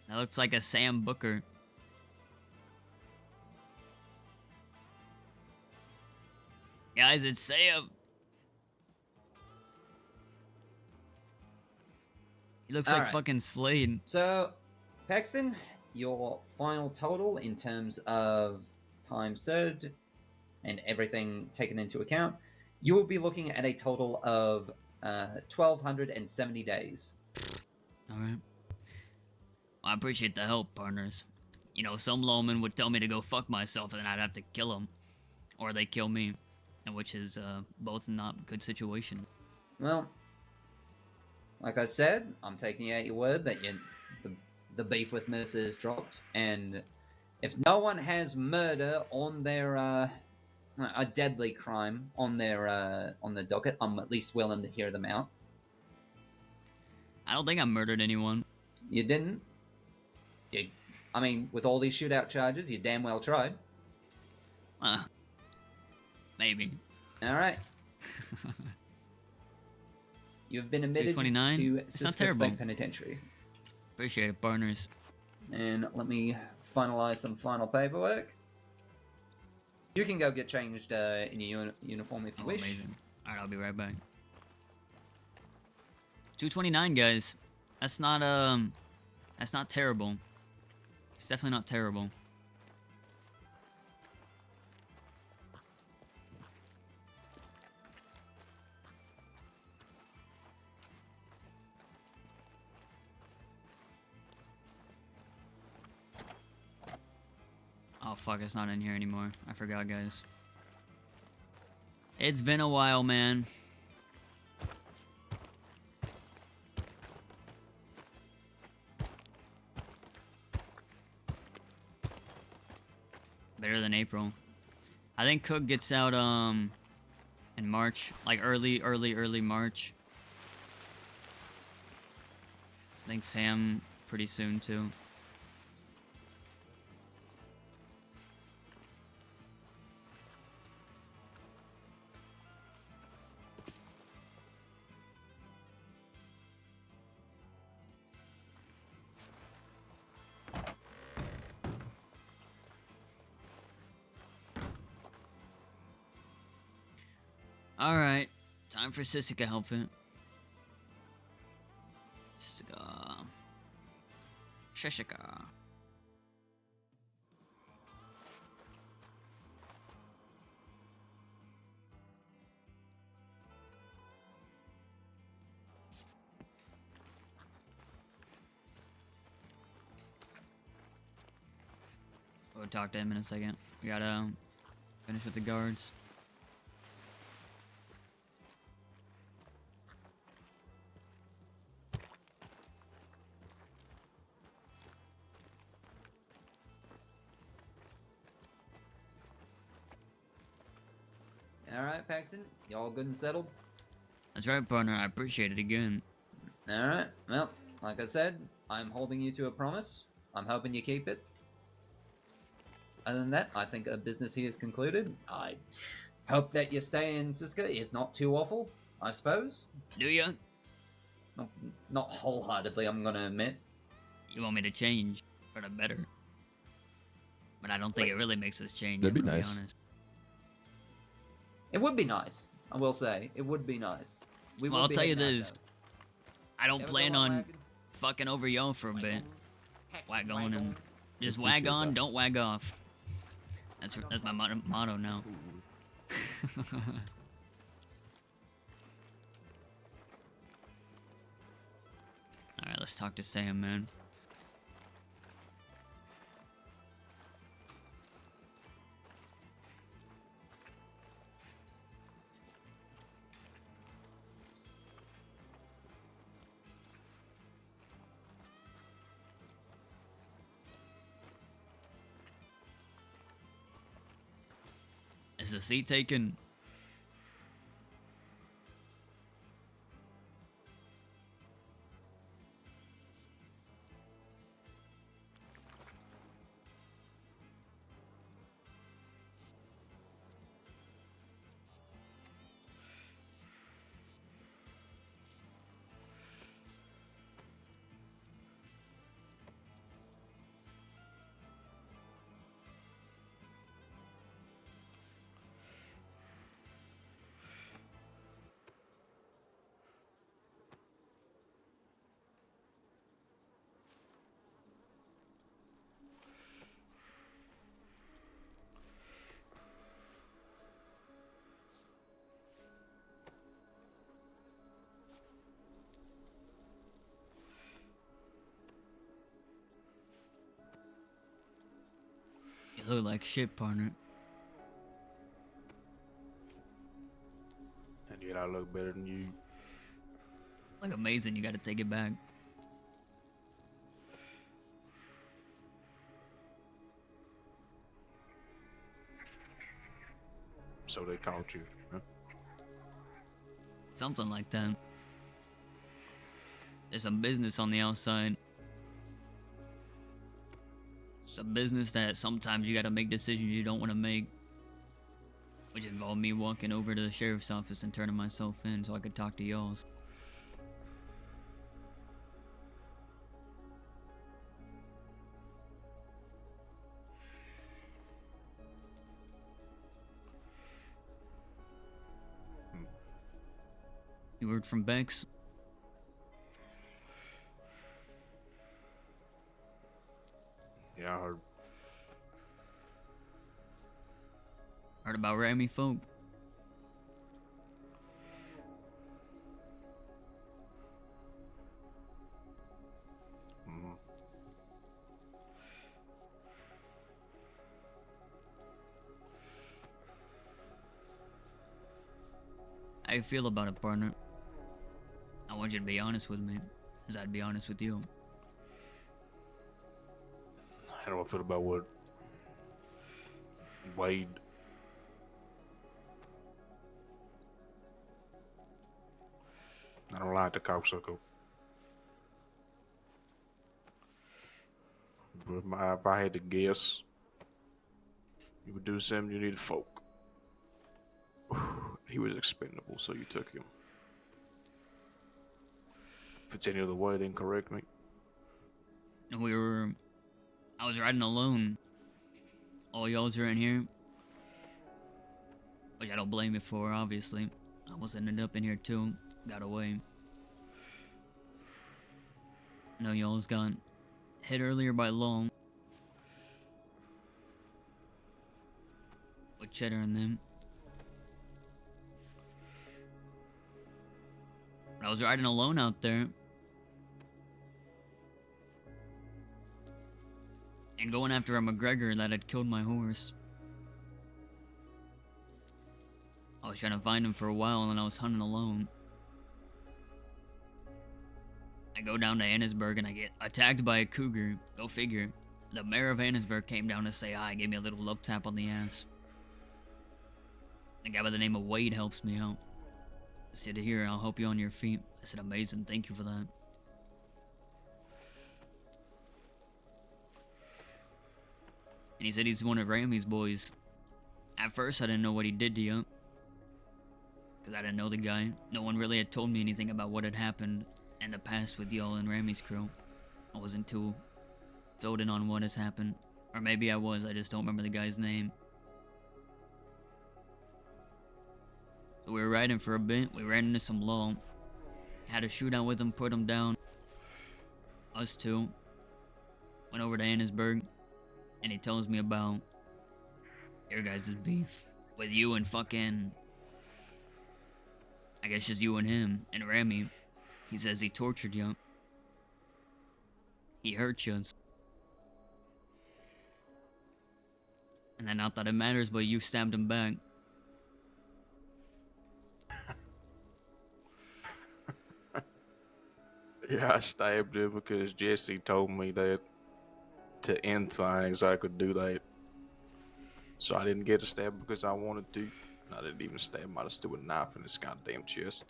Speaker 2: That looks like a Sam Booker. Guys, it's Sam. He looks like
Speaker 12: Alright.
Speaker 2: fucking Slade.
Speaker 12: So, Paxton, your final total in terms of time served and everything taken into account, you will be looking at a total of 1,270 days.
Speaker 2: Alright. I appreciate the help, partners. You know, some lawman would tell me to go fuck myself and then I'd have to kill him. Or they kill me. And which is both not good situation.
Speaker 12: Well, like I said, I'm taking out your word that the beef with Miss is dropped, and if no one has murder on their a deadly crime on their docket, I'm at least willing to hear them out.
Speaker 2: I don't think I murdered anyone.
Speaker 12: You didn't? I mean, with all these shootout charges, you damn well tried.
Speaker 2: Maybe.
Speaker 12: Alright. You've been admitted
Speaker 2: 229?
Speaker 12: to
Speaker 2: It's not
Speaker 12: Siska
Speaker 2: terrible.
Speaker 12: State Penitentiary.
Speaker 2: Appreciate it, partners.
Speaker 12: And let me finalize some final paperwork. You can go get changed in your uniform if you wish.
Speaker 2: Amazing. Alright, I'll be right back. 229, guys. That's not terrible. It's definitely not terrible. Oh fuck, it's not in here anymore. I forgot, guys. It's been a while, man. Better than April. I think Cook gets out in March, like early March. I think Sam pretty soon too. Alright, time for Sisika outfit. Sisika. Shishika. We'll talk to him in a second. We gotta finish with the guards.
Speaker 12: Alright, Paxton, you all good and settled?
Speaker 2: That's right, partner. I appreciate it again.
Speaker 12: Alright, well, like I said, I'm holding you to a promise. I'm hoping you keep it. Other than that, I think our business here is concluded. I hope that your stay in Siska is not too awful, I suppose.
Speaker 2: Do ya?
Speaker 12: Not wholeheartedly, I'm gonna admit.
Speaker 2: You want me to change for the better. But I don't think it really makes us change.
Speaker 13: That'd be
Speaker 2: I'm gonna
Speaker 13: nice.
Speaker 2: honest.
Speaker 12: It would be nice, I will say, it would be nice. We
Speaker 2: Well,
Speaker 12: would
Speaker 2: I'll
Speaker 12: be
Speaker 2: tell you
Speaker 12: heading out,
Speaker 2: this.
Speaker 12: though.
Speaker 2: I don't
Speaker 12: Ever
Speaker 2: plan
Speaker 12: go on
Speaker 2: on
Speaker 12: wagon?
Speaker 2: fucking over y'all for a bit. Wag on and just
Speaker 13: Appreciate
Speaker 2: wag on,
Speaker 13: that.
Speaker 2: don't wag off. That's my motto now. Alright, let's talk to Sam, man. Is the seat taken? You look like shit, partner.
Speaker 17: And yet I look better than you.
Speaker 2: Look amazing, you gotta take it back.
Speaker 17: So they caught you, huh?
Speaker 2: Something like that. There's some business on the outside. Some business that sometimes you gotta make decisions you don't want to make. Which involved me walking over to the sheriff's office and turning myself in so I could talk to y'all. You word from Bex?
Speaker 17: Yeah, I heard.
Speaker 2: Heard about Ramy folk?
Speaker 17: Mm-hmm.
Speaker 2: How you feel about it, partner? I want you to be honest with me, as I'd be honest with you.
Speaker 17: How do I feel about what Wade? I don't like the cocksucker. If I had to guess, you would do something, you needed folk. He was expendable, so you took him. If it's any other way, then correct me.
Speaker 2: And I was riding alone. All y'all's are in here. Which I don't blame you for, obviously. I almost ended up in here too. Got away. I know y'all's got hit earlier by Long. With Cheddar and them. I was riding alone out there. And going after a McGregor that had killed my horse. I was trying to find him for a while and I was hunting alone. I go down to Annisburg and I get attacked by a cougar. Go figure. The mayor of Annisburg came down to say hi, gave me a little love tap on the ass. A guy by the name of Wade helps me out. I said, here, I'll help you on your feet. I said, amazing, thank you for that. And he said he's one of Ramy's boys. At first, I didn't know what he did to you. Because I didn't know the guy. No one really had told me anything about what had happened in the past with y'all and Ramy's crew. I wasn't too filled in on what has happened. Or maybe I was, I just don't remember the guy's name. We were riding for a bit. We ran into some law. Had a shootout with him, put him down. Us two. Went over to Annisburg. And he tells me about your guys' beef. With you and fucking... I guess just you and him. And Remy. He says he tortured you. He hurt you. And then not that it matters, but you stabbed him back.
Speaker 17: Yeah, I stabbed him because Jesse told me that to end things I could do that. So I didn't get a stab because I wanted to. I didn't even stab him. I just threw a knife in his goddamn chest.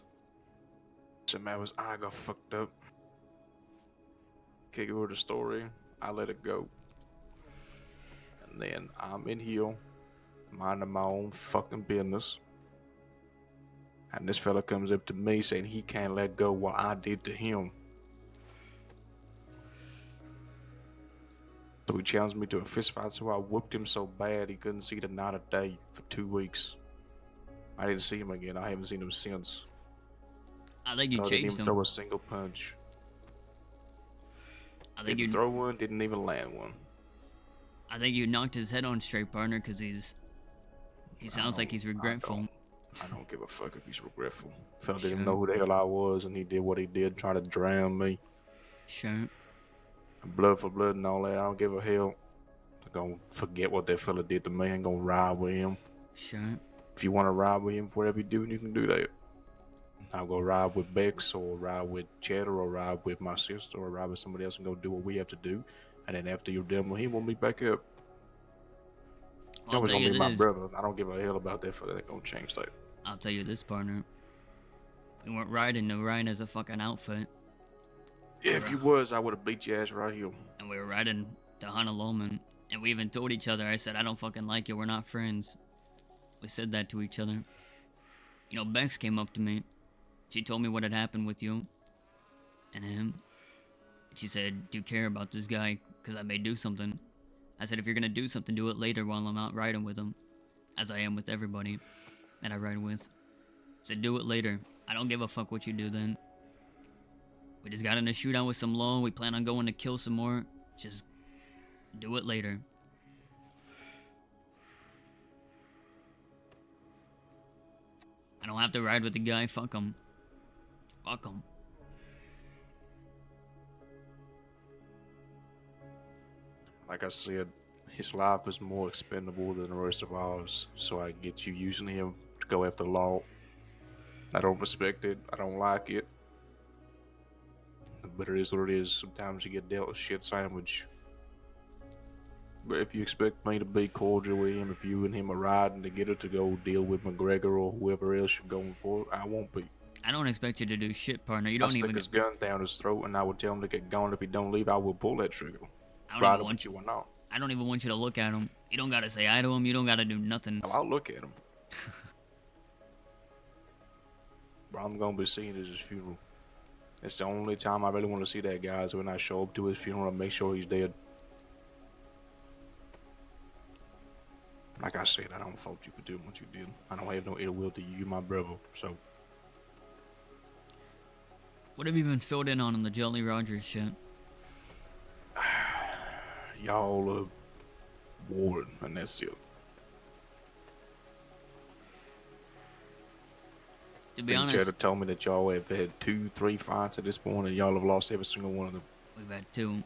Speaker 17: Somehow his eye got fucked up. Kick over the story. I let it go. And then I'm in here, minding my own fucking business. And this fella comes up to me saying he can't let go what I did to him. So he challenged me to a fist fight, so I whooped him so bad he couldn't see the night of day for 2 weeks. I didn't see him again. I haven't seen him since.
Speaker 2: I think you
Speaker 17: I didn't
Speaker 2: changed
Speaker 17: even
Speaker 2: him.
Speaker 17: throw a single punch.
Speaker 2: I think
Speaker 17: Didn't
Speaker 2: you
Speaker 17: throw one, didn't even land one.
Speaker 2: I think you knocked his head on straight, partner, because he sounds like he's regretful.
Speaker 17: I don't give a fuck if he's regretful. Fella didn't know who the hell I was, and he did what he did, trying to drown me.
Speaker 2: Sure.
Speaker 17: Blood for blood and all that. I don't give a hell. I'm gonna forget what that fella did to me. I'm gonna ride with him.
Speaker 2: Sure.
Speaker 17: If you want to ride with him for whatever you do, you can do that. I'll go ride with Bex, or ride with Cheddar, or ride with my sister, or ride with somebody else and go do what we have to do. And then after you're done with him, we'll meet back up.
Speaker 2: I'll
Speaker 17: Always
Speaker 2: tell
Speaker 17: gonna
Speaker 2: you
Speaker 17: be my
Speaker 2: this.
Speaker 17: brother. I don't give a hell about that fella. That ain't gonna change that.
Speaker 2: I'll tell you this, partner. We weren't riding to ride as a fucking outfit.
Speaker 17: Yeah, if you was, I would have beat your ass right here.
Speaker 2: And we were riding to Honolulu. And we even told each other, I said, I don't fucking like you. We're not friends. We said that to each other. You know, Bex came up to me. She told me what had happened with you and him. She said, do you care about this guy? Because I may do something. I said, if you're going to do something, do it later while I'm out riding with him. As I am with everybody that I ride with. I said, do it later. I don't give a fuck what you do then. We just got in a shootout with some law. We plan on going to kill some more. Just do it later. I don't have to ride with the guy. Fuck him. Fuck him.
Speaker 17: Like I said, his life is more expendable than the rest of ours, so I get you using him to go after the law. I don't respect it. I don't like it. But it is what it is. Sometimes you get dealt a shit sandwich. But if you expect me to be cordial with him, if you and him are riding together to go deal with McGregor or whoever else you're going for, I won't be.
Speaker 2: I don't expect you to do shit, partner. You
Speaker 17: I'll
Speaker 2: don't
Speaker 17: stick
Speaker 2: even.
Speaker 17: his gun down his throat and I will tell him to get gone. If he don't leave, I will pull that trigger.
Speaker 2: I don't
Speaker 17: Ride
Speaker 2: even
Speaker 17: him
Speaker 2: want
Speaker 17: with you or not.
Speaker 2: I don't even want you to look at him. You don't gotta say hi to him. You don't gotta do nothing.
Speaker 17: I'll look at him. But I'm gonna be seeing his funeral. It's the only time I really want to see that guy is when I show up to his funeral and make sure he's dead. Like I said, I don't fault you for doing what you did. I don't have no ill will to you, my brother. So,
Speaker 2: What have you been filled in on the Jolly Rogers shit?
Speaker 17: y'all are warring, and that's it.
Speaker 2: To be
Speaker 17: Cheddar
Speaker 2: honest,
Speaker 17: told me that y'all have had 2-3 fights at this point, and y'all have lost every single one of them.
Speaker 2: we've had two.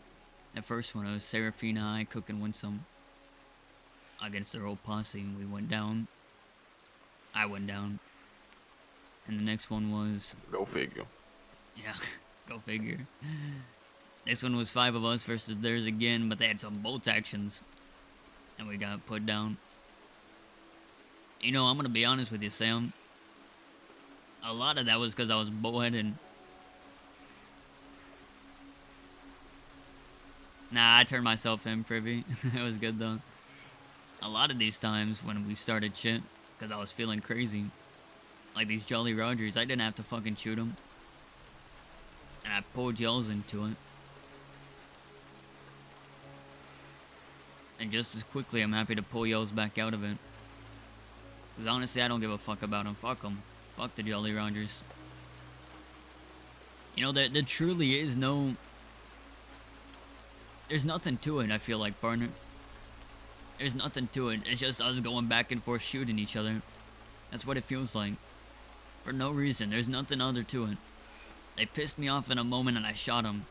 Speaker 2: The first one was Serafina, I, Cook, and Winsome. Against their whole posse. We went down. I went down. And the next one was...
Speaker 17: Go figure.
Speaker 2: Yeah, go figure. This one was 5 of us versus theirs again, but they had some bolt actions. And we got put down. You know, I'm gonna be honest with you, Sam. A lot of that was because I was bullheaded. Nah, I turned myself in, Privy. It was good, though. A lot of these times when we started shit, because I was feeling crazy. Like these Jolly Rogers, I didn't have to fucking shoot them. And I pulled yells into it. And just as quickly, I'm happy to pull yells back out of it. Because honestly, I don't give a fuck about them. Fuck them. Fuck the Jolly Rogers. You know, there truly is no... There's nothing to it, I feel like, partner. There's nothing to it. It's just us going back and forth shooting each other. That's what it feels like. For no reason. There's nothing other to it. They pissed me off in a moment and I shot them.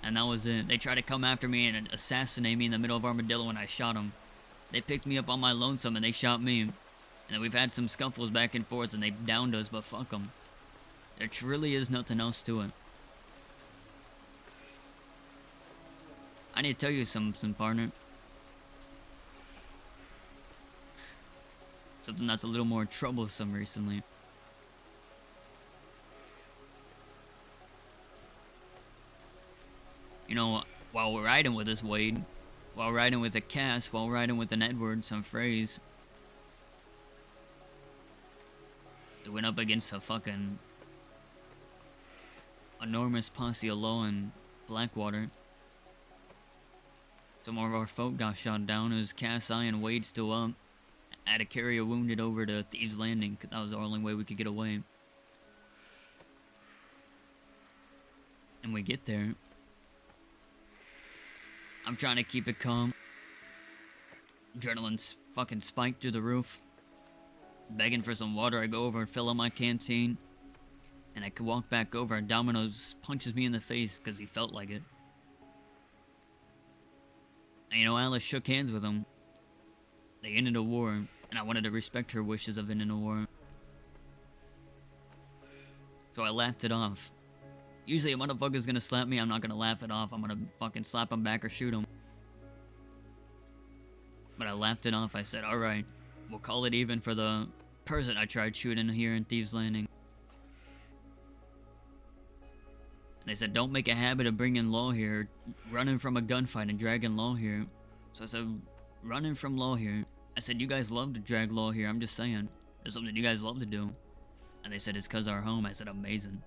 Speaker 2: And that was it. They tried to come after me and assassinate me in the middle of Armadillo and I shot them. They picked me up on my lonesome and they shot me. And then we've had some scuffles back and forth and they downed us, but fuck them. There truly is nothing else to it. I need to tell you something, partner. Something that's a little more troublesome recently. You know, while we're riding with this Wade, while riding with a Cass, while riding with an Edward, some phrase, we went up against a fucking enormous posse of law in Blackwater. Some of our folk got shot down. It was Cass, I, and Wade still up. I had to carry a wounded over to Thieves Landing, 'cause that was the only way we could get away. And we get there. I'm trying to keep it calm. Adrenaline's fucking spiked through the roof. Begging for some water, I go over and fill up my canteen. And I could walk back over and Domino's punches me in the face because he felt like it. And you know, Alice shook hands with him. They ended a war, and I wanted to respect her wishes of ending a war. So I laughed it off. Usually a motherfucker's gonna slap me, I'm not gonna laugh it off. I'm gonna fucking slap him back or shoot him. But I laughed it off. I said, alright, we'll call it even for the person I tried shooting here in Thieves Landing. They said, don't make a habit of bringing law here, running from a gunfight and dragging law here. So I said, running from law here. I said, you guys love to drag law here, I'm just saying. There's something you guys love to do. And they said, it's cause our home. I said, amazing.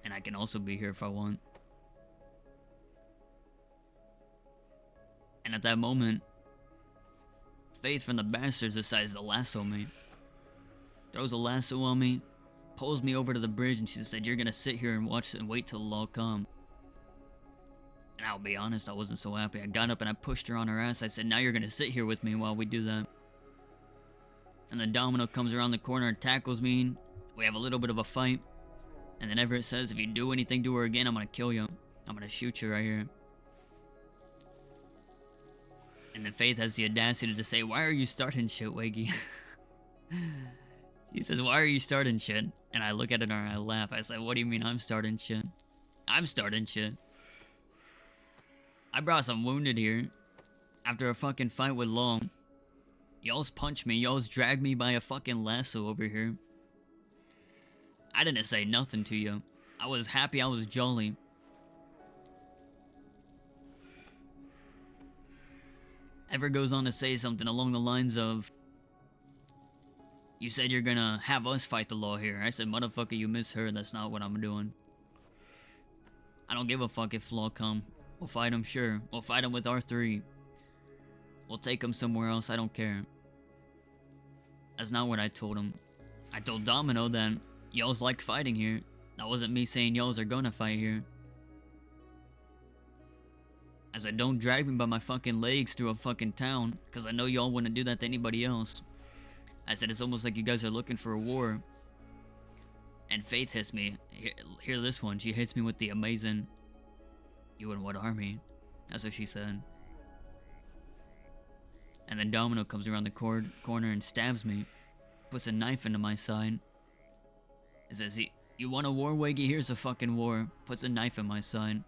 Speaker 2: And I can also be here if I want. And at that moment, Faith from the Bastards decides to lasso me. Throws a lasso on me, pulls me over to the bridge, and she said, you're gonna sit here and watch and wait till the law come. And I'll be honest, I wasn't so happy. I got up and I pushed her on her ass. I said, now you're gonna sit here with me while we do that. And then Domino comes around the corner and tackles me. We have a little bit of a fight. And then Everett says, if you do anything to her again, I'm gonna kill you. I'm gonna shoot you right here. And then Faith has the audacity to say, why are you starting shit, Wagy? He says, why are you starting shit? And I look at her and I laugh. I say, what do you mean I'm starting shit? I'm starting shit. I brought some wounded here. After a fucking fight with Long. Y'all's punched me. Y'all's dragged me by a fucking lasso over here. I didn't say nothing to you. I was happy. I was jolly. Ever goes on to say something along the lines of, you said you're gonna have us fight the law here. I said, motherfucker, you misheard. That's not what I'm doing. I don't give a fuck if law come. We'll fight them, sure. We'll fight them with R3. We'll take them somewhere else. I don't care. That's not what I told him. I told Domino that y'all's like fighting here. That wasn't me saying y'all's are gonna fight here. I said, don't drag me by my fucking legs through a fucking town, because I know y'all wouldn't do that to anybody else. I said, it's almost like you guys are looking for a war. And Faith hits me. Hear this one. She hits me with the amazing, you in what army? That's what she said. And then Domino comes around the corner and stabs me. Puts a knife into my side. It says, you want a war, Wagy? Here's a fucking war. Puts a knife in my side.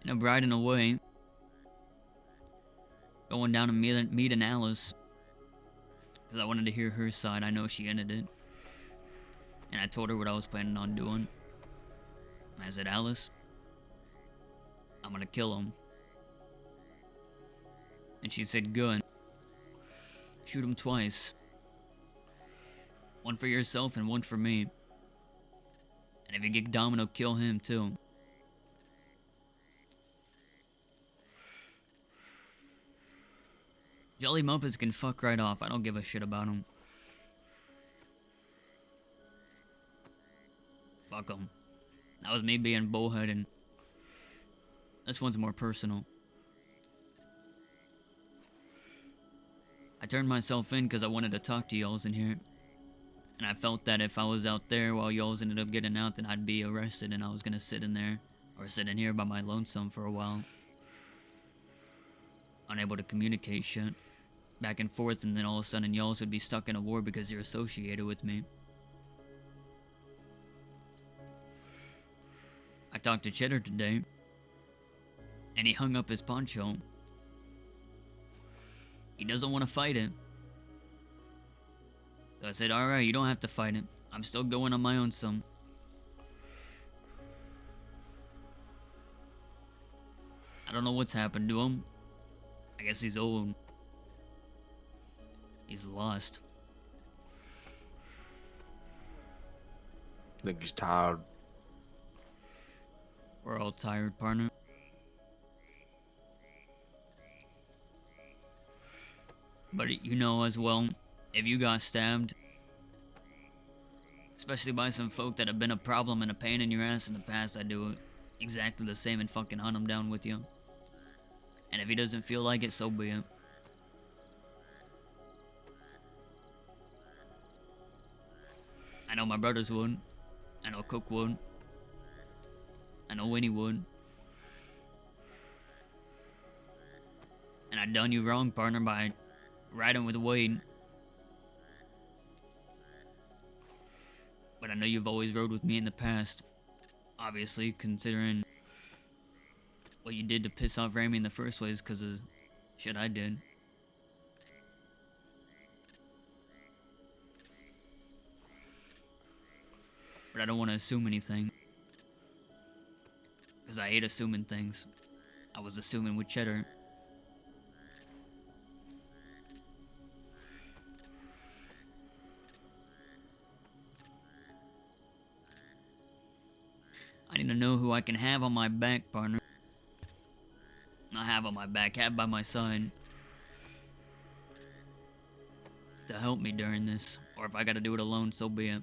Speaker 2: And I'm riding away. Going down and meeting Alice. Because I wanted to hear her side. I know she ended it. And I told her what I was planning on doing. And I said, Alice, I'm gonna kill him. And she said, good. Shoot him twice. One for yourself and one for me. And if you get Domino, kill him too. Jolly Muppets can fuck right off. I don't give a shit about them. Fuck them. That was me being bullheaded. This one's more personal. I turned myself in because I wanted to talk to y'alls in here. And I felt that if I was out there while y'alls ended up getting out, then I'd be arrested and I was gonna sit in there. Or sit in here by my lonesome for a while. Unable to communicate shit. Back and forth, and then all of a sudden y'alls would be stuck in a war because you're associated with me. I talked to Cheddar today. And he hung up his poncho. He doesn't want to fight it. So I said, alright, you don't have to fight it. I'm still going on my own some. I don't know what's happened to him. I guess he's old. He's lost.
Speaker 17: I think he's tired.
Speaker 2: We're all tired, partner. But you know as well, if you got stabbed, especially by some folk that have been a problem and a pain in your ass in the past, I'd do exactly the same and fucking hunt him down with you. And if he doesn't feel like it, so be it. I know my brothers would. I know Cook would. I know Winnie would. And I done you wrong, partner, by riding with Wade. But I know you've always rode with me in the past. Obviously, considering what you did to piss off Ramy in the first place because of shit I did. But I don't want to assume anything. Because I hate assuming things. I was assuming with Cheddar. I need to know who I can have on my back, partner. Not have on my back, have by my side. To help me during this. Or if I gotta do it alone, so be it.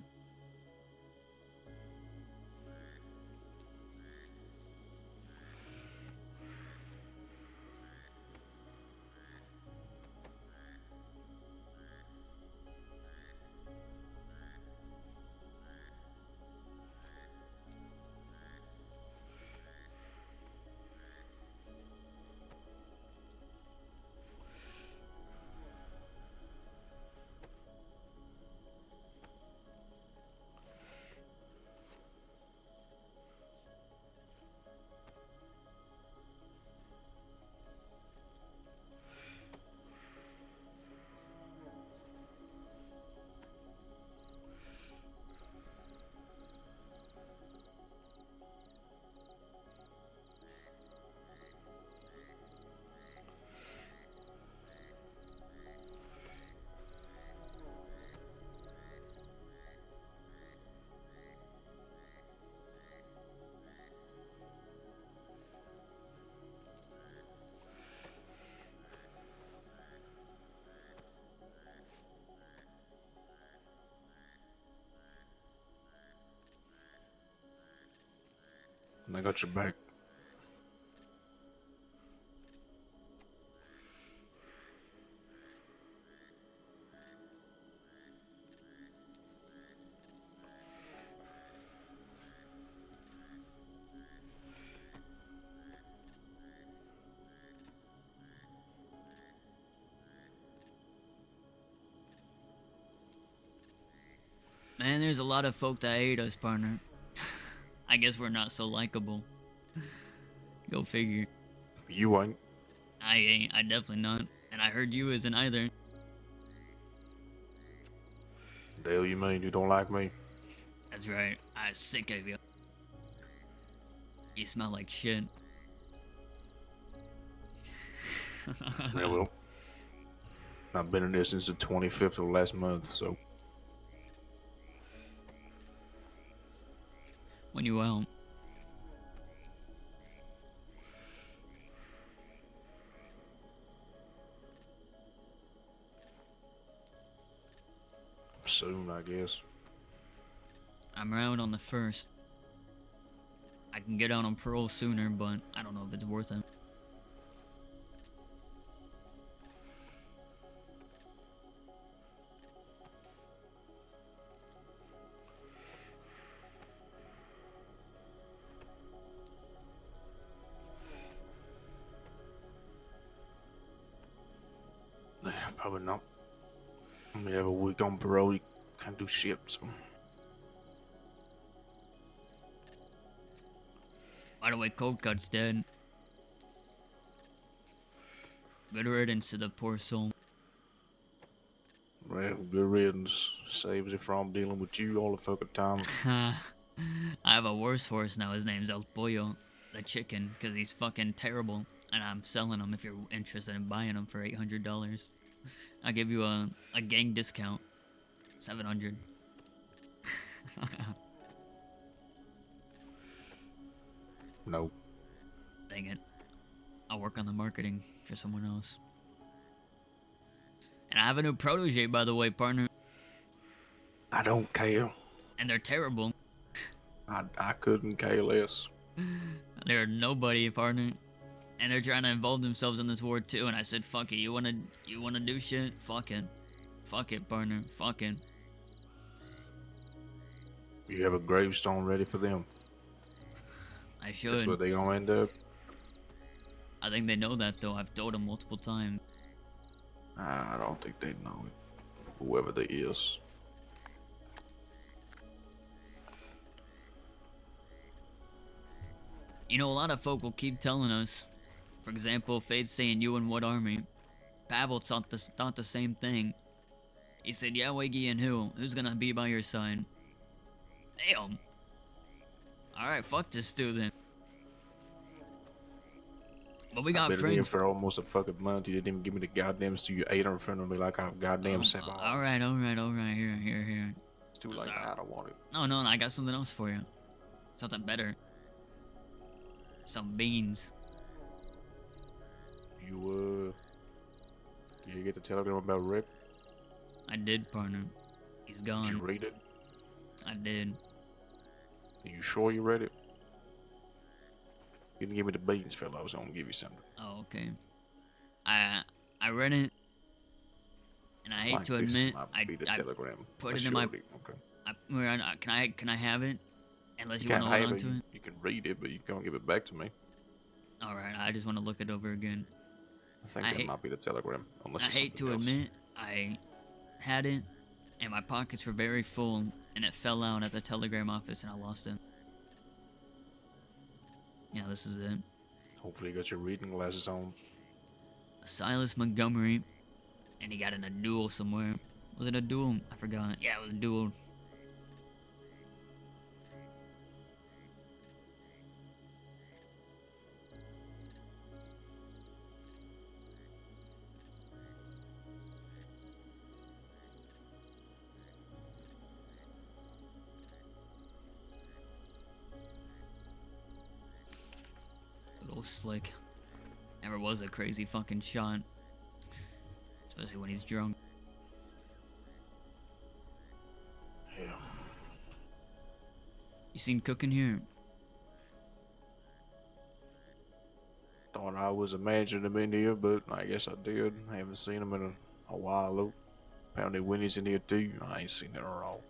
Speaker 17: I got your back.
Speaker 2: Man, there's a lot of folk that hate us, partner. I guess we're not so likable. Go figure.
Speaker 17: You ain't.
Speaker 2: I ain't. I definitely not. And I heard you isn't either.
Speaker 17: The hell you mean you don't like me?
Speaker 2: That's right. I'm sick of you. You smell like shit.
Speaker 17: Yeah, well. I've been in this since the 25th of last month, so.
Speaker 2: When you out.
Speaker 17: soon, I guess.
Speaker 2: I'm around on the 1st. I can get out on parole sooner, but I don't know if it's worth it.
Speaker 17: Yeah, probably not. We have a week on parole, you can't do shit, so.
Speaker 2: By the way, Cold Cut's dead. Good riddance to the poor soul.
Speaker 17: Well, good riddance. Saves it from dealing with you all the fucking time.
Speaker 2: I have a worse horse now. His name's El Pollo, the chicken, because he's fucking terrible. And I'm selling him if you're interested in buying him for $800. I'll give you a gang discount. 700.
Speaker 17: No.
Speaker 2: Dang it. I'll work on the marketing for someone else. And I have a new protege, by the way, partner.
Speaker 17: I don't care.
Speaker 2: And they're terrible.
Speaker 17: I couldn't care less.
Speaker 2: They're nobody, partner. And they're trying to involve themselves in this war too. And I said, fuck it. You wanna do shit? Fuck it. Fuck it, partner. Fuck it.
Speaker 17: You have a gravestone ready for them.
Speaker 2: I should.
Speaker 17: That's where they gonna end up.
Speaker 2: I think they know that though. I've told them multiple times.
Speaker 17: I don't think they know it. Whoever they is.
Speaker 2: You know, a lot of folk will keep telling us. For example, Fate's saying you in what army? Pavel thought the same thing. He said, yeah, Wagy and who? Who's gonna be by your side? Damn. Alright, fuck this dude then. But we got
Speaker 17: I've been here
Speaker 2: friends.
Speaker 17: for almost a fucking month. You didn't even give me the goddamn so you ate in front of me like I've goddamn said.
Speaker 2: Alright. Here.
Speaker 17: It's too late. I don't want it.
Speaker 2: No, I got something else for you. Something better. Some beans.
Speaker 17: You get the telegram about Rip?
Speaker 2: I did, partner. He's gone.
Speaker 17: Did you read it?
Speaker 2: I did.
Speaker 17: Are you sure you read it? You didn't give me the beans, fella. I was gonna give you something.
Speaker 2: Oh, okay. I read it, and I hate
Speaker 17: Like
Speaker 2: to
Speaker 17: this
Speaker 2: admit,
Speaker 17: might be the telegram.
Speaker 2: put
Speaker 17: Unless
Speaker 2: it in
Speaker 17: you
Speaker 2: my.
Speaker 17: already- Okay.
Speaker 2: Can I have it? Unless you
Speaker 17: can't
Speaker 2: want to hold
Speaker 17: have
Speaker 2: on to it.
Speaker 17: You can read it, but you can't give it back to me.
Speaker 2: All right, I just want to look it over again.
Speaker 17: I think that might be the telegram. Unless
Speaker 2: I
Speaker 17: it's
Speaker 2: hate to
Speaker 17: something else.
Speaker 2: admit, I had it, and my pockets were very full, and it fell out at the telegram office, and I lost it. Yeah, this is it.
Speaker 17: Hopefully you got your reading glasses on.
Speaker 2: Silas Montgomery, and he got in a duel somewhere. Was it a duel? I forgot. Yeah, it was a duel. Little slick. Never was a crazy fucking shot. Especially when he's drunk.
Speaker 17: Yeah.
Speaker 2: You seen Cook in here?
Speaker 17: Thought I was imagining him in here, but I guess I did. I haven't seen him in a while though. Apparently Winnie's in here too. I ain't seen it at all.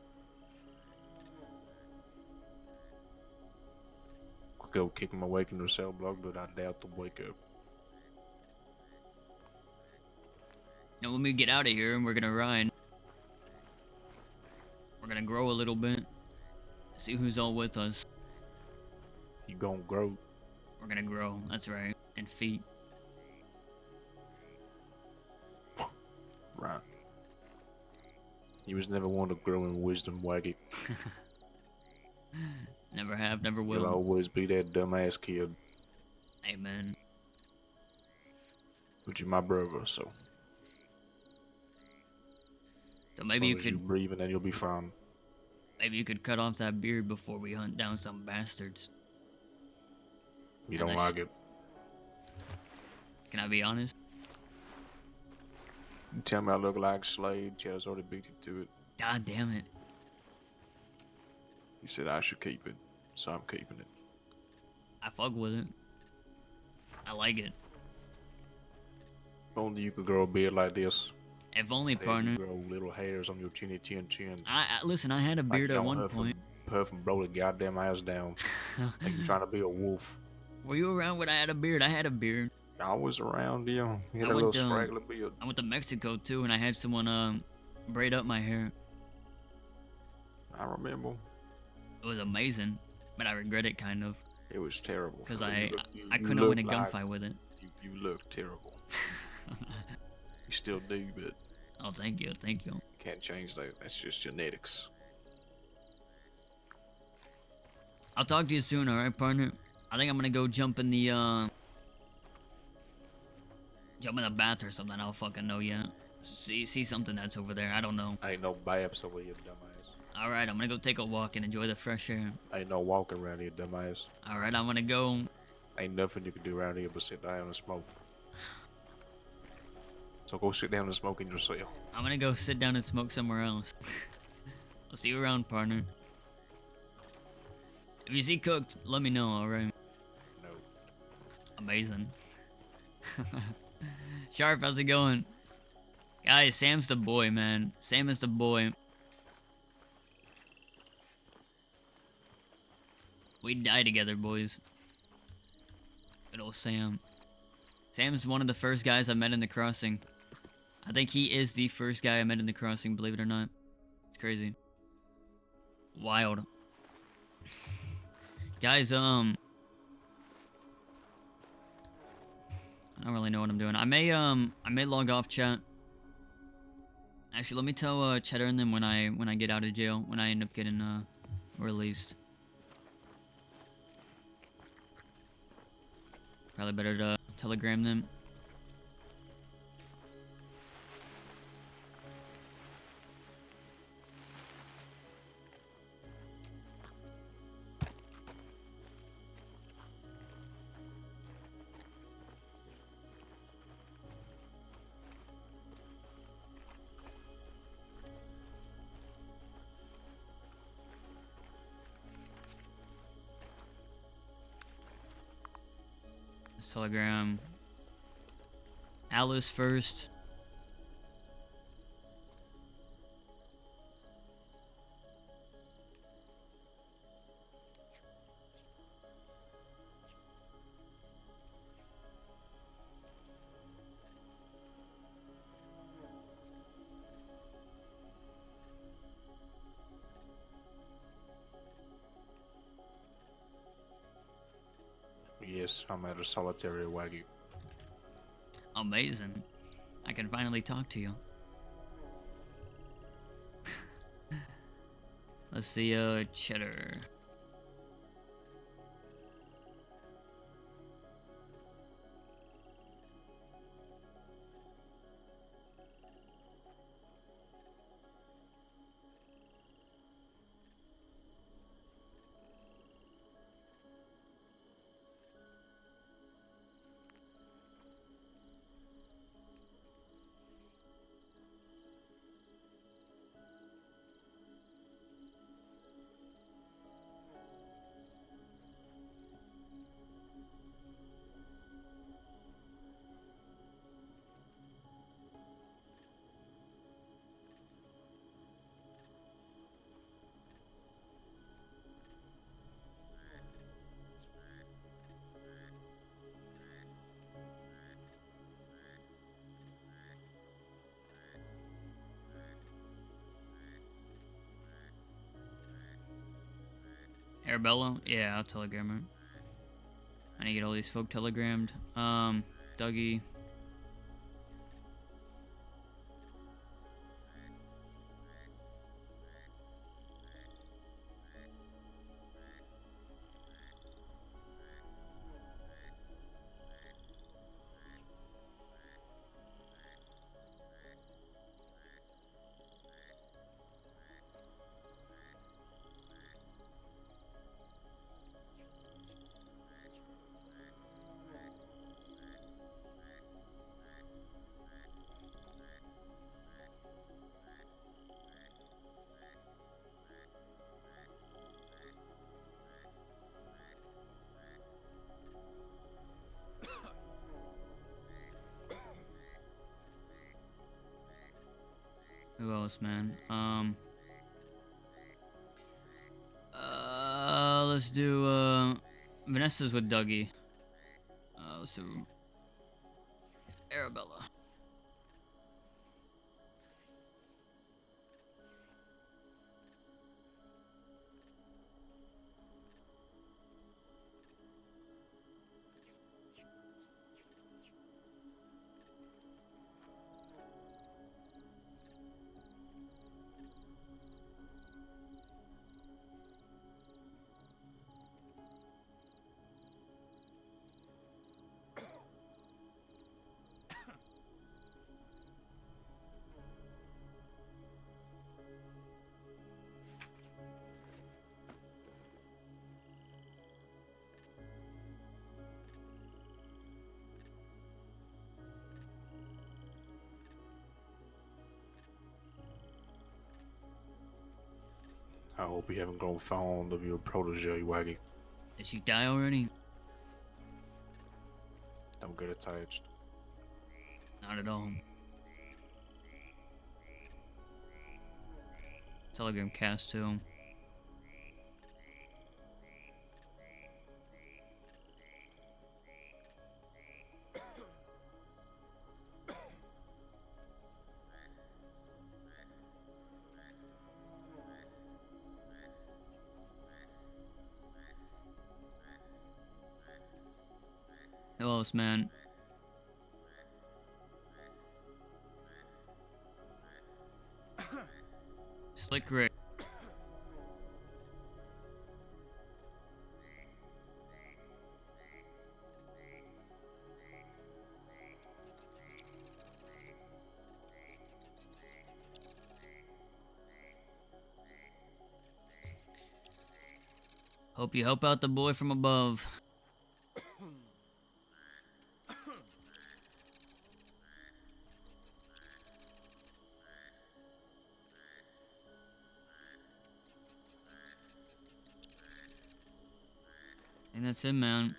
Speaker 17: Could go kick him awake into a cell block, but I doubt they'll wake up.
Speaker 2: Now when we get out of here and we're gonna ride. We're gonna grow a little bit. See who's all with us.
Speaker 17: You gonna grow?
Speaker 2: We're gonna grow, that's right. And feet.
Speaker 17: Right. You was never one to grow in wisdom, Wagy.
Speaker 2: Never have, never will.
Speaker 17: You'll always be that dumbass kid.
Speaker 2: Amen.
Speaker 17: But you're my brother, so.
Speaker 2: So maybe you
Speaker 17: as long as you
Speaker 2: could
Speaker 17: breathe and then you'll be fine.
Speaker 2: maybe you could cut off that beard before we hunt down some bastards.
Speaker 17: You don't
Speaker 2: Unless-
Speaker 17: like it.
Speaker 2: Can I be honest?
Speaker 17: You tell me I look like Slade, Chad's already beat you to it.
Speaker 2: God damn it.
Speaker 17: He said I should keep it, so I'm keeping it.
Speaker 2: I fuck with it. I like it.
Speaker 17: If only you could grow a beard like this.
Speaker 2: If only,
Speaker 17: Instead,
Speaker 2: partner.
Speaker 17: You grow little hairs on your chinny chin.
Speaker 2: Listen, I had a beard
Speaker 17: like
Speaker 2: at
Speaker 17: you
Speaker 2: one
Speaker 17: huff
Speaker 2: point.
Speaker 17: And puff and blow the goddamn ass down. Like you trying to be a wolf.
Speaker 2: Were you around when I had a beard? I had a beard.
Speaker 17: I was around, yeah. He had
Speaker 2: I
Speaker 17: a little
Speaker 2: went to,
Speaker 17: scraggly beard.
Speaker 2: I went to Mexico too, and I had someone braid up my hair.
Speaker 17: I remember.
Speaker 2: It was amazing, but I regret it kind of.
Speaker 17: It was terrible.
Speaker 2: Because
Speaker 17: You
Speaker 2: I couldn't win a
Speaker 17: look like-
Speaker 2: gunfight with it.
Speaker 17: You look terrible. You still do, but
Speaker 2: Oh, thank you, thank you.
Speaker 17: can't change that. That's just genetics.
Speaker 2: I'll talk to you soon, alright, partner? I think I'm gonna go jump in the bath or something. I don't fucking know yet. See something that's over there. I don't know.
Speaker 17: Ain't no baths over here, dumbass.
Speaker 2: Alright, I'm gonna go take a walk and enjoy the fresh air.
Speaker 17: Ain't no walking around here, dumbass.
Speaker 2: Alright, I'm gonna go.
Speaker 17: Ain't nothing you can do around here but sit down and smoke. So go sit down and smoke in your cell.
Speaker 2: I'm gonna go sit down and smoke somewhere else. I'll see you around, partner. If you see Cooked, let me know, alright?
Speaker 17: No.
Speaker 2: Amazing. Sharp, how's it going? Guys, Sam's the boy, man. Sam is the boy. We die together, boys. Good old Sam. Sam's one of the first guys I met in the crossing. I think he is the first guy I met in the crossing, believe it or not. It's crazy. Wild. Guys, I don't really know what I'm doing. I may log off, chat. Actually, let me tell Cheddar and them when I get out of jail, when I end up getting released. Probably better to telegram them. Telegram. Alice first.
Speaker 17: Yes, I'm at a solitary Wagy.
Speaker 2: Amazing. I can finally talk to you. Let's see, Cheddar. Arabella? Yeah, I'll telegram her. I need to get all these folk telegrammed. Dougie. Who else, man? Let's do, Vanessa's with Dougie. Let's do Arabella.
Speaker 17: I hope you haven't grown fond of your protege, Wagy.
Speaker 2: Did she die already?
Speaker 17: Don't get attached.
Speaker 2: Not at all. Telegram cast too. Who else, man? Slick Rick. Hope you help out the boy from above. And that's it, man.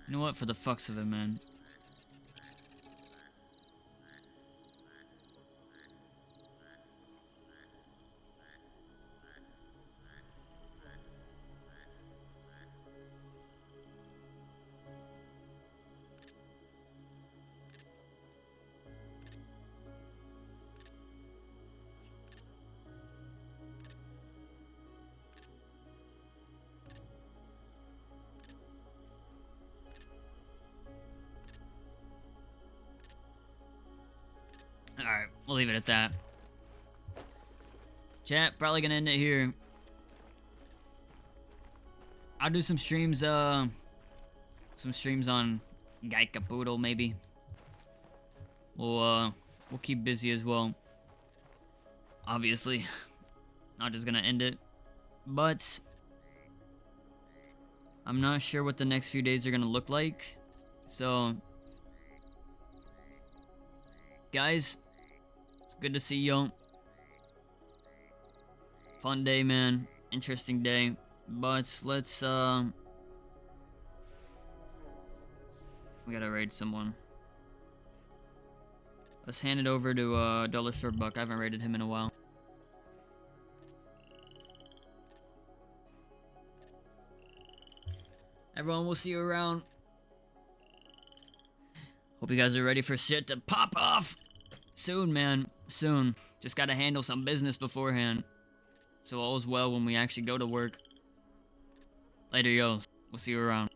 Speaker 2: You know what? For the fucks of it, man. Alright, we'll leave it at that. Chat, probably gonna end it here. I'll do some streams on Guy Capoodle, maybe. We'll keep busy as well. Obviously. Not just gonna end it. But I'm not sure what the next few days are gonna look like. So guys, it's good to see y'all. Fun day, man. Interesting day. But let's we gotta raid someone. Let's hand it over to Dollar Store Buck. I haven't raided him in a while. Everyone, we'll see you around. Hope you guys are ready for shit to pop off soon, man. Soon. Just gotta handle some business beforehand. So all's well when we actually go to work. Later, yos. We'll see you around.